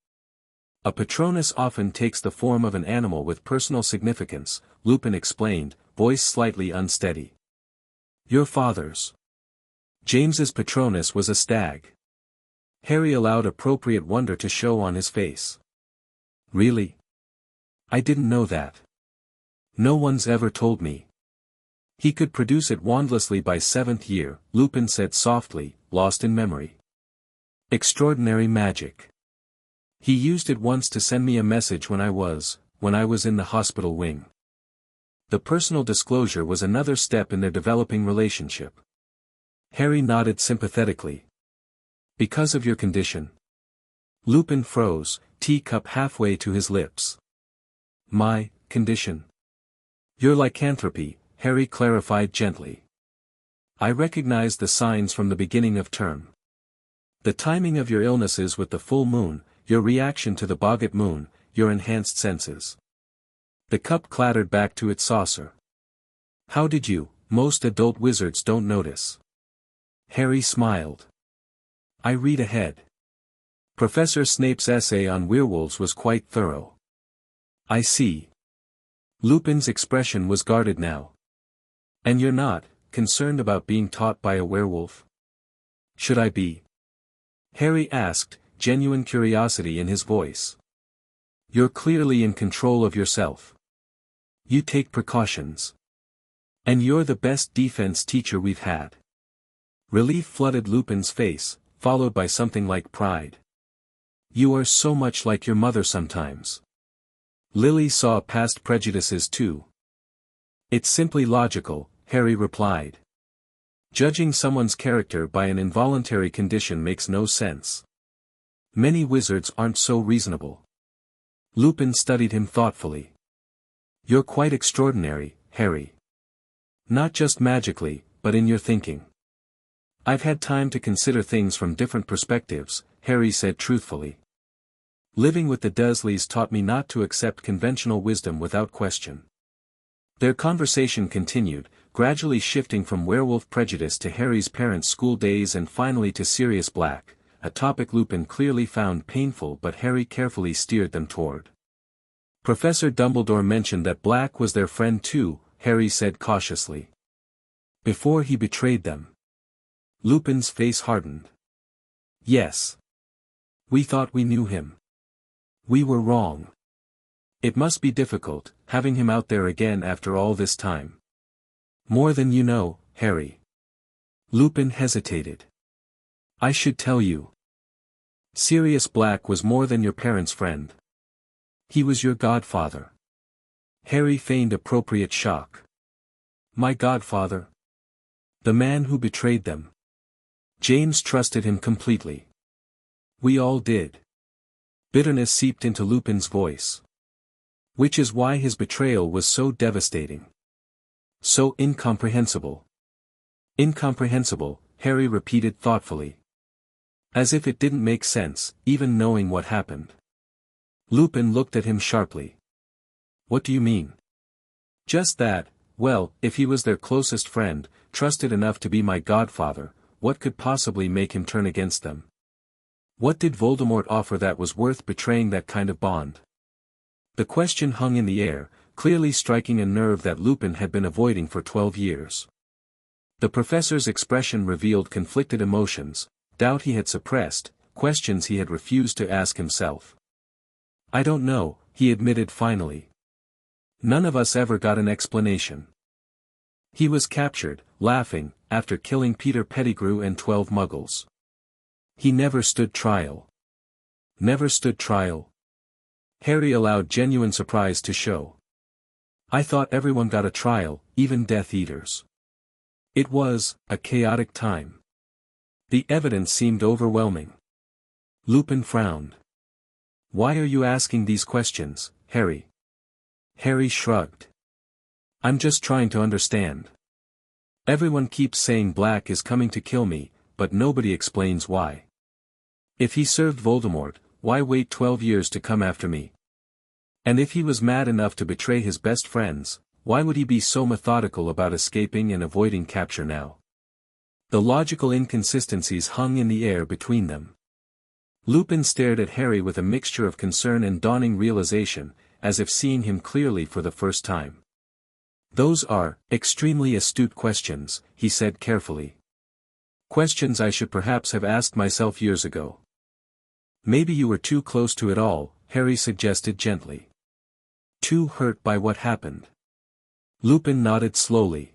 Speaker 1: A Patronus often takes the form of an animal with personal significance, Lupin explained, voice slightly unsteady. Your father's. James's Patronus was a stag. Harry allowed appropriate wonder to show on his face. Really? I didn't know that. No one's ever told me. He could produce it wandlessly by 7th year, Lupin said softly, lost in memory. Extraordinary magic. He used it once to send me a message when I was in the hospital wing. The personal disclosure was another step in their developing relationship. Harry nodded sympathetically. Because of your condition? Lupin froze, teacup halfway to his lips. My condition? Your lycanthropy, Harry clarified gently. I recognized the signs from the beginning of term. The timing of your illnesses with the full moon, your reaction to the boggart moon, your enhanced senses. The cup clattered back to its saucer. How did you? Most adult wizards don't notice. Harry smiled. I read ahead. Professor Snape's essay on werewolves was quite thorough. I see. Lupin's expression was guarded now. And you're not concerned about being taught by a werewolf? Should I be? Harry asked, genuine curiosity in his voice. You're clearly in control of yourself. You take precautions. And you're the best defense teacher we've had. Relief flooded Lupin's face, followed by something like pride. You are so much like your mother sometimes. Lily saw past prejudices too. It's simply logical, Harry replied. Judging someone's character by an involuntary condition makes no sense. Many wizards aren't so reasonable. Lupin studied him thoughtfully. You're quite extraordinary, Harry. Not just magically, but in your thinking. I've had time to consider things from different perspectives, Harry said truthfully. Living with the Dursleys taught me not to accept conventional wisdom without question. Their conversation continued, gradually shifting from werewolf prejudice to Harry's parents' school days and finally to Sirius Black, a topic Lupin clearly found painful but Harry carefully steered them toward. Professor Dumbledore mentioned that Black was their friend too, Harry said cautiously. Before he betrayed them. Lupin's face hardened. Yes. We thought we knew him. We were wrong. It must be difficult, having him out there again after all this time. More than you know, Harry. Lupin hesitated. I should tell you. Sirius Black was more than your parents' friend. He was your godfather. Harry feigned appropriate shock. My godfather? The man who betrayed them. James trusted him completely. We all did. Bitterness seeped into Lupin's voice. Which is why his betrayal was so devastating. So incomprehensible. Incomprehensible, Harry repeated thoughtfully. As if it didn't make sense, even knowing what happened. Lupin looked at him sharply. What do you mean? Just that, well, if he was their closest friend, trusted enough to be my godfather, what could possibly make him turn against them? What did Voldemort offer that was worth betraying that kind of bond? The question hung in the air, clearly striking a nerve that Lupin had been avoiding for 12 years. The professor's expression revealed conflicted emotions, doubt he had suppressed, questions he had refused to ask himself. I don't know, he admitted finally. None of us ever got an explanation. He was captured, laughing, after killing Peter Pettigrew and 12 Muggles. He never stood trial. Never stood trial? Harry allowed genuine surprise to show. I thought everyone got a trial, even Death Eaters. It was a chaotic time. The evidence seemed overwhelming. Lupin frowned. Why are you asking these questions, Harry? Harry shrugged. I'm just trying to understand. Everyone keeps saying Black is coming to kill me, but nobody explains why. If he served Voldemort, why wait 12 years to come after me? And if he was mad enough to betray his best friends, why would he be so methodical about escaping and avoiding capture now? The logical inconsistencies hung in the air between them. Lupin stared at Harry with a mixture of concern and dawning realization, as if seeing him clearly for the first time. Those are extremely astute questions, he said carefully. Questions I should perhaps have asked myself years ago. Maybe you were too close to it all, Harry suggested gently. Too hurt by what happened. Lupin nodded slowly.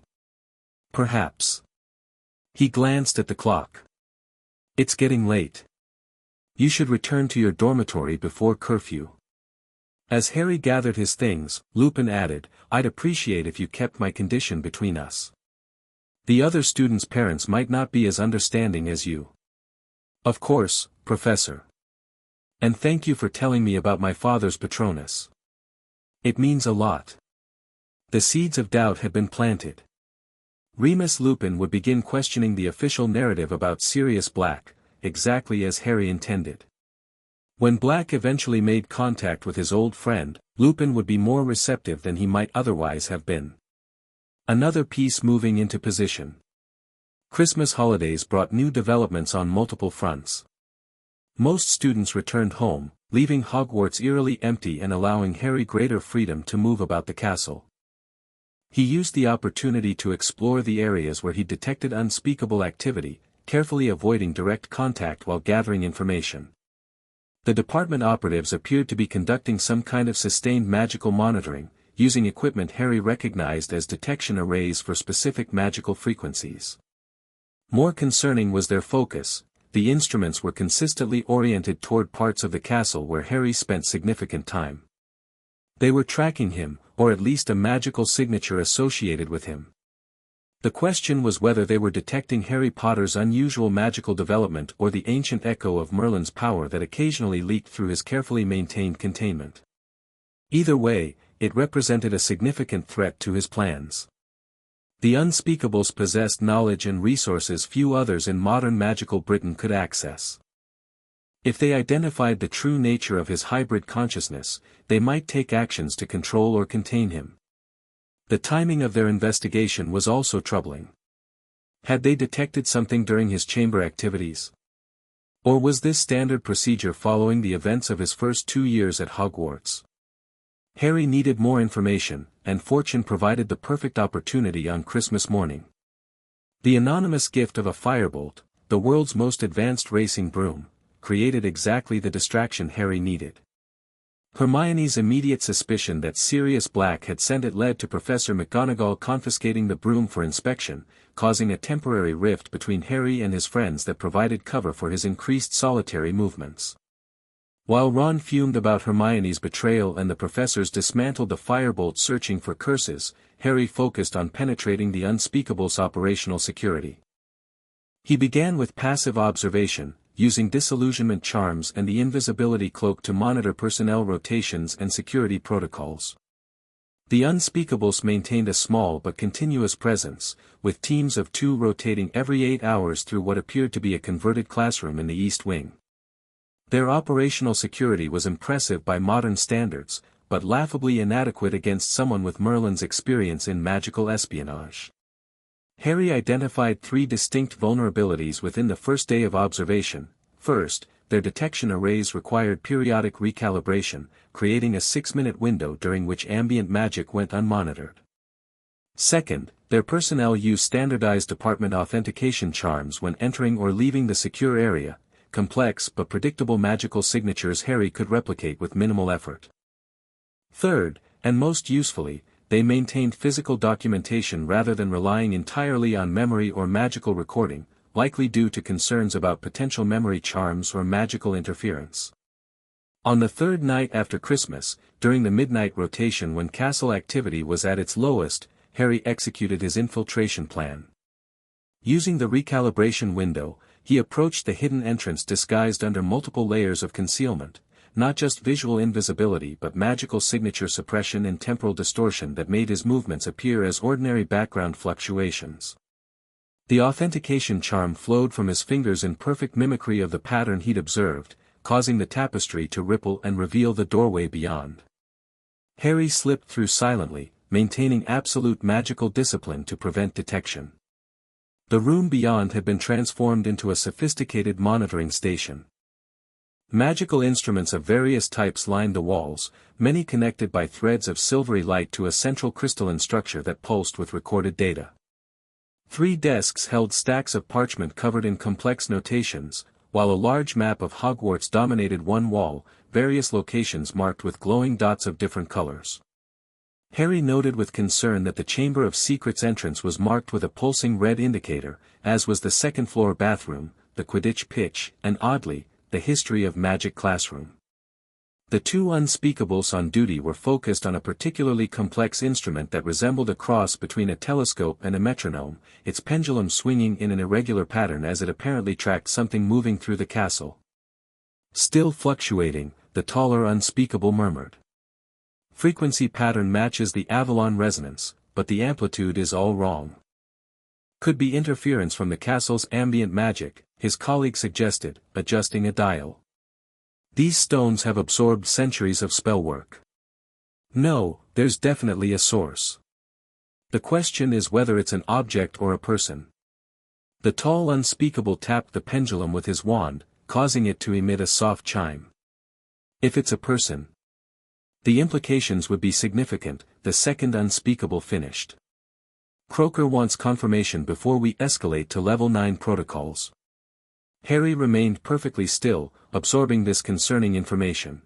Speaker 1: Perhaps. He glanced at the clock. It's getting late. You should return to your dormitory before curfew. As Harry gathered his things, Lupin added, I'd appreciate if you kept my condition between us. The other students' parents might not be as understanding as you. Of course, Professor. And thank you for telling me about my father's Patronus. It means a lot. The seeds of doubt had been planted. Remus Lupin would begin questioning the official narrative about Sirius Black, exactly as Harry intended. When Black eventually made contact with his old friend, Lupin would be more receptive than he might otherwise have been. Another piece moving into position. Christmas holidays brought new developments on multiple fronts. Most students returned home, leaving Hogwarts eerily empty and allowing Harry greater freedom to move about the castle. He used the opportunity to explore the areas where he detected unspeakable activity, carefully avoiding direct contact while gathering information. The department operatives appeared to be conducting some kind of sustained magical monitoring, using equipment Harry recognized as detection arrays for specific magical frequencies. More concerning was their focus. The instruments were consistently oriented toward parts of the castle where Harry spent significant time. They were tracking him, or at least a magical signature associated with him. The question was whether they were detecting Harry Potter's unusual magical development or the ancient echo of Merlin's power that occasionally leaked through his carefully maintained containment. Either way, it represented a significant threat to his plans. The unspeakables possessed knowledge and resources few others in modern magical Britain could access. If they identified the true nature of his hybrid consciousness, they might take actions to control or contain him. The timing of their investigation was also troubling. Had they detected something during his chamber activities? Or was this standard procedure following the events of his first 2 years at Hogwarts? Harry needed more information, and fortune provided the perfect opportunity on Christmas morning. The anonymous gift of a firebolt, the world's most advanced racing broom, created exactly the distraction Harry needed. Hermione's immediate suspicion that Sirius Black had sent it led to Professor McGonagall confiscating the broom for inspection, causing a temporary rift between Harry and his friends that provided cover for his increased solitary movements. While Ron fumed about Hermione's betrayal and the professors dismantled the firebolt searching for curses, Harry focused on penetrating the unspeakable's operational security. He began with passive observation, using disillusionment charms and the invisibility cloak to monitor personnel rotations and security protocols. The unspeakables maintained a small but continuous presence, with teams of 2 rotating every 8 hours through what appeared to be a converted classroom in the East Wing. Their operational security was impressive by modern standards, but laughably inadequate against someone with Merlin's experience in magical espionage. Harry identified 3 distinct vulnerabilities within the first day of observation. First, their detection arrays required periodic recalibration, creating a 6-minute window during which ambient magic went unmonitored. Second, their personnel used standardized department authentication charms when entering or leaving the secure area, complex but predictable magical signatures Harry could replicate with minimal effort. Third, and most usefully, they maintained physical documentation rather than relying entirely on memory or magical recording, likely due to concerns about potential memory charms or magical interference. On the 3rd night after Christmas, during the midnight rotation when castle activity was at its lowest, Harry executed his infiltration plan. Using the recalibration window, he approached the hidden entrance disguised under multiple layers of concealment, not just visual invisibility but magical signature suppression and temporal distortion that made his movements appear as ordinary background fluctuations. The authentication charm flowed from his fingers in perfect mimicry of the pattern he'd observed, causing the tapestry to ripple and reveal the doorway beyond. Harry slipped through silently, maintaining absolute magical discipline to prevent detection. The room beyond had been transformed into a sophisticated monitoring station. Magical instruments of various types lined the walls, many connected by threads of silvery light to a central crystalline structure that pulsed with recorded data. 3 desks held stacks of parchment covered in complex notations, while a large map of Hogwarts dominated one wall, various locations marked with glowing dots of different colors. Harry noted with concern that the Chamber of Secrets entrance was marked with a pulsing red indicator, as was the second-floor bathroom, the Quidditch pitch, and oddly, the History of Magic classroom. The 2 unspeakables on duty were focused on a particularly complex instrument that resembled a cross between a telescope and a metronome, its pendulum swinging in an irregular pattern as it apparently tracked something moving through the castle. "Still fluctuating," the taller unspeakable murmured. "Frequency pattern matches the Avalon resonance, but the amplitude is all wrong." "Could be interference from the castle's ambient magic," his colleague suggested, adjusting a dial. "These stones have absorbed centuries of spellwork." "No, there's definitely a source. The question is whether it's an object or a person." The tall unspeakable tapped the pendulum with his wand, causing it to emit a soft chime. "If it's a person, the implications would be significant," the second unspeakable finished. "Croker wants confirmation before we escalate to level 9 protocols." Harry remained perfectly still, absorbing this concerning information.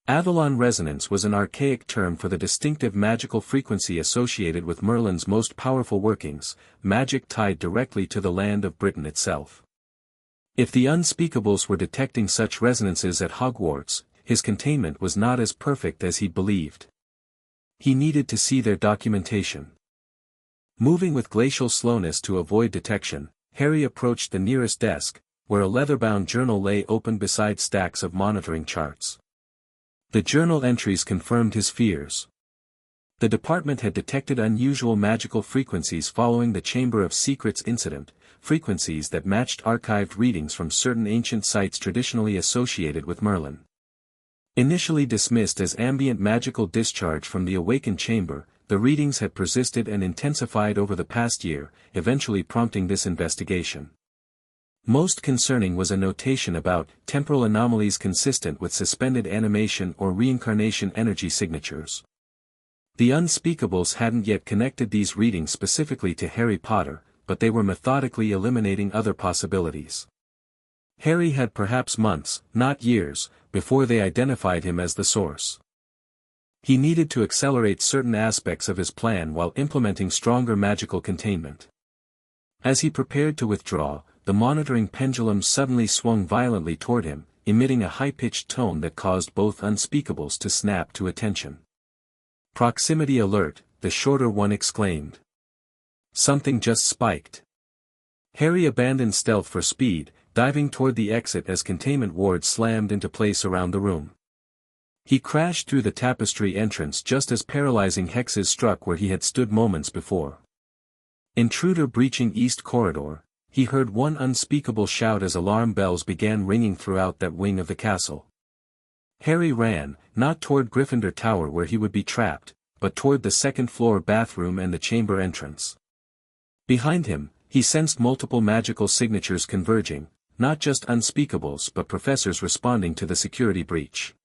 Speaker 1: Avalon resonance was an archaic term for the distinctive magical frequency associated with Merlin's most powerful workings, magic tied directly to the land of Britain itself. If the unspeakables were detecting such resonances at Hogwarts, his containment was not as perfect as he believed. He needed to see their documentation. Moving with glacial slowness to avoid detection, Harry approached the nearest desk, where a leather-bound journal lay open beside stacks of monitoring charts. The journal entries confirmed his fears. The department had detected unusual magical frequencies following the Chamber of Secrets incident, frequencies that matched archived readings from certain ancient sites traditionally associated with Merlin. Initially dismissed as ambient magical discharge from the awakened chamber, the readings had persisted and intensified over the past year, eventually prompting this investigation. Most concerning was a notation about temporal anomalies consistent with suspended animation or reincarnation energy signatures. The unspeakables hadn't yet connected these readings specifically to Harry Potter, but they were methodically eliminating other possibilities. Harry had perhaps months, not years, before they identified him as the source. He needed to accelerate certain aspects of his plan while implementing stronger magical containment. As he prepared to withdraw, the monitoring pendulum suddenly swung violently toward him, emitting a high-pitched tone that caused both unspeakables to snap to attention. "Proximity alert," the shorter one exclaimed. "Something just spiked." Harry abandoned stealth for speed, diving toward the exit as containment wards slammed into place around the room. He crashed through the tapestry entrance just as paralyzing hexes struck where he had stood moments before. Intruder breaching East Corridor, he heard one unspeakable shout as alarm bells began ringing throughout that wing of the castle. Harry ran, not toward Gryffindor Tower where he would be trapped, but toward the second-floor bathroom and the chamber entrance. Behind him, he sensed multiple magical signatures converging, not just unspeakables but professors responding to the security breach.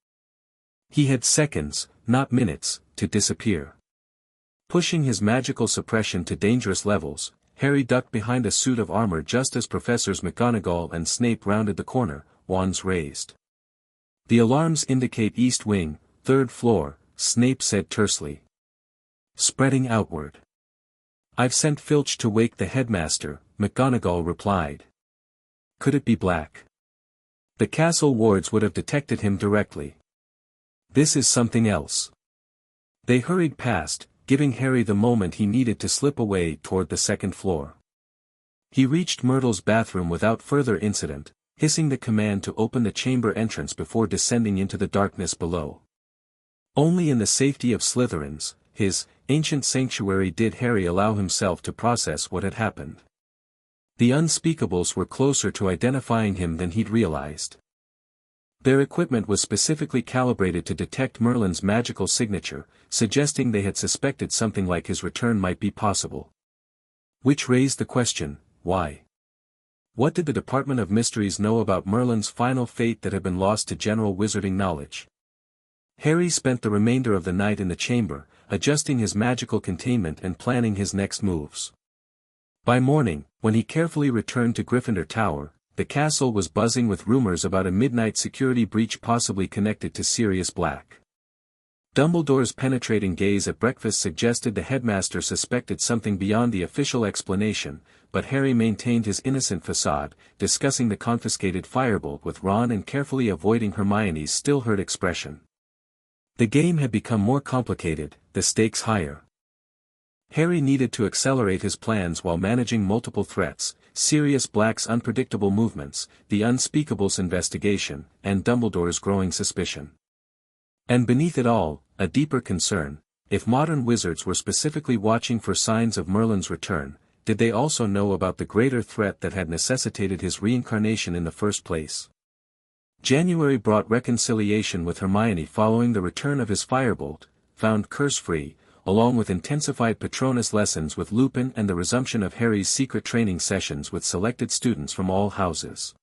Speaker 1: He had seconds, not minutes, to disappear. Pushing his magical suppression to dangerous levels, Harry ducked behind a suit of armor just as Professors McGonagall and Snape rounded the corner, wands raised. "The alarms indicate East Wing, 3rd floor," Snape said tersely. "Spreading outward." "I've sent Filch to wake the headmaster," McGonagall replied. "Could it be Black?" "The castle wards would have detected him directly." "This is something else." They hurried past, giving Harry the moment he needed to slip away toward the second floor. He reached Myrtle's bathroom without further incident, hissing the command to open the chamber entrance before descending into the darkness below. Only in the safety of Slytherin's, his ancient sanctuary, did Harry allow himself to process what had happened. The unspeakables were closer to identifying him than he'd realized. Their equipment was specifically calibrated to detect Merlin's magical signature, suggesting they had suspected something like his return might be possible. Which raised the question, why? What did the Department of Mysteries know about Merlin's final fate that had been lost to general wizarding knowledge? Harry spent the remainder of the night in the chamber, adjusting his magical containment and planning his next moves. By morning, when he carefully returned to Gryffindor Tower, the castle was buzzing with rumors about a midnight security breach possibly connected to Sirius Black. Dumbledore's penetrating gaze at breakfast suggested the headmaster suspected something beyond the official explanation, but Harry maintained his innocent facade, discussing the confiscated firebolt with Ron and carefully avoiding Hermione's still-hurt expression. The game had become more complicated, the stakes higher. Harry needed to accelerate his plans while managing multiple threats: Sirius Black's unpredictable movements, the Unspeakable's investigation, and Dumbledore's growing suspicion. And beneath it all, a deeper concern: if modern wizards were specifically watching for signs of Merlin's return, did they also know about the greater threat that had necessitated his reincarnation in the first place? January brought reconciliation with Hermione following the return of his firebolt, found curse-free, along with intensified Patronus lessons with Lupin and the resumption of Harry's secret training sessions with selected students from all houses.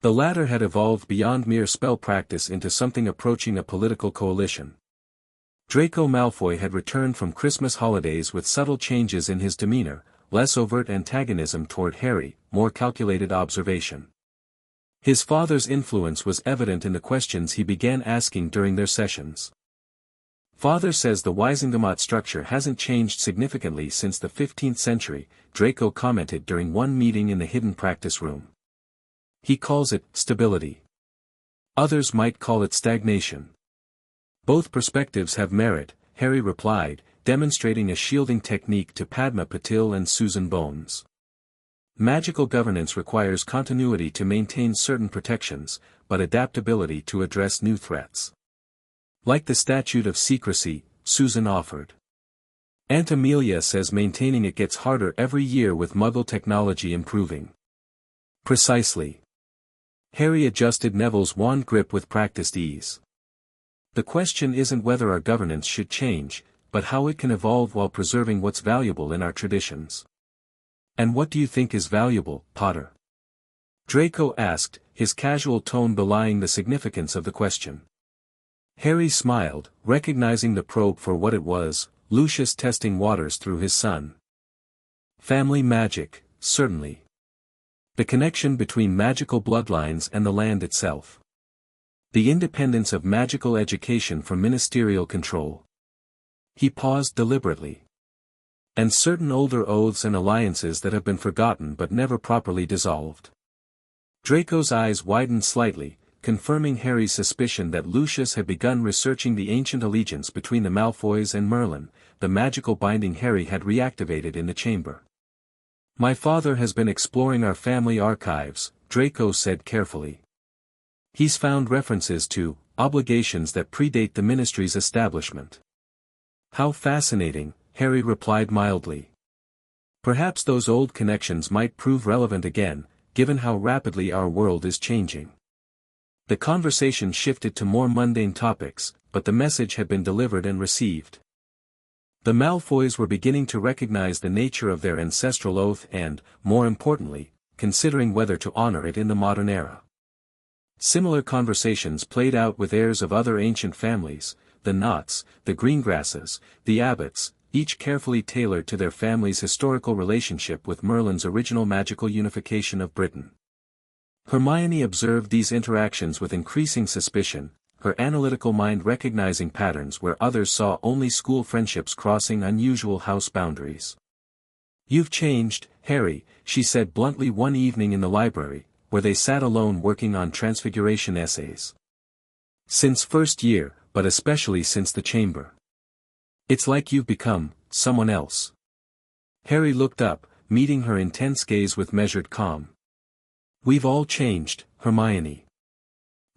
Speaker 1: The latter had evolved beyond mere spell practice into something approaching a political coalition. Draco Malfoy had returned from Christmas holidays with subtle changes in his demeanor, less overt antagonism toward Harry, more calculated observation. His father's influence was evident in the questions he began asking during their sessions. "Father says the Wisingamot structure hasn't changed significantly since the 15th century, Draco commented during one meeting in the hidden practice room. He calls it stability. Others might call it stagnation. Both perspectives have merit, Harry replied, demonstrating a shielding technique to Padma Patil and Susan Bones. Magical governance requires continuity to maintain certain protections, but adaptability to address new threats. Like the statute of secrecy, Susan offered. Aunt Amelia says maintaining it gets harder every year with Muggle technology improving. Precisely. Harry adjusted Neville's wand grip with practiced ease. The question isn't whether our governance should change, but how it can evolve while preserving what's valuable in our traditions. And what do you think is valuable, Potter? Draco asked, his casual tone belying the significance of the question. Harry smiled, recognizing the probe for what it was, Lucius testing waters through his son. Family magic, certainly. The connection between magical bloodlines and the land itself. The independence of magical education from ministerial control. He paused deliberately. And certain older oaths and alliances that have been forgotten but never properly dissolved. Draco's eyes widened slightly, confirming Harry's suspicion that Lucius had begun researching the ancient allegiance between the Malfoys and Merlin, the magical binding Harry had reactivated in the chamber. My father has been exploring our family archives, Draco said carefully. He's found references to obligations that predate the ministry's establishment. How fascinating, Harry replied mildly. Perhaps those old connections might prove relevant again, given how rapidly our world is changing. The conversation shifted to more mundane topics, but the message had been delivered and received. The Malfoys were beginning to recognize the nature of their ancestral oath and, more importantly, considering whether to honor it in the modern era. Similar conversations played out with heirs of other ancient families, the Knots, the Greengrasses, the Abbots, each carefully tailored to their family's historical relationship with Merlin's original magical unification of Britain. Hermione observed these interactions with increasing suspicion, her analytical mind recognizing patterns where others saw only school friendships crossing unusual house boundaries. You've changed, Harry, she said bluntly one evening in the library, where they sat alone working on transfiguration essays. Since first year, but especially since the chamber. It's like you've become someone else. Harry looked up, meeting her intense gaze with measured calm. We've all changed, Hermione.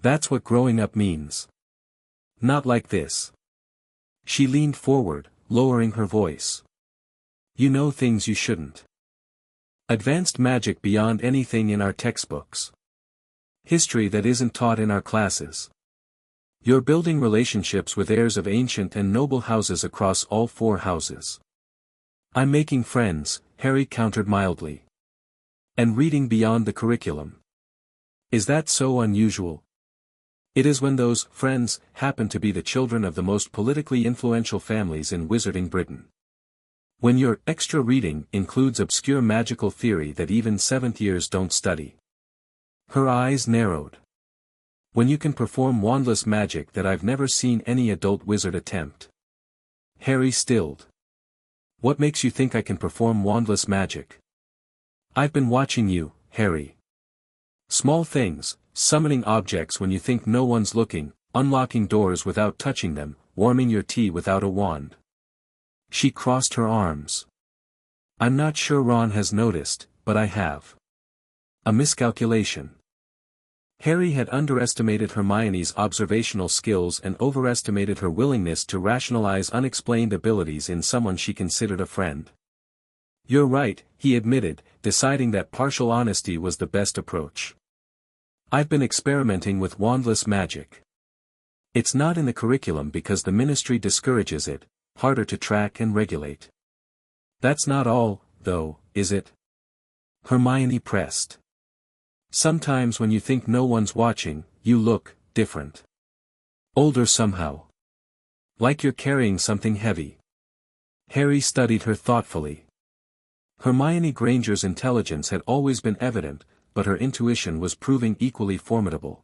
Speaker 1: That's what growing up means. Not like this. She leaned forward, lowering her voice. You know things you shouldn't. Advanced magic beyond anything in our textbooks. History that isn't taught in our classes. You're building relationships with heirs of ancient and noble houses across all four houses. I'm making friends, Harry countered mildly. And reading beyond the curriculum. Is that so unusual? It is when those friends happen to be the children of the most politically influential families in Wizarding Britain. When your extra reading includes obscure magical theory that even seventh years don't study. Her eyes narrowed. When you can perform wandless magic that I've never seen any adult wizard attempt. Harry stilled. What makes you think I can perform wandless magic? I've been watching you, Harry. Small things, summoning objects when you think no one's looking, unlocking doors without touching them, warming your tea without a wand. She crossed her arms. I'm not sure Ron has noticed, but I have. A miscalculation. Harry had underestimated Hermione's observational skills and overestimated her willingness to rationalize unexplained abilities in someone she considered a friend. You're right, he admitted, deciding that partial honesty was the best approach. I've been experimenting with wandless magic. It's not in the curriculum because the ministry discourages it, harder to track and regulate. That's not all, though, is it? Hermione pressed. Sometimes when you think no one's watching, you look different. Older somehow. Like you're carrying something heavy. Harry studied her thoughtfully. Hermione Granger's intelligence had always been evident, but her intuition was proving equally formidable.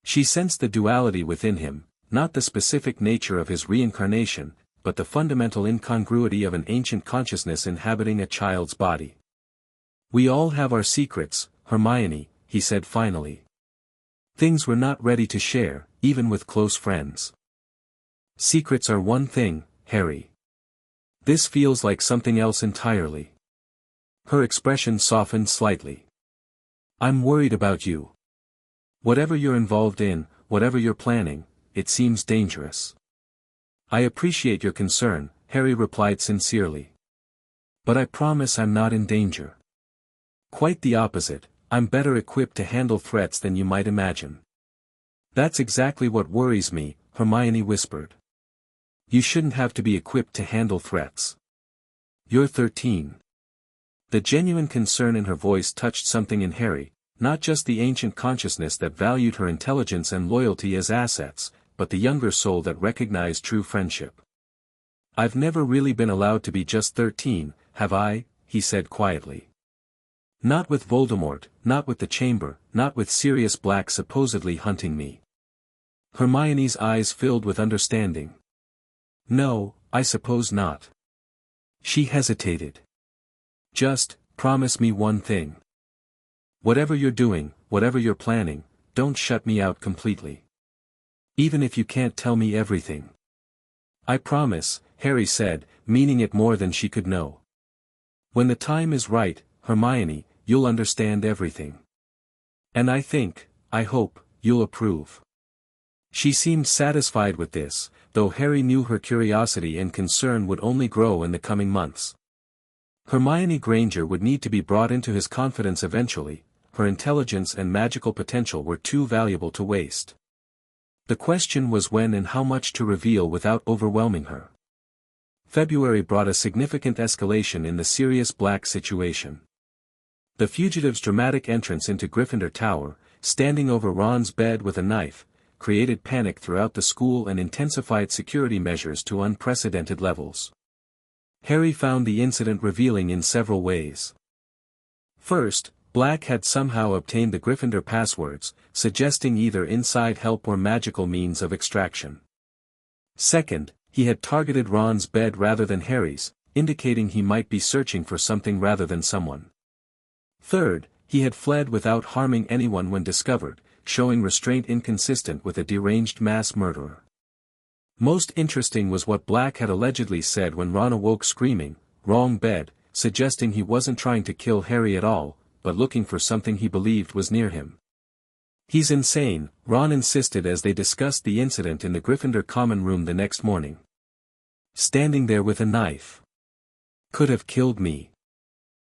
Speaker 1: She sensed the duality within him, not the specific nature of his reincarnation, but the fundamental incongruity of an ancient consciousness inhabiting a child's body. We all have our secrets, Hermione, he said finally. Things we're not ready to share, even with close friends. Secrets are one thing, Harry. This feels like something else entirely. Her expression softened slightly. I'm worried about you. Whatever you're involved in, whatever you're planning, it seems dangerous. I appreciate your concern, Harry replied sincerely. But I promise I'm not in danger. Quite the opposite, I'm better equipped to handle threats than you might imagine. That's exactly what worries me, Hermione whispered. You shouldn't have to be equipped to handle threats. You're 13. The genuine concern in her voice touched something in Harry, not just the ancient consciousness that valued her intelligence and loyalty as assets, but the younger soul that recognized true friendship. I've never really been allowed to be just 13, have I? He said quietly. Not with Voldemort, not with the Chamber, not with Sirius Black supposedly hunting me. Hermione's eyes filled with understanding. No, I suppose not. She hesitated. Just, promise me one thing. Whatever you're doing, whatever you're planning, don't shut me out completely. Even if you can't tell me everything. I promise, Harry said, meaning it more than she could know. When the time is right, Hermione, you'll understand everything. And I hope, you'll approve. She seemed satisfied with this, though Harry knew her curiosity and concern would only grow in the coming months. Hermione Granger would need to be brought into his confidence eventually, her intelligence and magical potential were too valuable to waste. The question was when and how much to reveal without overwhelming her. February brought a significant escalation in the Sirius Black situation. The fugitive's dramatic entrance into Gryffindor Tower, standing over Ron's bed with a knife, created panic throughout the school and intensified security measures to unprecedented levels. Harry found the incident revealing in several ways. First, Black had somehow obtained the Gryffindor passwords, suggesting either inside help or magical means of extraction. Second, he had targeted Ron's bed rather than Harry's, indicating he might be searching for something rather than someone. Third, he had fled without harming anyone when discovered, showing restraint inconsistent with a deranged mass murderer. Most interesting was what Black had allegedly said when Ron awoke screaming, "Wrong bed," suggesting he wasn't trying to kill Harry at all, but looking for something he believed was near him. He's insane, Ron insisted as they discussed the incident in the Gryffindor common room the next morning. Standing there with a knife. Could have killed me.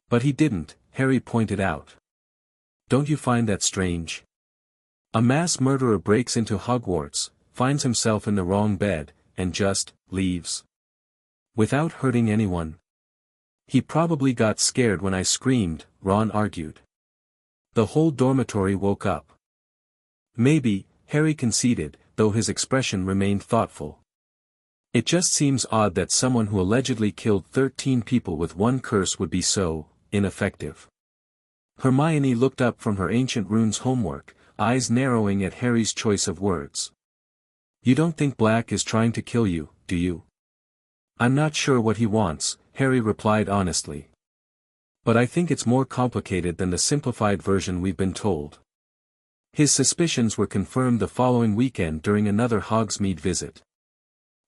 Speaker 1: But he didn't, Harry pointed out. Don't you find that strange? A mass murderer breaks into Hogwarts, finds himself in the wrong bed, and just leaves. Without hurting anyone. He probably got scared when I screamed, Ron argued. The whole dormitory woke up. Maybe, Harry conceded, though his expression remained thoughtful. It just seems odd that someone who allegedly killed 13 people with one curse would be so ineffective. Hermione looked up from her ancient runes homework, eyes narrowing at Harry's choice of words. You don't think Black is trying to kill you, do you? I'm not sure what he wants, Harry replied honestly. But I think it's more complicated than the simplified version we've been told. His suspicions were confirmed the following weekend during another Hogsmeade visit.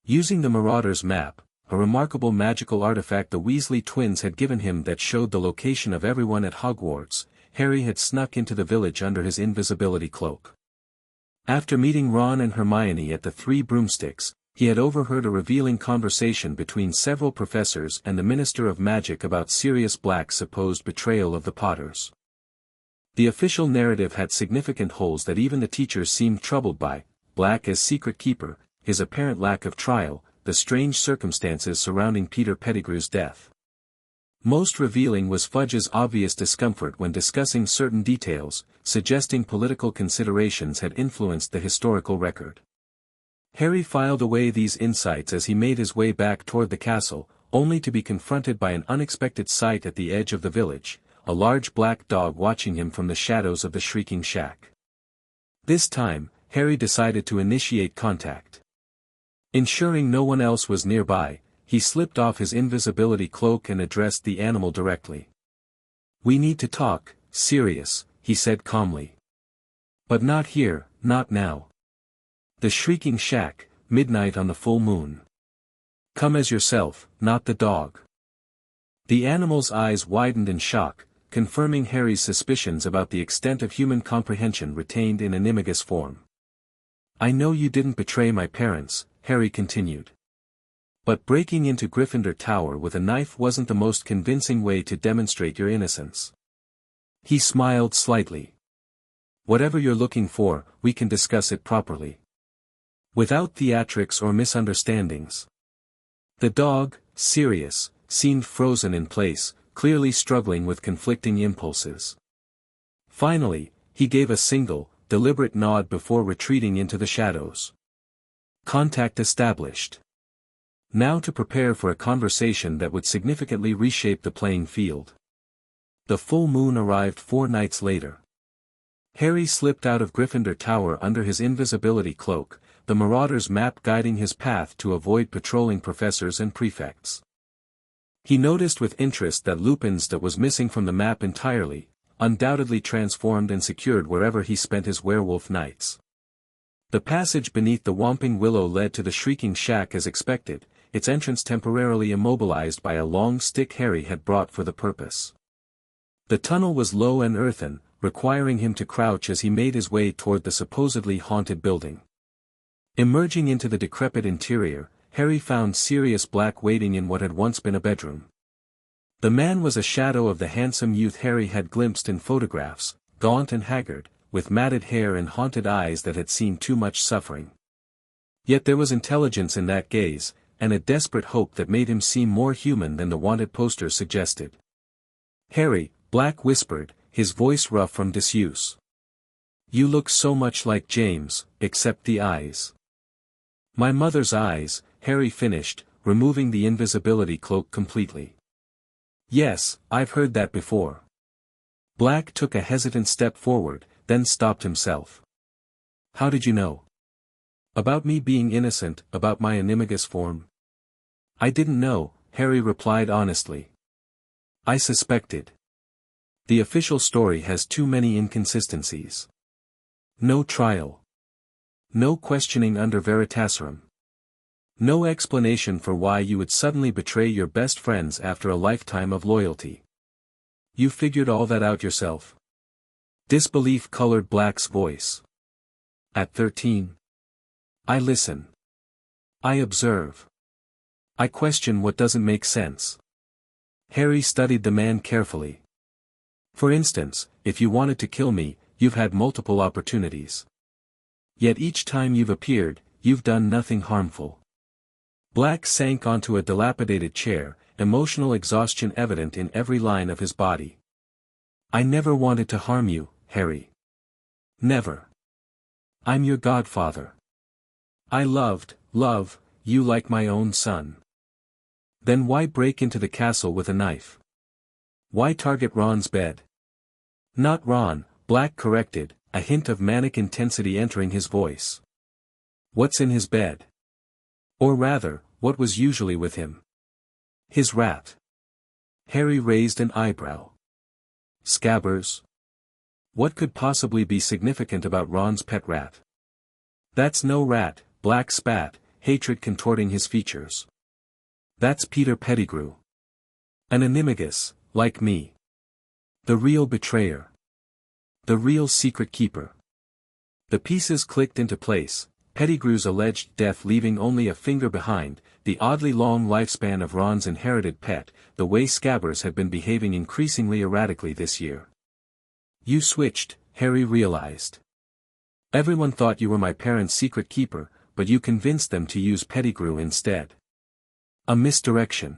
Speaker 1: Using the Marauder's map, a remarkable magical artifact the Weasley twins had given him that showed the location of everyone at Hogwarts, Harry had snuck into the village under his invisibility cloak. After meeting Ron and Hermione at the Three Broomsticks, he had overheard a revealing conversation between several professors and the Minister of Magic about Sirius Black's supposed betrayal of the Potters. The official narrative had significant holes that even the teachers seemed troubled by: Black as secret keeper, his apparent lack of trial, the strange circumstances surrounding Peter Pettigrew's death. Most revealing was Fudge's obvious discomfort when discussing certain details, suggesting political considerations had influenced the historical record. Harry filed away these insights as he made his way back toward the castle, only to be confronted by an unexpected sight at the edge of the village, a large black dog watching him from the shadows of the Shrieking Shack. This time, Harry decided to initiate contact. Ensuring no one else was nearby, he slipped off his invisibility cloak and addressed the animal directly. We need to talk, Sirius, he said calmly. But not here, not now. The Shrieking Shack, midnight on the full moon. Come as yourself, not the dog. The animal's eyes widened in shock, confirming Harry's suspicions about the extent of human comprehension retained in animagus form. I know you didn't betray my parents, Harry continued. But breaking into Gryffindor Tower with a knife wasn't the most convincing way to demonstrate your innocence. He smiled slightly. Whatever you're looking for, we can discuss it properly. Without theatrics or misunderstandings. The dog, Sirius, seemed frozen in place, clearly struggling with conflicting impulses. Finally, he gave a single, deliberate nod before retreating into the shadows. Contact established. Now to prepare for a conversation that would significantly reshape the playing field. The full moon arrived 4 nights later. Harry slipped out of Gryffindor Tower under his invisibility cloak, the marauder's map guiding his path to avoid patrolling professors and prefects. He noticed with interest that Lupin's that was missing from the map entirely, undoubtedly transformed and secured wherever he spent his werewolf nights. The passage beneath the Whomping Willow led to the Shrieking Shack as expected, its entrance temporarily immobilized by a long stick Harry had brought for the purpose. The tunnel was low and earthen, requiring him to crouch as he made his way toward the supposedly haunted building. Emerging into the decrepit interior, Harry found Sirius Black waiting in what had once been a bedroom. The man was a shadow of the handsome youth Harry had glimpsed in photographs, gaunt and haggard, with matted hair and haunted eyes that had seen too much suffering. Yet there was intelligence in that gaze, and a desperate hope that made him seem more human than the wanted poster suggested. Harry, Black whispered, his voice rough from disuse. You look so much like James, except the eyes. My mother's eyes, Harry finished, removing the invisibility cloak completely. Yes, I've heard that before. Black took a hesitant step forward, then stopped himself. How did you know? About me being innocent, about my animagus form? I didn't know, Harry replied honestly. I suspected. The official story has too many inconsistencies. No trial. No questioning under Veritaserum. No explanation for why you would suddenly betray your best friends after a lifetime of loyalty. You figured all that out yourself? Disbelief colored Black's voice. At 13. I listen. I observe. I question what doesn't make sense. Harry studied the man carefully. For instance, if you wanted to kill me, you've had multiple opportunities. Yet each time you've appeared, you've done nothing harmful. Black sank onto a dilapidated chair, emotional exhaustion evident in every line of his body. I never wanted to harm you, Harry. Never. I'm your godfather. I love, you like my own son. Then why break into the castle with a knife? Why target Ron's bed? Not Ron, Black corrected, a hint of manic intensity entering his voice. What's in his bed? Or rather, what was usually with him? His rat. Harry raised an eyebrow. Scabbers? What could possibly be significant about Ron's pet rat? That's no rat, Black spat, hatred contorting his features. That's Peter Pettigrew. An animagus, like me. The real betrayer. The real secret keeper. The pieces clicked into place, Pettigrew's alleged death leaving only a finger behind, the oddly long lifespan of Ron's inherited pet, the way Scabbers had been behaving increasingly erratically this year. You switched, Harry realized. Everyone thought you were my parents' secret keeper, but you convinced them to use Pettigrew instead. A misdirection.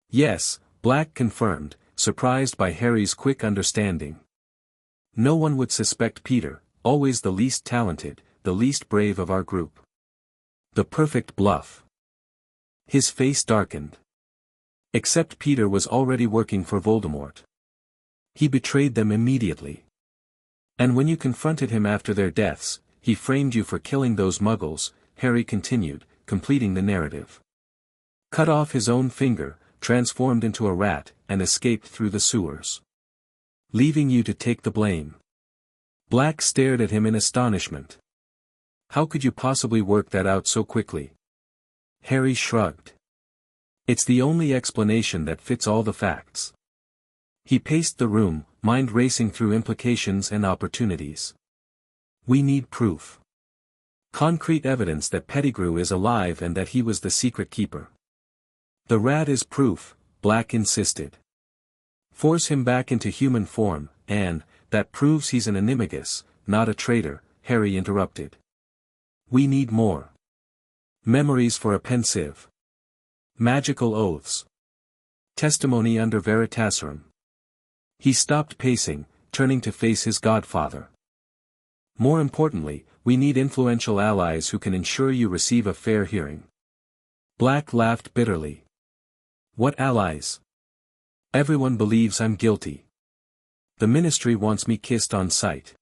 Speaker 1: Yes, Black confirmed, surprised by Harry's quick understanding. No one would suspect Peter, always the least talented, the least brave of our group. The perfect bluff. His face darkened. Except Peter was already working for Voldemort. He betrayed them immediately. And when you confronted him after their deaths, he framed you for killing those muggles, Harry continued, completing the narrative. Cut off his own finger, transformed into a rat, and escaped through the sewers. Leaving you to take the blame. Black stared at him in astonishment. How could you possibly work that out so quickly? Harry shrugged. It's the only explanation that fits all the facts. He paced the room, mind racing through implications and opportunities. We need proof. Concrete evidence that Pettigrew is alive and that he was the secret keeper. The rat is proof, Black insisted. Force him back into human form, and, that proves he's an animagus, not a traitor, Harry interrupted. We need more. Memories for a pensive. Magical oaths. Testimony under veritaserum. He stopped pacing, turning to face his godfather. More importantly, we need influential allies who can ensure you receive a fair hearing. Black laughed bitterly. What allies? Everyone believes I'm guilty. The ministry wants me kissed on sight.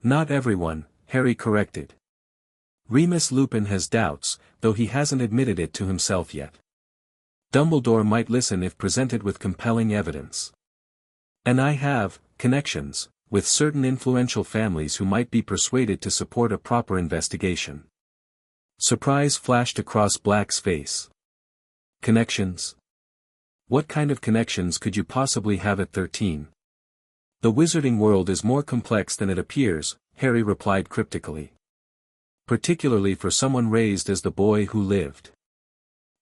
Speaker 1: Not everyone, Harry corrected. Remus Lupin has doubts, though he hasn't admitted it to himself yet. Dumbledore might listen if presented with compelling evidence. And I have connections with certain influential families who might be persuaded to support a proper investigation. Surprise flashed across Black's face. Connections? What kind of connections could you possibly have at 13? The wizarding world is more complex than it appears, Harry replied cryptically. Particularly for someone raised as the boy who lived.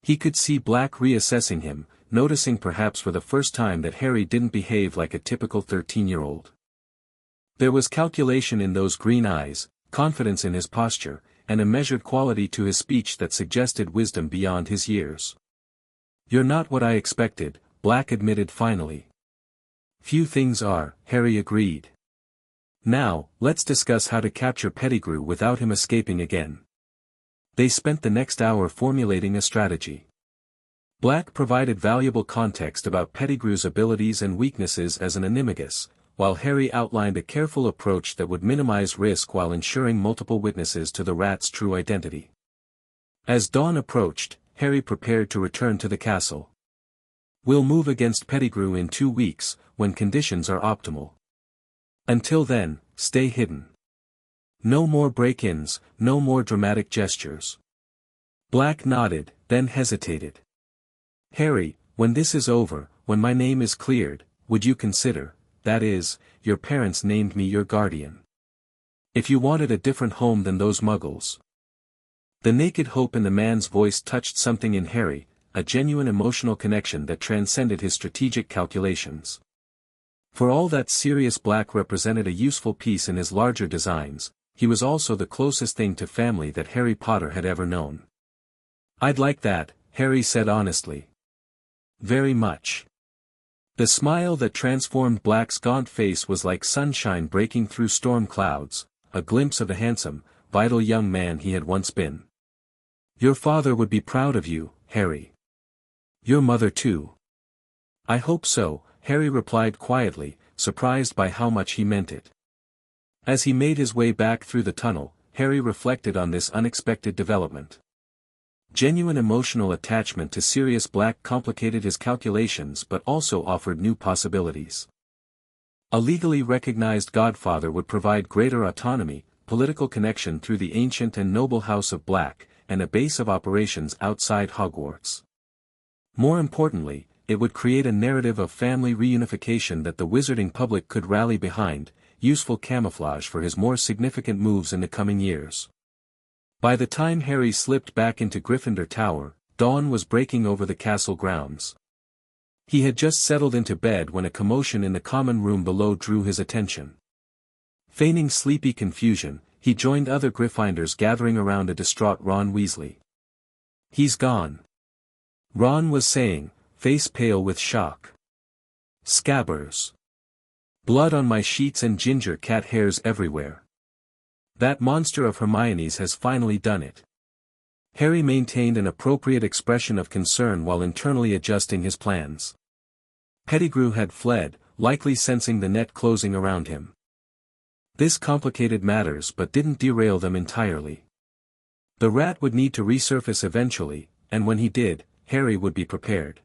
Speaker 1: He could see Black reassessing him, noticing perhaps for the first time that Harry didn't behave like a typical 13-year-old. There was calculation in those green eyes, confidence in his posture, and a measured quality to his speech that suggested wisdom beyond his years. You're not what I expected, Black admitted finally. Few things are, Harry agreed. Now, let's discuss how to capture Pettigrew without him escaping again. They spent the next hour formulating a strategy. Black provided valuable context about Pettigrew's abilities and weaknesses as an animagus, while Harry outlined a careful approach that would minimize risk while ensuring multiple witnesses to the rat's true identity. As dawn approached, Harry prepared to return to the castle. We'll move against Pettigrew in 2 weeks, when conditions are optimal. Until then, stay hidden. No more break-ins, no more dramatic gestures. Black nodded, then hesitated. Harry, when this is over, when my name is cleared, would you consider, that is, your parents named me your guardian. If you wanted a different home than those muggles. The naked hope in the man's voice touched something in Harry, a genuine emotional connection that transcended his strategic calculations. For all that Sirius Black represented a useful piece in his larger designs, he was also the closest thing to family that Harry Potter had ever known. I'd like that, Harry said honestly. Very much. The smile that transformed Black's gaunt face was like sunshine breaking through storm clouds, a glimpse of the handsome, vital young man he had once been. Your father would be proud of you, Harry. Your mother too. I hope so, Harry replied quietly, surprised by how much he meant it. As he made his way back through the tunnel, Harry reflected on this unexpected development. Genuine emotional attachment to Sirius Black complicated his calculations but also offered new possibilities. A legally recognized godfather would provide greater autonomy, political connection through the ancient and noble House of Black, and a base of operations outside Hogwarts. More importantly, it would create a narrative of family reunification that the wizarding public could rally behind, useful camouflage for his more significant moves in the coming years. By the time Harry slipped back into Gryffindor Tower, dawn was breaking over the castle grounds. He had just settled into bed when a commotion in the common room below drew his attention. Feigning sleepy confusion, he joined other Gryffindors gathering around a distraught Ron Weasley. He's gone. Ron was saying, face pale with shock. Scabbers. Blood on my sheets and ginger cat hairs everywhere. That monster of Hermione's has finally done it. Harry maintained an appropriate expression of concern while internally adjusting his plans. Pettigrew had fled, likely sensing the net closing around him. This complicated matters but didn't derail them entirely. The rat would need to resurface eventually, and when he did, Harry would be prepared.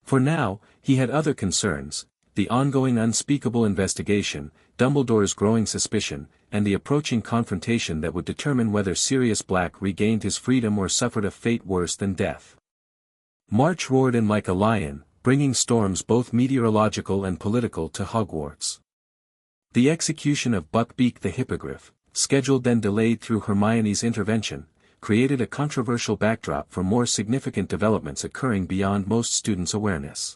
Speaker 1: For now, he had other concerns, the ongoing unspeakable investigation, Dumbledore's growing suspicion, and the approaching confrontation that would determine whether Sirius Black regained his freedom or suffered a fate worse than death. March roared in like a lion, bringing storms both meteorological and political to Hogwarts. The execution of Buckbeak the Hippogriff, scheduled then delayed through Hermione's intervention, created a controversial backdrop for more significant developments occurring beyond most students' awareness.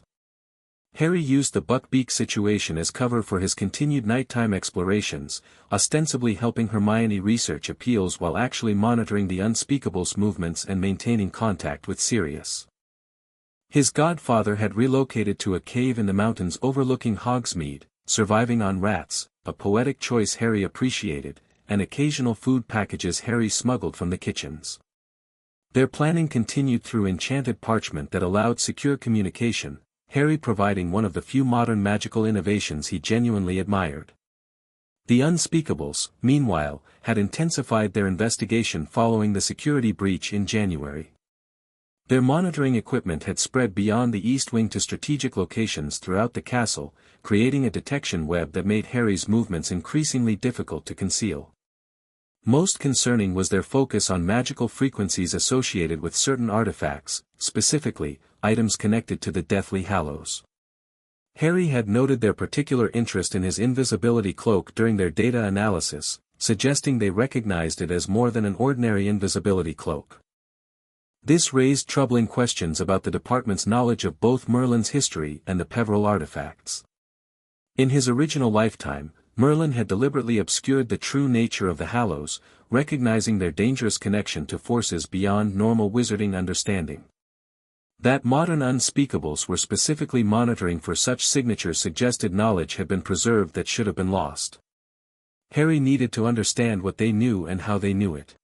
Speaker 1: Harry used the Buckbeak situation as cover for his continued nighttime explorations, ostensibly helping Hermione research appeals while actually monitoring the Unspeakable's movements and maintaining contact with Sirius. His godfather had relocated to a cave in the mountains overlooking Hogsmeade, surviving on rats, a poetic choice Harry appreciated, and occasional food packages Harry smuggled from the kitchens. Their planning continued through enchanted parchment that allowed secure communication, Harry providing one of the few modern magical innovations he genuinely admired. The Unspeakables, meanwhile, had intensified their investigation following the security breach in January. Their monitoring equipment had spread beyond the East Wing to strategic locations throughout the castle, creating a detection web that made Harry's movements increasingly difficult to conceal. Most concerning was their focus on magical frequencies associated with certain artifacts, specifically, items connected to the Deathly Hallows. Harry had noted their particular interest in his invisibility cloak during their data analysis, suggesting they recognized it as more than an ordinary invisibility cloak. This raised troubling questions about the department's knowledge of both Merlin's history and the Peveril artifacts. In his original lifetime, Merlin had deliberately obscured the true nature of the Hallows, recognizing their dangerous connection to forces beyond normal wizarding understanding. That modern Unspeakables were specifically monitoring for such signatures suggested knowledge had been preserved that should have been lost. Harry needed to understand what they knew and how they knew it.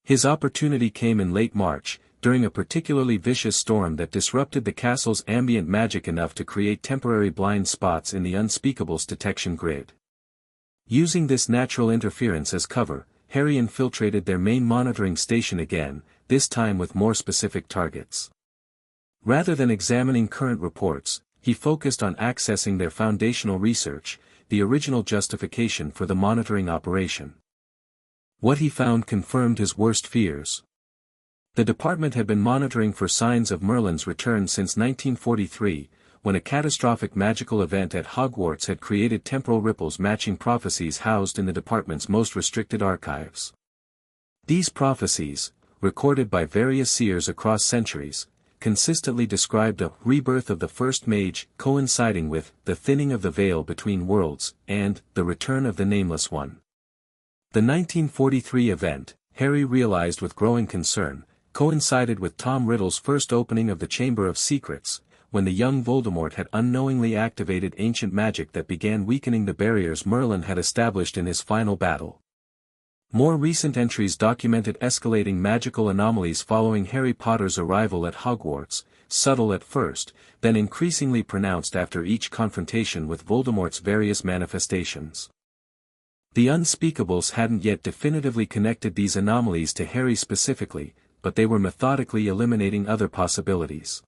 Speaker 1: His opportunity came in late March, during a particularly vicious storm that disrupted the castle's ambient magic enough to create temporary blind spots in the Unspeakables detection grid. Using this natural interference as cover, Harry infiltrated their main monitoring station again, this time with more specific targets. Rather than examining current reports, he focused on accessing their foundational research, the original justification for the monitoring operation. What he found confirmed his worst fears. The department had been monitoring for signs of Merlin's return since 1943, when a catastrophic magical event at Hogwarts had created temporal ripples matching prophecies housed in the department's most restricted archives. These prophecies, recorded by various seers across centuries, consistently described a rebirth of the first mage coinciding with the thinning of the veil between worlds and the return of the Nameless One. The 1943 event, Harry realized with growing concern, coincided with Tom Riddle's first opening of the Chamber of Secrets, when the young Voldemort had unknowingly activated ancient magic that began weakening the barriers Merlin had established in his final battle. More recent entries documented escalating magical anomalies following Harry Potter's arrival at Hogwarts, subtle at first, then increasingly pronounced after each confrontation with Voldemort's various manifestations. The Unspeakables hadn't yet definitively connected these anomalies to Harry specifically, but they were methodically eliminating other possibilities.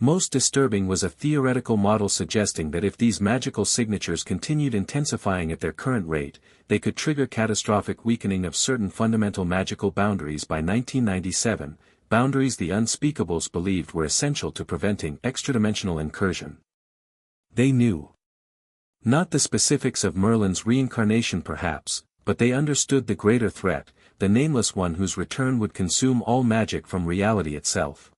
Speaker 1: Most disturbing was a theoretical model suggesting that if these magical signatures continued intensifying at their current rate, they could trigger catastrophic weakening of certain fundamental magical boundaries by 1997, boundaries the Unspeakables believed were essential to preventing extradimensional incursion. They knew not the specifics of Merlin's reincarnation perhaps, but they understood the greater threat, the Nameless One whose return would consume all magic from reality itself.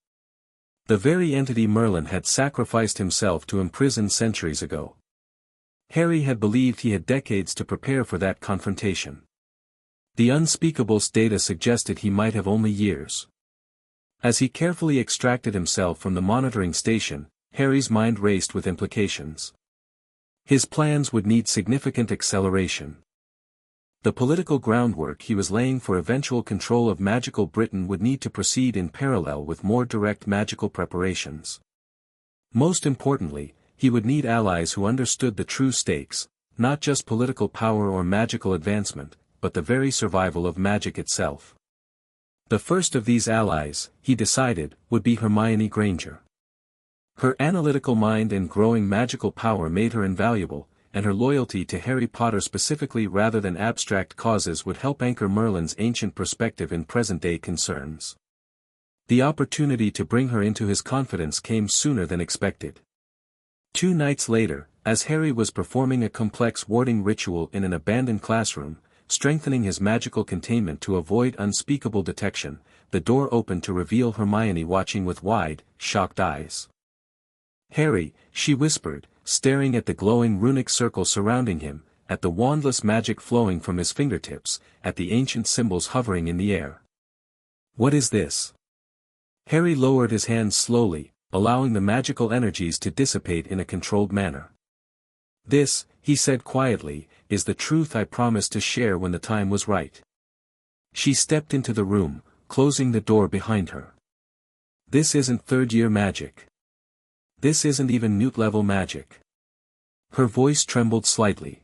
Speaker 1: The very entity Merlin had sacrificed himself to imprison centuries ago. Harry had believed he had decades to prepare for that confrontation. The Unspeakables data suggested he might have only years. As he carefully extracted himself from the monitoring station, Harry's mind raced with implications. His plans would need significant acceleration. The political groundwork he was laying for eventual control of magical Britain would need to proceed in parallel with more direct magical preparations. Most importantly, he would need allies who understood the true stakes, not just political power or magical advancement, but the very survival of magic itself. The first of these allies, he decided, would be Hermione Granger. Her analytical mind and growing magical power made her invaluable, and her loyalty to Harry Potter specifically rather than abstract causes would help anchor Merlin's ancient perspective in present-day concerns. The opportunity to bring her into his confidence came sooner than expected. 2 nights later, as Harry was performing a complex warding ritual in an abandoned classroom, strengthening his magical containment to avoid unspeakable detection, the door opened to reveal Hermione watching with wide, shocked eyes. "Harry," she whispered, staring at the glowing runic circle surrounding him, at the wandless magic flowing from his fingertips, at the ancient symbols hovering in the air. "What is this?" Harry lowered his hands slowly, allowing the magical energies to dissipate in a controlled manner. "This," he said quietly, "is the truth I promised to share when the time was right." She stepped into the room, closing the door behind her. "This isn't third-year magic. This isn't even Newt-level magic." Her voice trembled slightly.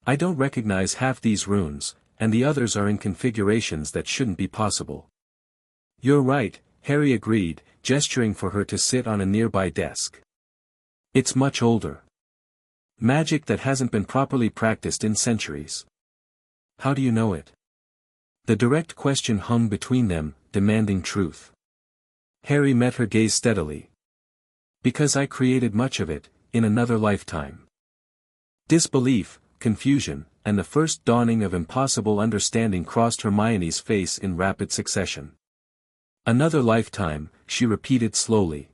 Speaker 1: "I don't recognize half these runes, and the others are in configurations that shouldn't be possible." "You're right," Harry agreed, gesturing for her to sit on a nearby desk. "It's much older. Magic that hasn't been properly practiced in centuries." "How do you know it?" The direct question hung between them, demanding truth. Harry met her gaze steadily. "Because I created much of it, in another lifetime." Disbelief, confusion, and the first dawning of impossible understanding crossed Hermione's face in rapid succession. "Another lifetime," she repeated slowly.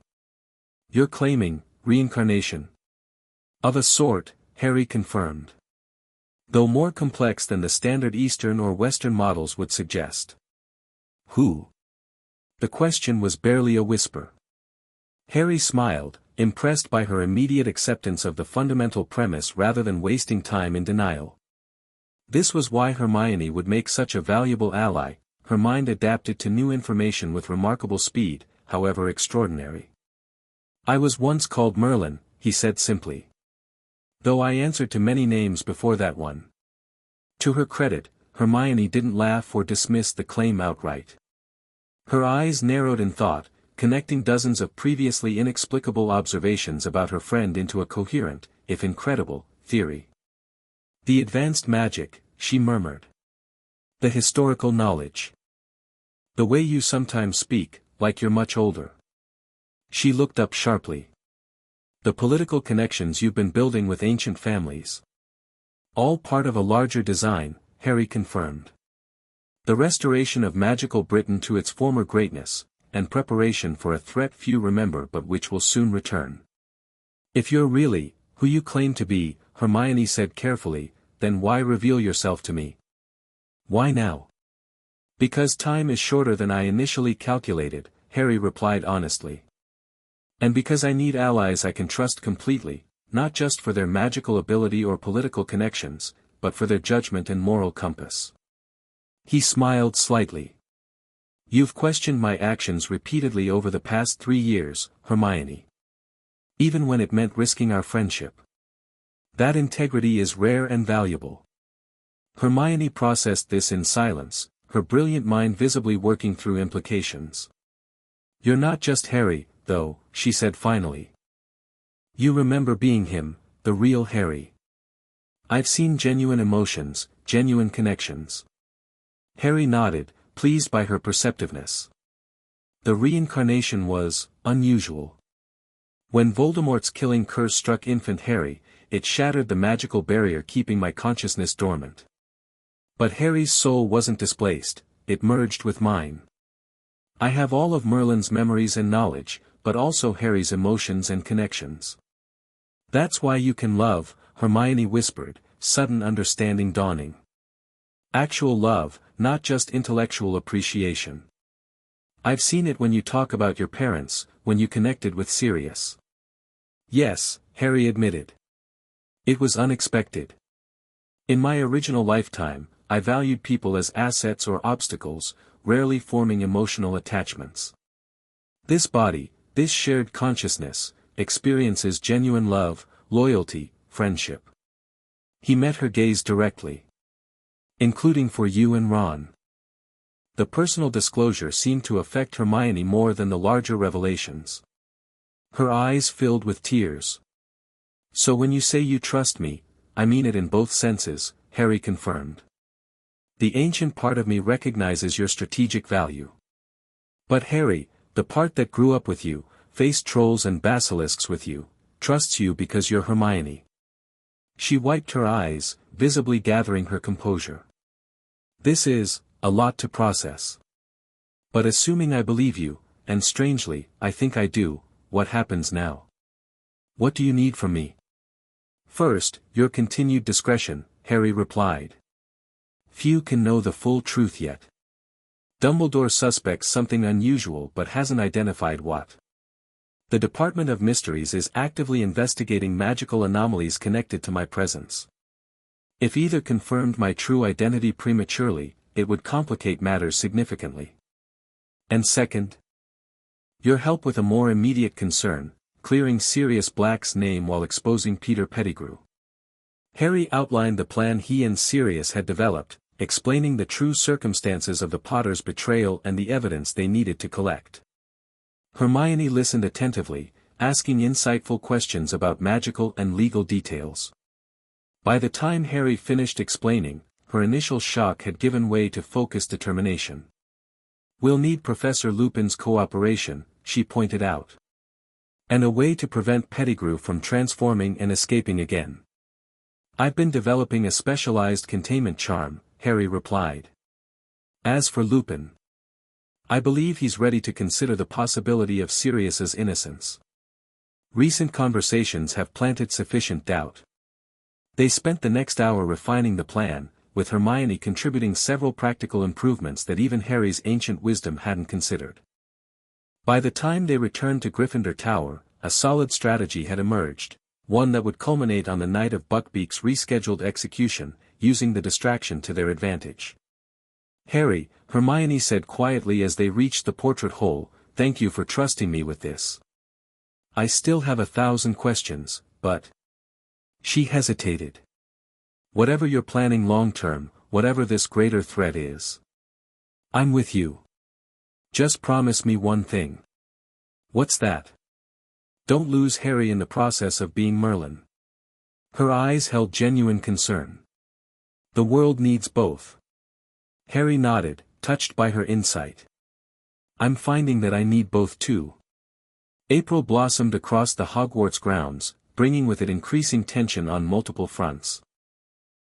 Speaker 1: "You're claiming reincarnation?" "Of a sort," Harry confirmed. "Though more complex than the standard Eastern or Western models would suggest." "Who?" The question was barely a whisper. Harry smiled, impressed by her immediate acceptance of the fundamental premise rather than wasting time in denial. This was why Hermione would make such a valuable ally, her mind adapted to new information with remarkable speed, however extraordinary. "I was once called Merlin," he said simply. "Though I answered to many names before that one." To her credit, Hermione didn't laugh or dismiss the claim outright. Her eyes narrowed in thought, connecting dozens of previously inexplicable observations about her friend into a coherent, if incredible, theory. "The advanced magic," she murmured. "The historical knowledge. The way you sometimes speak, like you're much older." She looked up sharply. "The political connections you've been building with ancient families." "All part of a larger design," Harry confirmed. "The restoration of magical Britain to its former greatness, and preparation for a threat few remember but which will soon return." "If you're really, who you claim to be," Hermione said carefully, "then why reveal yourself to me?" "Why now?" "Because time is shorter than I initially calculated," Harry replied honestly. "And because I need allies I can trust completely, not just for their magical ability or political connections, but for their judgment and moral compass." He smiled slightly. "You've questioned my actions repeatedly over the past 3 years, Hermione. Even when it meant risking our friendship. That integrity is rare and valuable." Hermione processed this in silence, her brilliant mind visibly working through implications. "You're not just Harry, though," she said finally. "You remember being him, the real Harry. I've seen genuine emotions, genuine connections." Harry nodded, pleased by her perceptiveness. "The reincarnation was unusual. When Voldemort's killing curse struck infant Harry, it shattered the magical barrier keeping my consciousness dormant. But Harry's soul wasn't displaced, it merged with mine. I have all of Merlin's memories and knowledge, but also Harry's emotions and connections. That's why you can love," Hermione whispered, sudden understanding dawning. "Actual love, not just intellectual appreciation. I've seen it when you talk about your parents, when you connected with Sirius." "Yes," Harry admitted. "It was unexpected. In my original lifetime, I valued people as assets or obstacles, rarely forming emotional attachments. This body, this shared consciousness, experiences genuine love, loyalty, friendship." He met her gaze directly. "Including for you and Ron." The personal disclosure seemed to affect Hermione more than the larger revelations. Her eyes filled with tears. "So when you say you trust me, I mean it in both senses," Harry confirmed. "The ancient part of me recognizes your strategic value. But Harry, the part that grew up with you, faced trolls and basilisks with you, trusts you because you're Hermione. She wiped her eyes, visibly gathering her composure. This is a lot to process. But assuming I believe you, and strangely, I think I do, what happens now? What do you need from me? First, your continued discretion, Harry replied. Few can know the full truth yet. Dumbledore suspects something unusual but hasn't identified what. The Department of Mysteries is actively investigating magical anomalies connected to my presence. If either confirmed my true identity prematurely, it would complicate matters significantly. And second, your help with a more immediate concern, clearing Sirius Black's name while exposing Peter Pettigrew. Harry outlined the plan he and Sirius had developed, explaining the true circumstances of the Potters' betrayal and the evidence they needed to collect. Hermione listened attentively, asking insightful questions about magical and legal details. By the time Harry finished explaining, her initial shock had given way to focused determination. We'll need Professor Lupin's cooperation, she pointed out. And a way to prevent Pettigrew from transforming and escaping again. I've been developing a specialized containment charm, Harry replied. As for Lupin, I believe he's ready to consider the possibility of Sirius's innocence. Recent conversations have planted sufficient doubt. They spent the next hour refining the plan, with Hermione contributing several practical improvements that even Harry's ancient wisdom hadn't considered. By the time they returned to Gryffindor Tower, a solid strategy had emerged, one that would culminate on the night of Buckbeak's rescheduled execution, using the distraction to their advantage. Harry, Hermione said quietly as they reached the portrait hole, thank you for trusting me with this. I still have 1,000 questions, but... She hesitated. Whatever you're planning long-term, whatever this greater threat is. I'm with you. Just promise me one thing. What's that? Don't lose Harry in the process of being Merlin. Her eyes held genuine concern. The world needs both. Harry nodded, touched by her insight. I'm finding that I need both too. April blossomed across the Hogwarts grounds, bringing with it increasing tension on multiple fronts.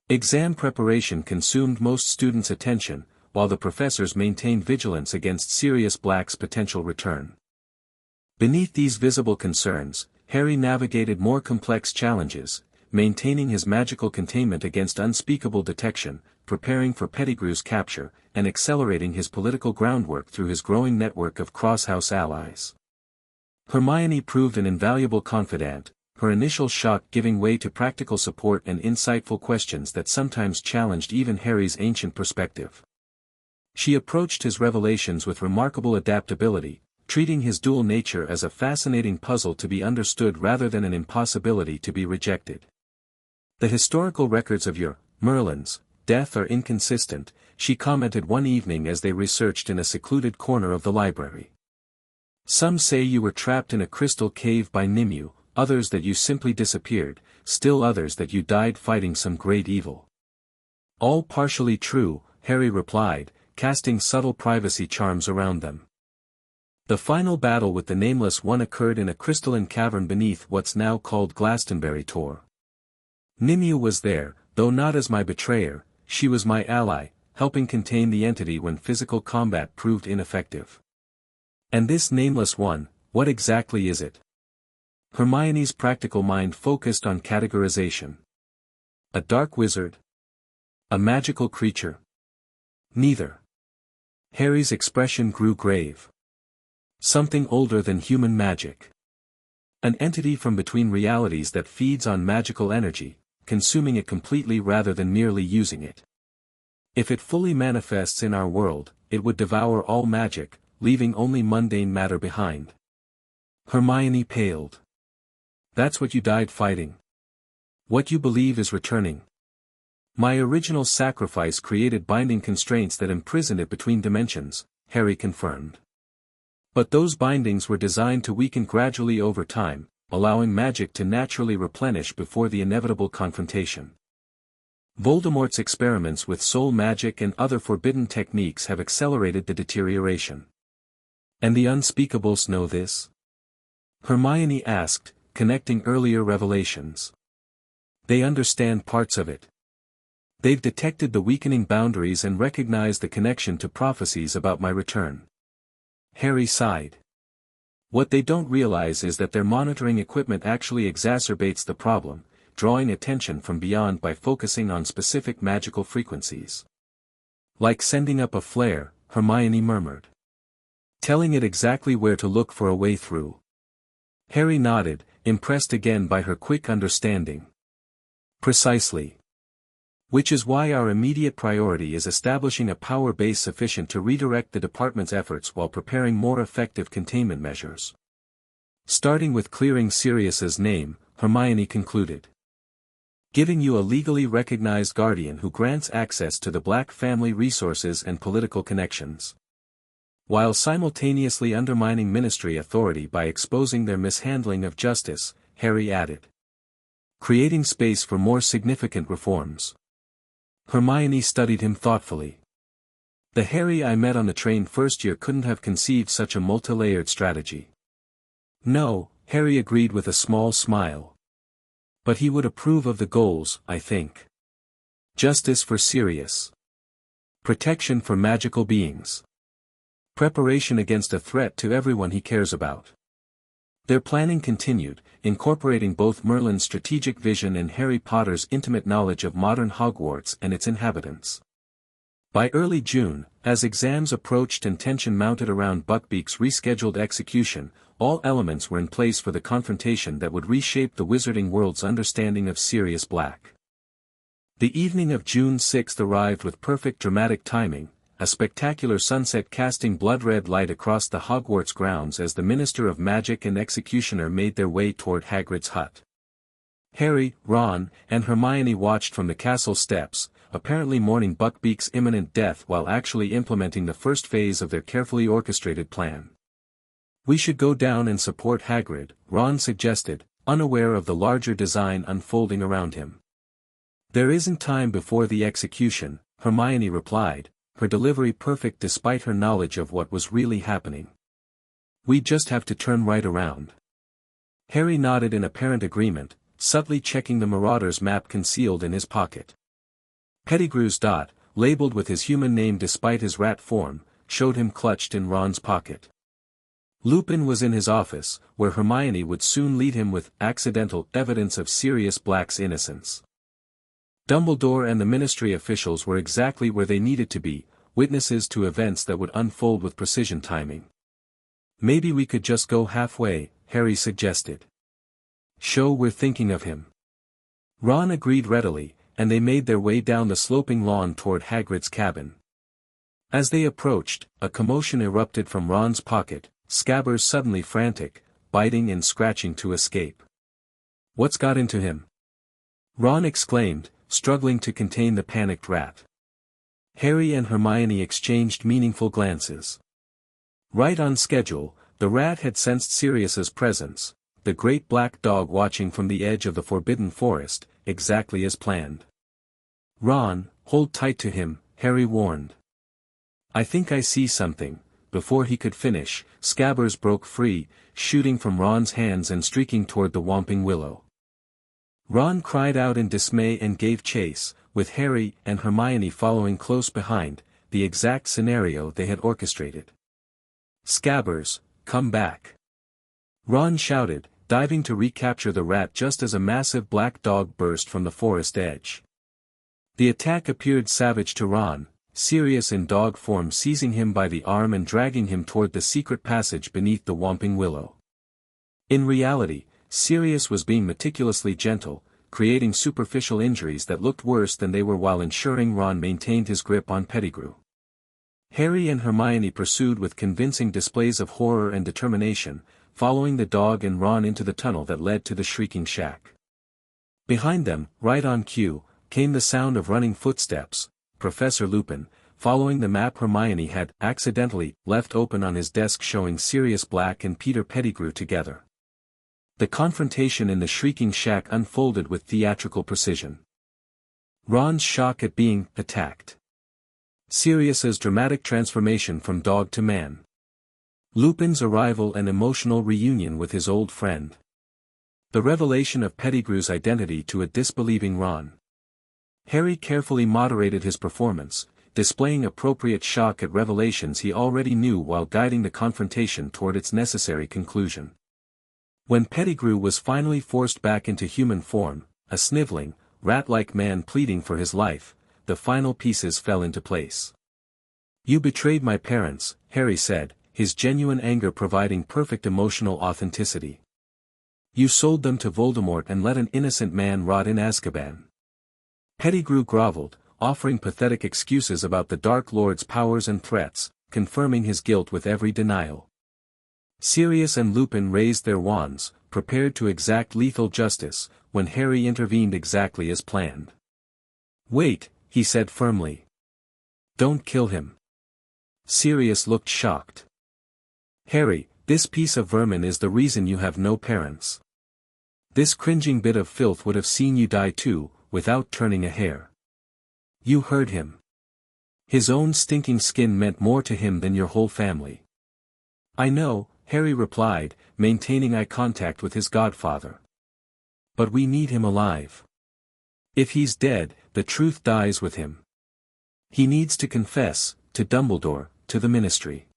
Speaker 1: Exam preparation consumed most students' attention, while the professors maintained vigilance against Sirius Black's potential return. Beneath these visible concerns, Harry navigated more complex challenges, maintaining his magical containment against unspeakable detection, preparing for Pettigrew's capture, and accelerating his political groundwork through his growing network of cross-house allies. Hermione proved an invaluable confidant, her initial shock giving way to practical support and insightful questions that sometimes challenged even Harry's ancient perspective. She approached his revelations with remarkable adaptability, treating his dual nature as a fascinating puzzle to be understood rather than an impossibility to be rejected. The historical records of your, Merlin's, death are inconsistent, she commented one evening as they researched in a secluded corner of the library. Some say you were trapped in a crystal cave by Nimue, others that you simply disappeared, still others that you died fighting some great evil. All partially true, Harry replied, casting subtle privacy charms around them. The final battle with the Nameless One occurred in a crystalline cavern beneath what's now called Glastonbury Tor. Nimue was there, though not as my betrayer, she was my ally, helping contain the entity when physical combat proved ineffective. And this Nameless One, what exactly is it? Hermione's practical mind focused on categorization. A dark wizard? A magical creature? Neither. Harry's expression grew grave. Something older than human magic. An entity from between realities that feeds on magical energy, consuming it completely rather than merely using it. If it fully manifests in our world, it would devour all magic, leaving only mundane matter behind. Hermione paled. That's what you died fighting. What you believe is returning. My original sacrifice created binding constraints that imprisoned it between dimensions, Harry confirmed. But those bindings were designed to weaken gradually over time, allowing magic to naturally replenish before the inevitable confrontation. Voldemort's experiments with soul magic and other forbidden techniques have accelerated the deterioration. And the unspeakables know this? Hermione asked, connecting earlier revelations. They understand parts of it. They've detected the weakening boundaries and recognized the connection to prophecies about my return. Harry sighed. What they don't realize is that their monitoring equipment actually exacerbates the problem, drawing attention from beyond by focusing on specific magical frequencies. Like sending up a flare, Hermione murmured. Telling it exactly where to look for a way through. Harry nodded, impressed again by her quick understanding. Precisely. Which is why our immediate priority is establishing a power base sufficient to redirect the department's efforts while preparing more effective containment measures. Starting with clearing Sirius's name, Hermione concluded. Giving you a legally recognized guardian who grants access to the Black family resources and political connections. While simultaneously undermining ministry authority by exposing their mishandling of justice, Harry added. Creating space for more significant reforms. Hermione studied him thoughtfully. The Harry I met on the train first year couldn't have conceived such a multi-layered strategy. No, Harry agreed with a small smile. But he would approve of the goals, I think. Justice for Sirius. Protection for magical beings. Preparation against a threat to everyone he cares about. Their planning continued, incorporating both Merlin's strategic vision and Harry Potter's intimate knowledge of modern Hogwarts and its inhabitants. By early June, as exams approached and tension mounted around Buckbeak's rescheduled execution, all elements were in place for the confrontation that would reshape the wizarding world's understanding of Sirius Black. The evening of June 6 arrived with perfect dramatic timing, a spectacular sunset casting blood-red light across the Hogwarts grounds as the Minister of Magic and Executioner made their way toward Hagrid's hut. Harry, Ron, and Hermione watched from the castle steps, apparently mourning Buckbeak's imminent death while actually implementing the first phase of their carefully orchestrated plan. We should go down and support Hagrid, Ron suggested, unaware of the larger design unfolding around him. There isn't time before the execution, Hermione replied, her delivery perfect despite her knowledge of what was really happening. We just have to turn right around. Harry nodded in apparent agreement, subtly checking the Marauder's map concealed in his pocket. Pettigrew's dot, labeled with his human name despite his rat form, showed him clutched in Ron's pocket. Lupin was in his office, where Hermione would soon lead him with accidental evidence of Sirius Black's innocence. Dumbledore and the Ministry officials were exactly where they needed to be, witnesses to events that would unfold with precision timing. Maybe we could just go halfway, Harry suggested. Show we're thinking of him. Ron agreed readily, and they made their way down the sloping lawn toward Hagrid's cabin. As they approached, a commotion erupted from Ron's pocket, Scabbers suddenly frantic, biting and scratching to escape. What's got into him? Ron exclaimed, struggling to contain the panicked rat. Harry and Hermione exchanged meaningful glances. Right on schedule, the rat had sensed Sirius's presence, the great black dog watching from the edge of the Forbidden Forest, exactly as planned. Ron, hold tight to him, Harry warned. I think I see something. Before he could finish, Scabbers broke free, shooting from Ron's hands and streaking toward the Whomping Willow. Ron cried out in dismay and gave chase, with Harry and Hermione following close behind, the exact scenario they had orchestrated. Scabbers, come back! Ron shouted, diving to recapture the rat just as a massive black dog burst from the forest edge. The attack appeared savage to Ron, Sirius in dog form seizing him by the arm and dragging him toward the secret passage beneath the Whomping Willow. In reality, Sirius was being meticulously gentle, creating superficial injuries that looked worse than they were while ensuring Ron maintained his grip on Pettigrew. Harry and Hermione pursued with convincing displays of horror and determination, following the dog and Ron into the tunnel that led to the Shrieking Shack. Behind them, right on cue, came the sound of running footsteps, Professor Lupin, following the map Hermione had accidentally left open on his desk showing Sirius Black and Peter Pettigrew together. The confrontation in the Shrieking Shack unfolded with theatrical precision. Ron's shock at being attacked. Sirius's dramatic transformation from dog to man. Lupin's arrival and emotional reunion with his old friend. The revelation of Pettigrew's identity to a disbelieving Ron. Harry carefully moderated his performance, displaying appropriate shock at revelations he already knew while guiding the confrontation toward its necessary conclusion. When Pettigrew was finally forced back into human form, a sniveling, rat-like man pleading for his life, the final pieces fell into place. "You betrayed my parents," Harry said, his genuine anger providing perfect emotional authenticity. "You sold them to Voldemort and let an innocent man rot in Azkaban." Pettigrew groveled, offering pathetic excuses about the Dark Lord's powers and threats, confirming his guilt with every denial. Sirius and Lupin raised their wands, prepared to exact lethal justice, when Harry intervened exactly as planned. "Wait," he said firmly. "Don't kill him." Sirius looked shocked. "Harry, this piece of vermin is the reason you have no parents. This cringing bit of filth would have seen you die too, without turning a hair. You heard him. His own stinking skin meant more to him than your whole family." "I know," Harry replied, maintaining eye contact with his godfather. "But we need him alive. If he's dead, the truth dies with him. He needs to confess, to Dumbledore, to the Ministry."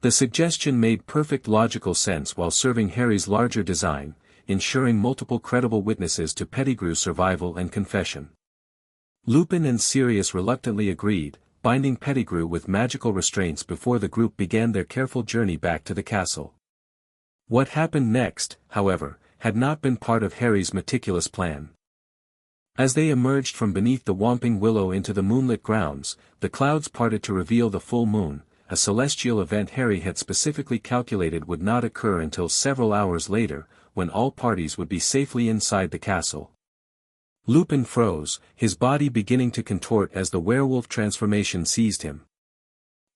Speaker 1: The suggestion made perfect logical sense while serving Harry's larger design, ensuring multiple credible witnesses to Pettigrew's survival and confession. Lupin and Sirius reluctantly agreed, binding Pettigrew with magical restraints before the group began their careful journey back to the castle. What happened next, however, had not been part of Harry's meticulous plan. As they emerged from beneath the Whomping Willow into the moonlit grounds, the clouds parted to reveal the full moon, a celestial event Harry had specifically calculated would not occur until several hours later, when all parties would be safely inside the castle. Lupin froze, his body beginning to contort as the werewolf transformation seized him.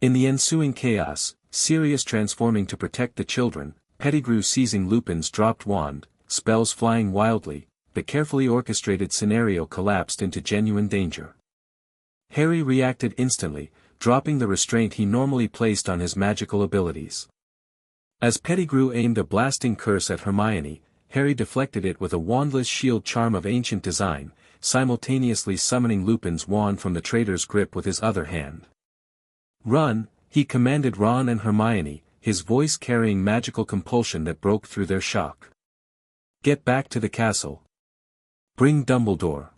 Speaker 1: In the ensuing chaos, Sirius transforming to protect the children, Pettigrew seizing Lupin's dropped wand, spells flying wildly, the carefully orchestrated scenario collapsed into genuine danger. Harry reacted instantly, dropping the restraint he normally placed on his magical abilities. As Pettigrew aimed a blasting curse at Hermione, Harry deflected it with a wandless shield charm of ancient design, simultaneously summoning Lupin's wand from the traitor's grip with his other hand. "Run," he commanded Ron and Hermione, his voice carrying magical compulsion that broke through their shock. "Get back to the castle. Bring Dumbledore."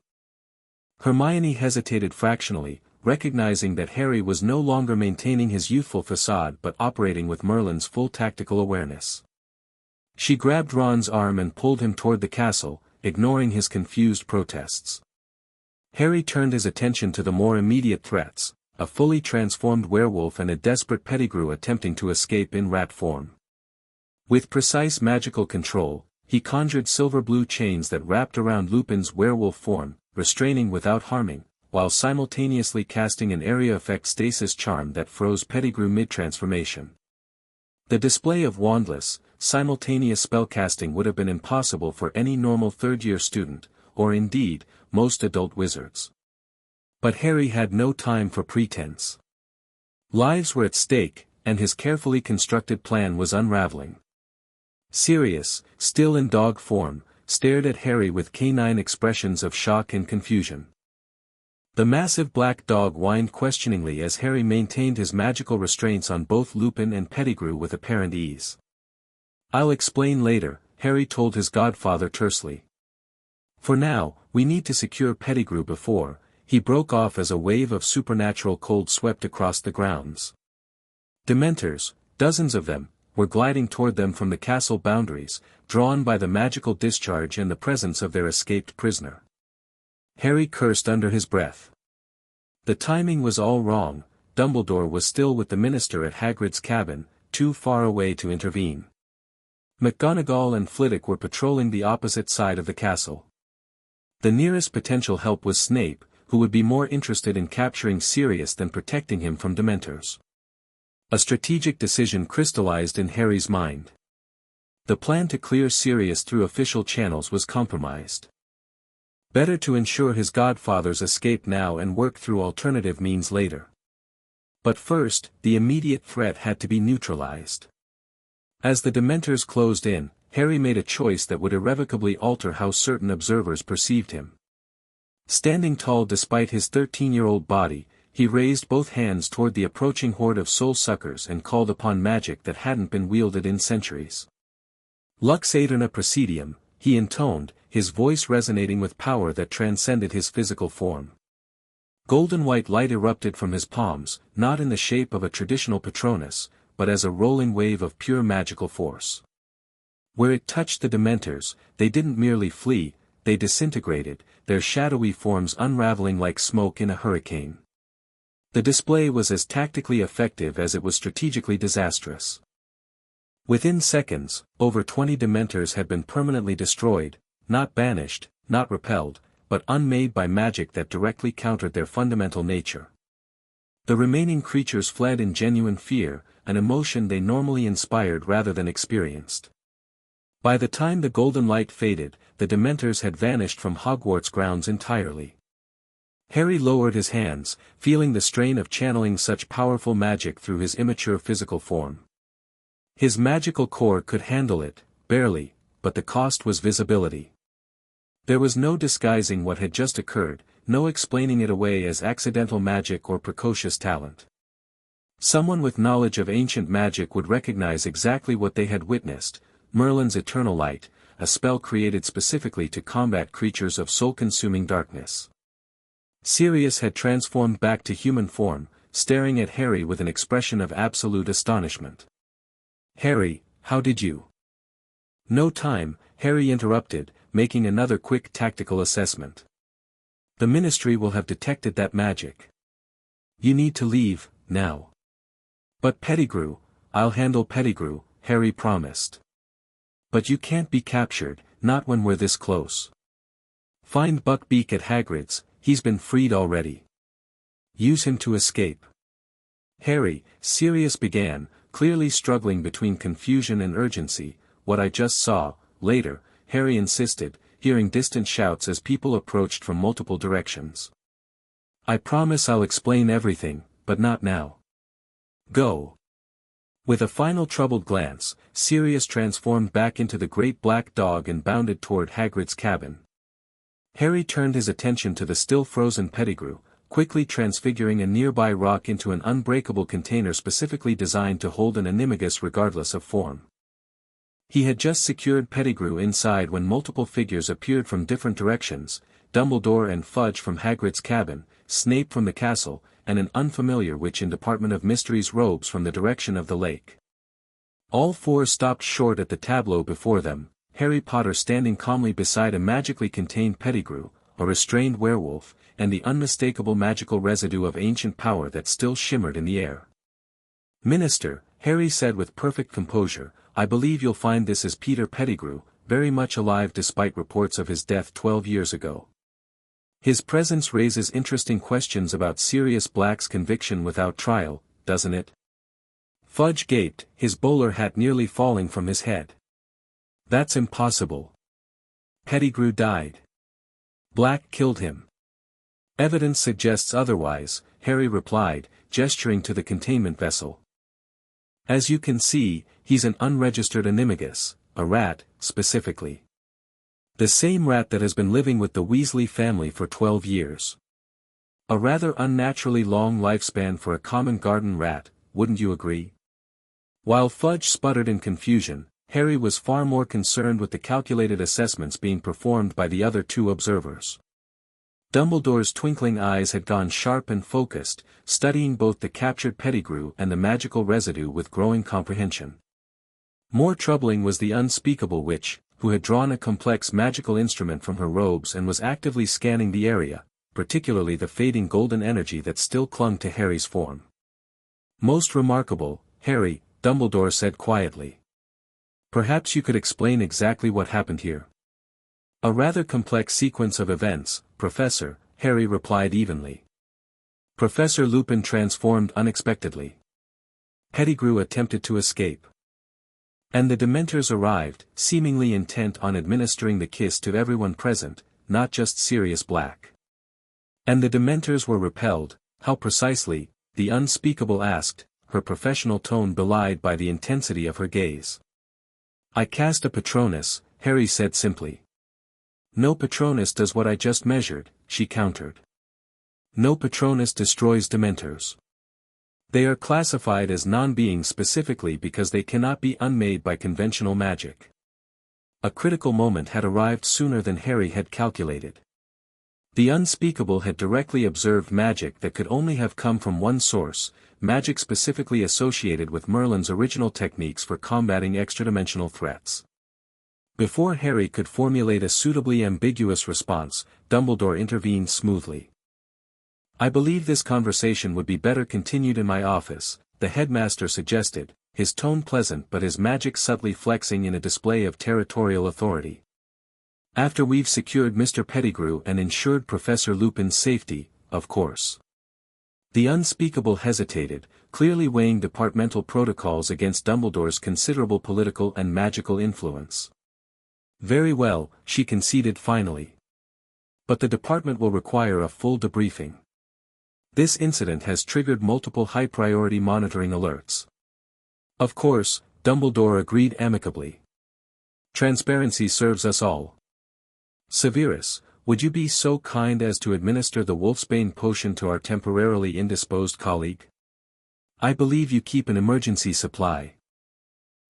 Speaker 1: Hermione hesitated fractionally, recognizing that Harry was no longer maintaining his youthful facade but operating with Merlin's full tactical awareness. She grabbed Ron's arm and pulled him toward the castle, ignoring his confused protests. Harry turned his attention to the more immediate threats, a fully transformed werewolf and a desperate Pettigrew attempting to escape in rat form. With precise magical control, he conjured silver blue chains that wrapped around Lupin's werewolf form, restraining without harming, while simultaneously casting an area effect stasis charm that froze Pettigrew mid-transformation. The display of wandless, simultaneous spellcasting would have been impossible for any normal third-year student, or indeed, most adult wizards. But Harry had no time for pretense. Lives were at stake, and his carefully constructed plan was unraveling. Sirius, still in dog form, stared at Harry with canine expressions of shock and confusion. The massive black dog whined questioningly as Harry maintained his magical restraints on both Lupin and Pettigrew with apparent ease. "I'll explain later," Harry told his godfather tersely. "For now, we need to secure Pettigrew before," he broke off as a wave of supernatural cold swept across the grounds. Dementors, dozens of them, were gliding toward them from the castle boundaries, drawn by the magical discharge and the presence of their escaped prisoner. Harry cursed under his breath. The timing was all wrong. Dumbledore was still with the minister at Hagrid's cabin, too far away to intervene. McGonagall and Flitwick were patrolling the opposite side of the castle. The nearest potential help was Snape, who would be more interested in capturing Sirius than protecting him from Dementors. A strategic decision crystallized in Harry's mind. The plan to clear Sirius through official channels was compromised. Better to ensure his godfather's escape now and work through alternative means later. But first, the immediate threat had to be neutralized. As the Dementors closed in, Harry made a choice that would irrevocably alter how certain observers perceived him. Standing tall despite his 13-year-old body, he raised both hands toward the approaching horde of soul-suckers and called upon magic that hadn't been wielded in centuries. Lux aeterna praesidium, he intoned, his voice resonating with power that transcended his physical form. Golden-white light erupted from his palms, not in the shape of a traditional Patronus, but as a rolling wave of pure magical force. Where it touched the Dementors, they didn't merely flee, they disintegrated, their shadowy forms unraveling like smoke in a hurricane. The display was as tactically effective as it was strategically disastrous. Within seconds, over 20 Dementors had been permanently destroyed, not banished, not repelled, but unmade by magic that directly countered their fundamental nature. The remaining creatures fled in genuine fear, an emotion they normally inspired rather than experienced. By the time the golden light faded, the Dementors had vanished from Hogwarts grounds entirely. Harry lowered his hands, feeling the strain of channeling such powerful magic through his immature physical form. His magical core could handle it, barely, but the cost was visibility. There was no disguising what had just occurred, no explaining it away as accidental magic or precocious talent. Someone with knowledge of ancient magic would recognize exactly what they had witnessed: Merlin's eternal light, a spell created specifically to combat creatures of soul-consuming darkness. Sirius had transformed back to human form, staring at Harry with an expression of absolute astonishment. "Harry, how did you?" "No time," Harry interrupted, making another quick tactical assessment. "The Ministry will have detected that magic. You need to leave, now." "But Pettigrew, I'll handle Pettigrew," Harry promised. "But you can't be captured, not when we're this close. Find Buckbeak at Hagrid's, he's been freed already. Use him to escape." "Harry," Sirius began, clearly struggling between confusion and urgency. "What I just saw," later, Harry insisted, hearing distant shouts as people approached from multiple directions. "I promise I'll explain everything, but not now. Go." With a final troubled glance, Sirius transformed back into the great black dog and bounded toward Hagrid's cabin. Harry turned his attention to the still frozen Pettigrew, quickly transfiguring a nearby rock into an unbreakable container specifically designed to hold an animagus regardless of form. He had just secured Pettigrew inside when multiple figures appeared from different directions: Dumbledore and Fudge from Hagrid's cabin, Snape from the castle, and an unfamiliar witch in Department of Mysteries robes from the direction of the lake. All four stopped short at the tableau before them, Harry Potter standing calmly beside a magically contained Pettigrew, a restrained werewolf, and the unmistakable magical residue of ancient power that still shimmered in the air. "Minister," Harry said with perfect composure, "I believe you'll find this is Peter Pettigrew, very much alive despite reports of his death 12 years ago. His presence raises interesting questions about Sirius Black's conviction without trial, doesn't it?" Fudge gaped, his bowler hat nearly falling from his head. "That's impossible. Pettigrew died. Black killed him." "Evidence suggests otherwise," Harry replied, gesturing to the containment vessel. "As you can see, he's an unregistered animagus, a rat, specifically. The same rat that has been living with the Weasley family for 12 years. A rather unnaturally long lifespan for a common garden rat, wouldn't you agree?" While Fudge sputtered in confusion, Harry was far more concerned with the calculated assessments being performed by the other two observers. Dumbledore's twinkling eyes had gone sharp and focused, studying both the captured Pettigrew and the magical residue with growing comprehension. More troubling was the unspeakable witch, who had drawn a complex magical instrument from her robes and was actively scanning the area, particularly the fading golden energy that still clung to Harry's form. "Most remarkable, Harry," Dumbledore said quietly. "Perhaps you could explain exactly what happened here." "A rather complex sequence of events, Professor," Harry replied evenly. "Professor Lupin transformed unexpectedly. Pettigrew attempted to escape. And the Dementors arrived, seemingly intent on administering the kiss to everyone present, not just Sirius Black. And the Dementors were repelled. How precisely?" the unspeakable asked, her professional tone belied by the intensity of her gaze. I cast a Patronus, Harry said simply. No Patronus does what I just measured, she countered. No Patronus destroys Dementors. They are classified as non-beings specifically because they cannot be unmade by conventional magic. A critical moment had arrived sooner than Harry had calculated. The unspeakable had directly observed magic that could only have come from one source, magic specifically associated with Merlin's original techniques for combating extradimensional threats. Before Harry could formulate a suitably ambiguous response, Dumbledore intervened smoothly. I believe this conversation would be better continued in my office, the headmaster suggested, his tone pleasant but his magic subtly flexing in a display of territorial authority. After we've secured Mr. Pettigrew and ensured Professor Lupin's safety, of course. The unspeakable hesitated, clearly weighing departmental protocols against Dumbledore's considerable political and magical influence. Very well, she conceded finally. But the department will require a full debriefing. This incident has triggered multiple high-priority monitoring alerts. Of course, Dumbledore agreed amicably. Transparency serves us all. Severus, would you be so kind as to administer the Wolfsbane potion to our temporarily indisposed colleague? I believe you keep an emergency supply.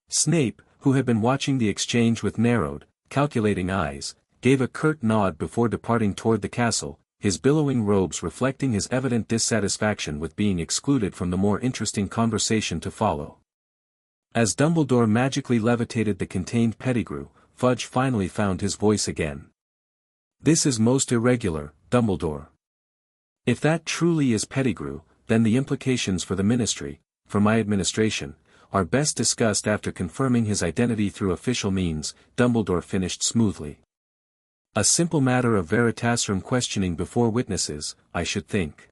Speaker 1: Snape, who had been watching the exchange with narrowed, calculating eyes, gave a curt nod before departing toward the castle, his billowing robes reflecting his evident dissatisfaction with being excluded from the more interesting conversation to follow. As Dumbledore magically levitated the contained Pettigrew, Fudge finally found his voice again. This is most irregular, Dumbledore. If that truly is Pettigrew, then the implications for the Ministry, for my administration, are best discussed after confirming his identity through official means, Dumbledore finished smoothly. A simple matter of Veritaserum questioning before witnesses, I should think.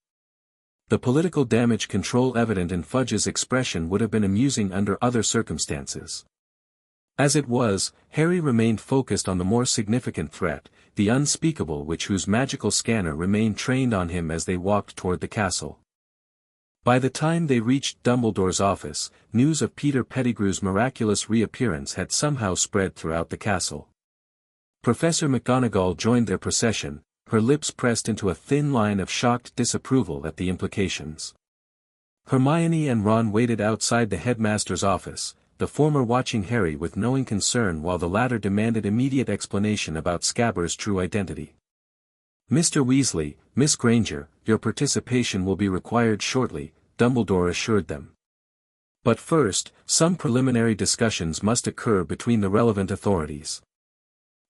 Speaker 1: The political damage control evident in Fudge's expression would have been amusing under other circumstances. As it was, Harry remained focused on the more significant threat, the unspeakable whose magical scanner remained trained on him as they walked toward the castle. By the time they reached Dumbledore's office, news of Peter Pettigrew's miraculous reappearance had somehow spread throughout the castle. Professor McGonagall joined their procession, her lips pressed into a thin line of shocked disapproval at the implications. Hermione and Ron waited outside the headmaster's office, the former watching Harry with knowing concern while the latter demanded immediate explanation about Scabbers' true identity. Mr. Weasley, Miss Granger, your participation will be required shortly, Dumbledore assured them. But first, some preliminary discussions must occur between the relevant authorities.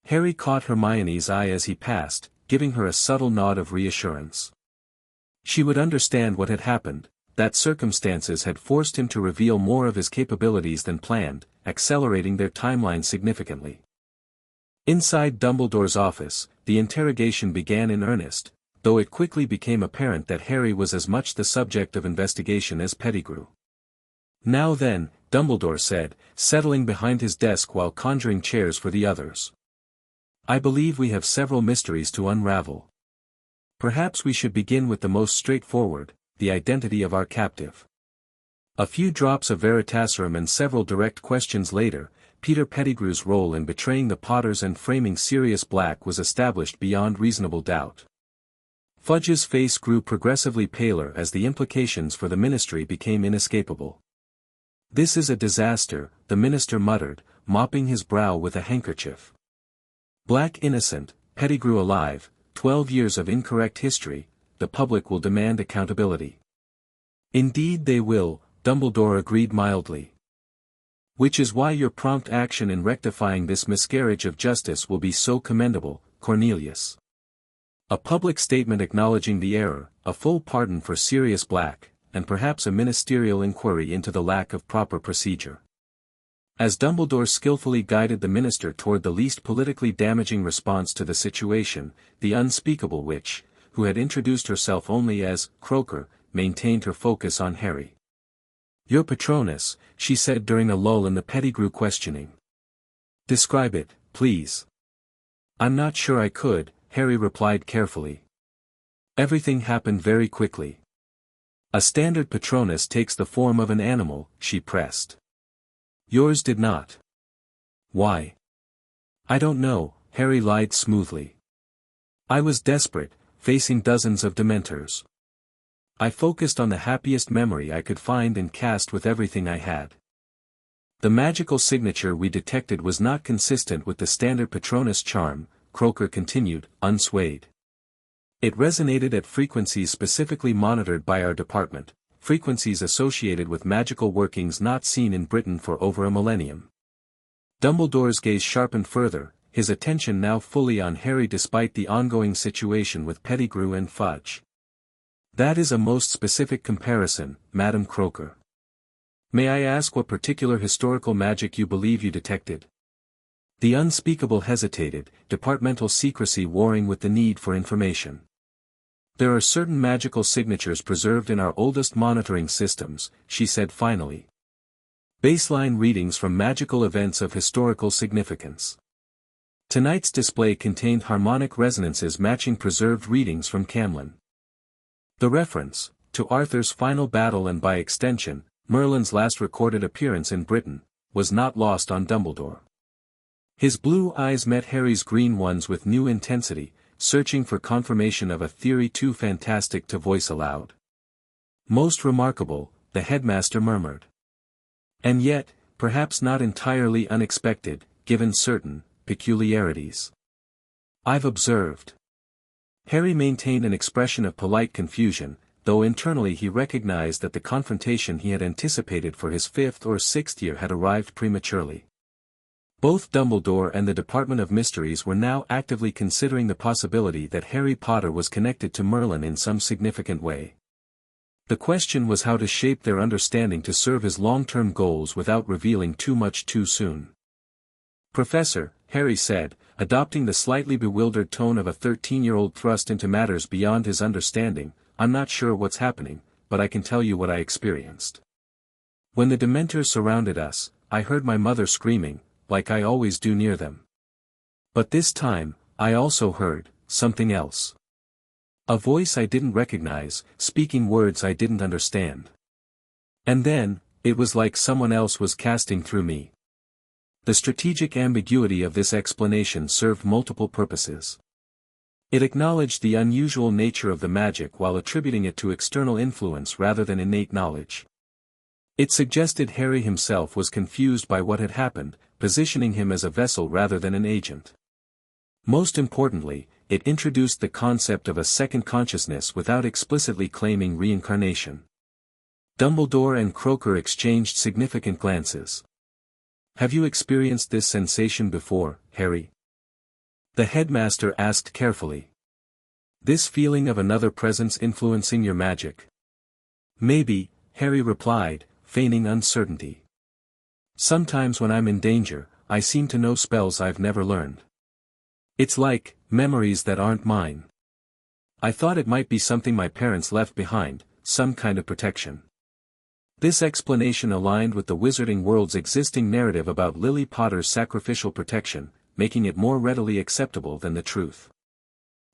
Speaker 1: Harry caught Hermione's eye as he passed, giving her a subtle nod of reassurance. She would understand what had happened, that circumstances had forced him to reveal more of his capabilities than planned, accelerating their timeline significantly. Inside Dumbledore's office, the interrogation began in earnest, though it quickly became apparent that Harry was as much the subject of investigation as Pettigrew. Now then, Dumbledore said, settling behind his desk while conjuring chairs for the others. I believe we have several mysteries to unravel. Perhaps we should begin with the most straightforward, the identity of our captive. A few drops of Veritaserum and several direct questions later, Peter Pettigrew's role in betraying the Potters and framing Sirius Black was established beyond reasonable doubt. Fudge's face grew progressively paler as the implications for the Ministry became inescapable. This is a disaster, the minister muttered, mopping his brow with a handkerchief. Black innocent, Pettigrew alive, 12 years of incorrect history, the public will demand accountability. Indeed they will, Dumbledore agreed mildly. Which is why your prompt action in rectifying this miscarriage of justice will be so commendable, Cornelius. A public statement acknowledging the error, a full pardon for Sirius Black, and perhaps a ministerial inquiry into the lack of proper procedure. As Dumbledore skillfully guided the minister toward the least politically damaging response to the situation, the unspeakable witch, who had introduced herself only as Croaker, maintained her focus on Harry. Your Patronus, she said during a lull in the Pettigrew questioning. Describe it, please. I'm not sure I could, Harry replied carefully. Everything happened very quickly. A standard Patronus takes the form of an animal, she pressed. Yours did not. Why? I don't know, Harry lied smoothly. I was desperate, facing dozens of Dementors. I focused on the happiest memory I could find and cast with everything I had. The magical signature we detected was not consistent with the standard Patronus charm, Croaker continued, unswayed. It resonated at frequencies specifically monitored by our department, frequencies associated with magical workings not seen in Britain for over a millennium. Dumbledore's gaze sharpened further, his attention now fully on Harry despite the ongoing situation with Pettigrew and Fudge. That is a most specific comparison, Madam Croaker. May I ask what particular historical magic you believe you detected? The unspeakable hesitated, departmental secrecy warring with the need for information. There are certain magical signatures preserved in our oldest monitoring systems, she said finally. Baseline readings from magical events of historical significance. Tonight's display contained harmonic resonances matching preserved readings from Camlin. The reference, to Arthur's final battle and by extension, Merlin's last recorded appearance in Britain, was not lost on Dumbledore. His blue eyes met Harry's green ones with new intensity, searching for confirmation of a theory too fantastic to voice aloud. Most remarkable, the headmaster murmured. And yet, perhaps not entirely unexpected, given certain peculiarities. I've observed. Harry maintained an expression of polite confusion, though internally he recognized that the confrontation he had anticipated for his 5th or 6th year had arrived prematurely. Both Dumbledore and the Department of Mysteries were now actively considering the possibility that Harry Potter was connected to Merlin in some significant way. The question was how to shape their understanding to serve his long-term goals without revealing too much too soon. Professor, Harry said, adopting the slightly bewildered tone of a 13-year-old thrust into matters beyond his understanding, I'm not sure what's happening, but I can tell you what I experienced. When the Dementors surrounded us, I heard my mother screaming, like I always do near them. But this time, I also heard something else. A voice I didn't recognize, speaking words I didn't understand. And then, it was like someone else was casting through me. The strategic ambiguity of this explanation served multiple purposes. It acknowledged the unusual nature of the magic while attributing it to external influence rather than innate knowledge. It suggested Harry himself was confused by what had happened, positioning him as a vessel rather than an agent. Most importantly, it introduced the concept of a second consciousness without explicitly claiming reincarnation. Dumbledore and Croaker exchanged significant glances. Have you experienced this sensation before, Harry? The headmaster asked carefully. This feeling of another presence influencing your magic? Maybe, Harry replied, feigning uncertainty. Sometimes when I'm in danger, I seem to know spells I've never learned. It's like, memories that aren't mine. I thought it might be something my parents left behind, some kind of protection. This explanation aligned with the wizarding world's existing narrative about Lily Potter's sacrificial protection, making it more readily acceptable than the truth.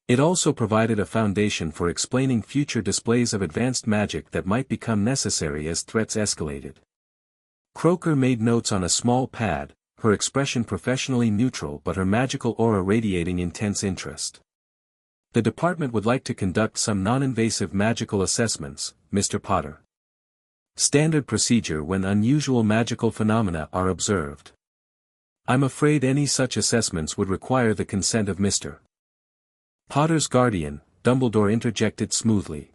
Speaker 1: It also provided a foundation for explaining future displays of advanced magic that might become necessary as threats escalated. Croaker made notes on a small pad, her expression professionally neutral but her magical aura radiating intense interest. The department would like to conduct some non-invasive magical assessments, Mr. Potter. Standard procedure when unusual magical phenomena are observed. I'm afraid any such assessments would require the consent of Mr. Potter's guardian, Dumbledore interjected smoothly.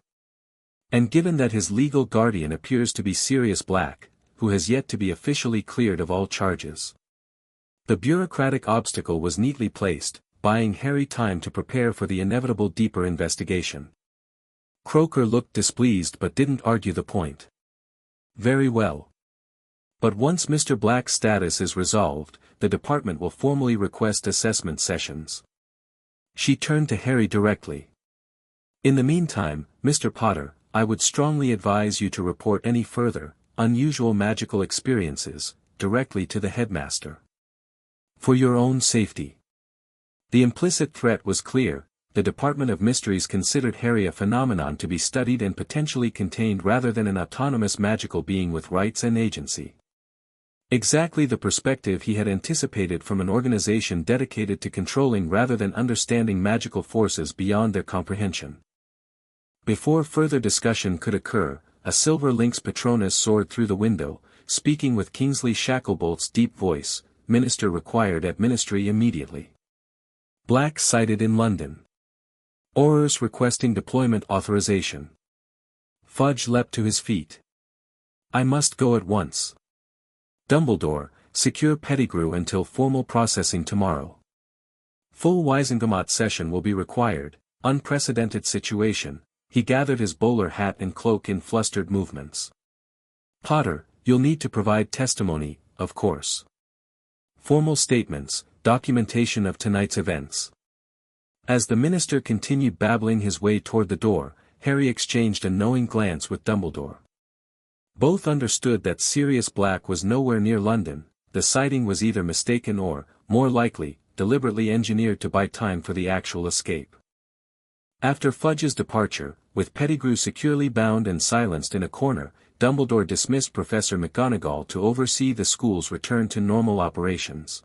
Speaker 1: And given that his legal guardian appears to be Sirius Black, who has yet to be officially cleared of all charges. The bureaucratic obstacle was neatly placed, buying Harry time to prepare for the inevitable deeper investigation. Croaker looked displeased but didn't argue the point. Very well. But once Mr. Black's status is resolved, the department will formally request assessment sessions. She turned to Harry directly. In the meantime, Mr. Potter, I would strongly advise you to report any further, unusual magical experiences, directly to the headmaster. For your own safety. The implicit threat was clear, the Department of Mysteries considered Harry a phenomenon to be studied and potentially contained rather than an autonomous magical being with rights and agency. Exactly the perspective he had anticipated from an organization dedicated to controlling rather than understanding magical forces beyond their comprehension. Before further discussion could occur, a silver lynx Patronus soared through the window, speaking with Kingsley Shacklebolt's deep voice, "Minister required at Ministry immediately. Black sighted in London. Aurors requesting deployment authorization." Fudge leapt to his feet. "I must go at once. Dumbledore, secure Pettigrew until formal processing tomorrow. Full Wizengamot session will be required, unprecedented situation." He gathered his bowler hat and cloak in flustered movements. "Potter, you'll need to provide testimony, of course. Formal statements, documentation of tonight's events." As the minister continued babbling his way toward the door, Harry exchanged a knowing glance with Dumbledore. Both understood that Sirius Black was nowhere near London. The sighting was either mistaken or, more likely, deliberately engineered to buy time for the actual escape. After Fudge's departure, with Pettigrew securely bound and silenced in a corner, Dumbledore dismissed Professor McGonagall to oversee the school's return to normal operations.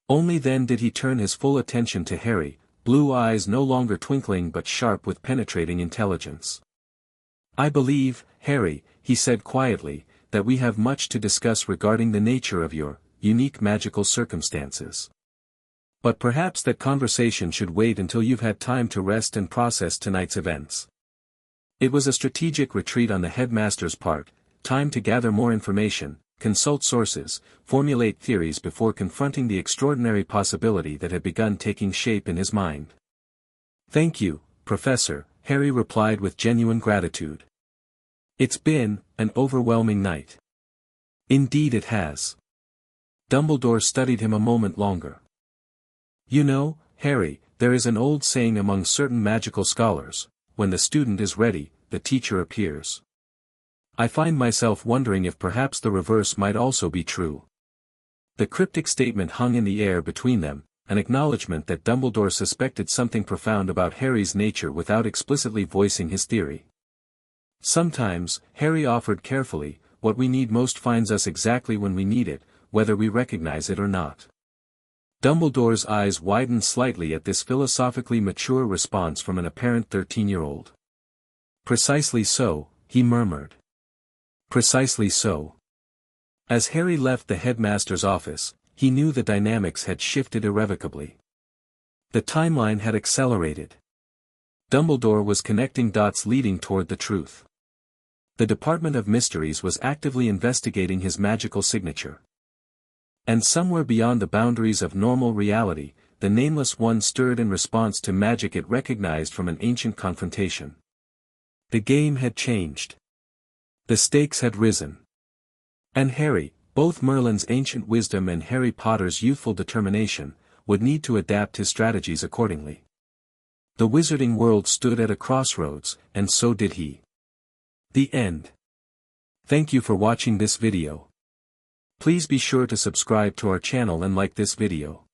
Speaker 1: Only then did he turn his full attention to Harry, blue eyes no longer twinkling but sharp with penetrating intelligence. "I believe, Harry," he said quietly, "that we have much to discuss regarding the nature of your unique magical circumstances. But perhaps that conversation should wait until you've had time to rest and process tonight's events." It was a strategic retreat on the headmaster's part, time to gather more information, consult sources, formulate theories before confronting the extraordinary possibility that had begun taking shape in his mind. "Thank you, Professor," Harry replied with genuine gratitude. "It's been an overwhelming night." "Indeed it has." Dumbledore studied him a moment longer. "You know, Harry, there is an old saying among certain magical scholars, when the student is ready, the teacher appears. I find myself wondering if perhaps the reverse might also be true." The cryptic statement hung in the air between them, an acknowledgement that Dumbledore suspected something profound about Harry's nature without explicitly voicing his theory. "Sometimes," Harry offered carefully, "what we need most finds us exactly when we need it, whether we recognize it or not." Dumbledore's eyes widened slightly at this philosophically mature response from an apparent 13-year-old. "Precisely so," he murmured. "Precisely so." As Harry left the headmaster's office, he knew the dynamics had shifted irrevocably. The timeline had accelerated. Dumbledore was connecting dots leading toward the truth. The Department of Mysteries was actively investigating his magical signature. And somewhere beyond the boundaries of normal reality, the Nameless One stirred in response to magic it recognized from an ancient confrontation. The game had changed. The stakes had risen. And Harry, both Merlin's ancient wisdom and Harry Potter's youthful determination, would need to adapt his strategies accordingly. The wizarding world stood at a crossroads, and so did he. The end. Thank you for watching this video. Please be sure to subscribe to our channel and like this video.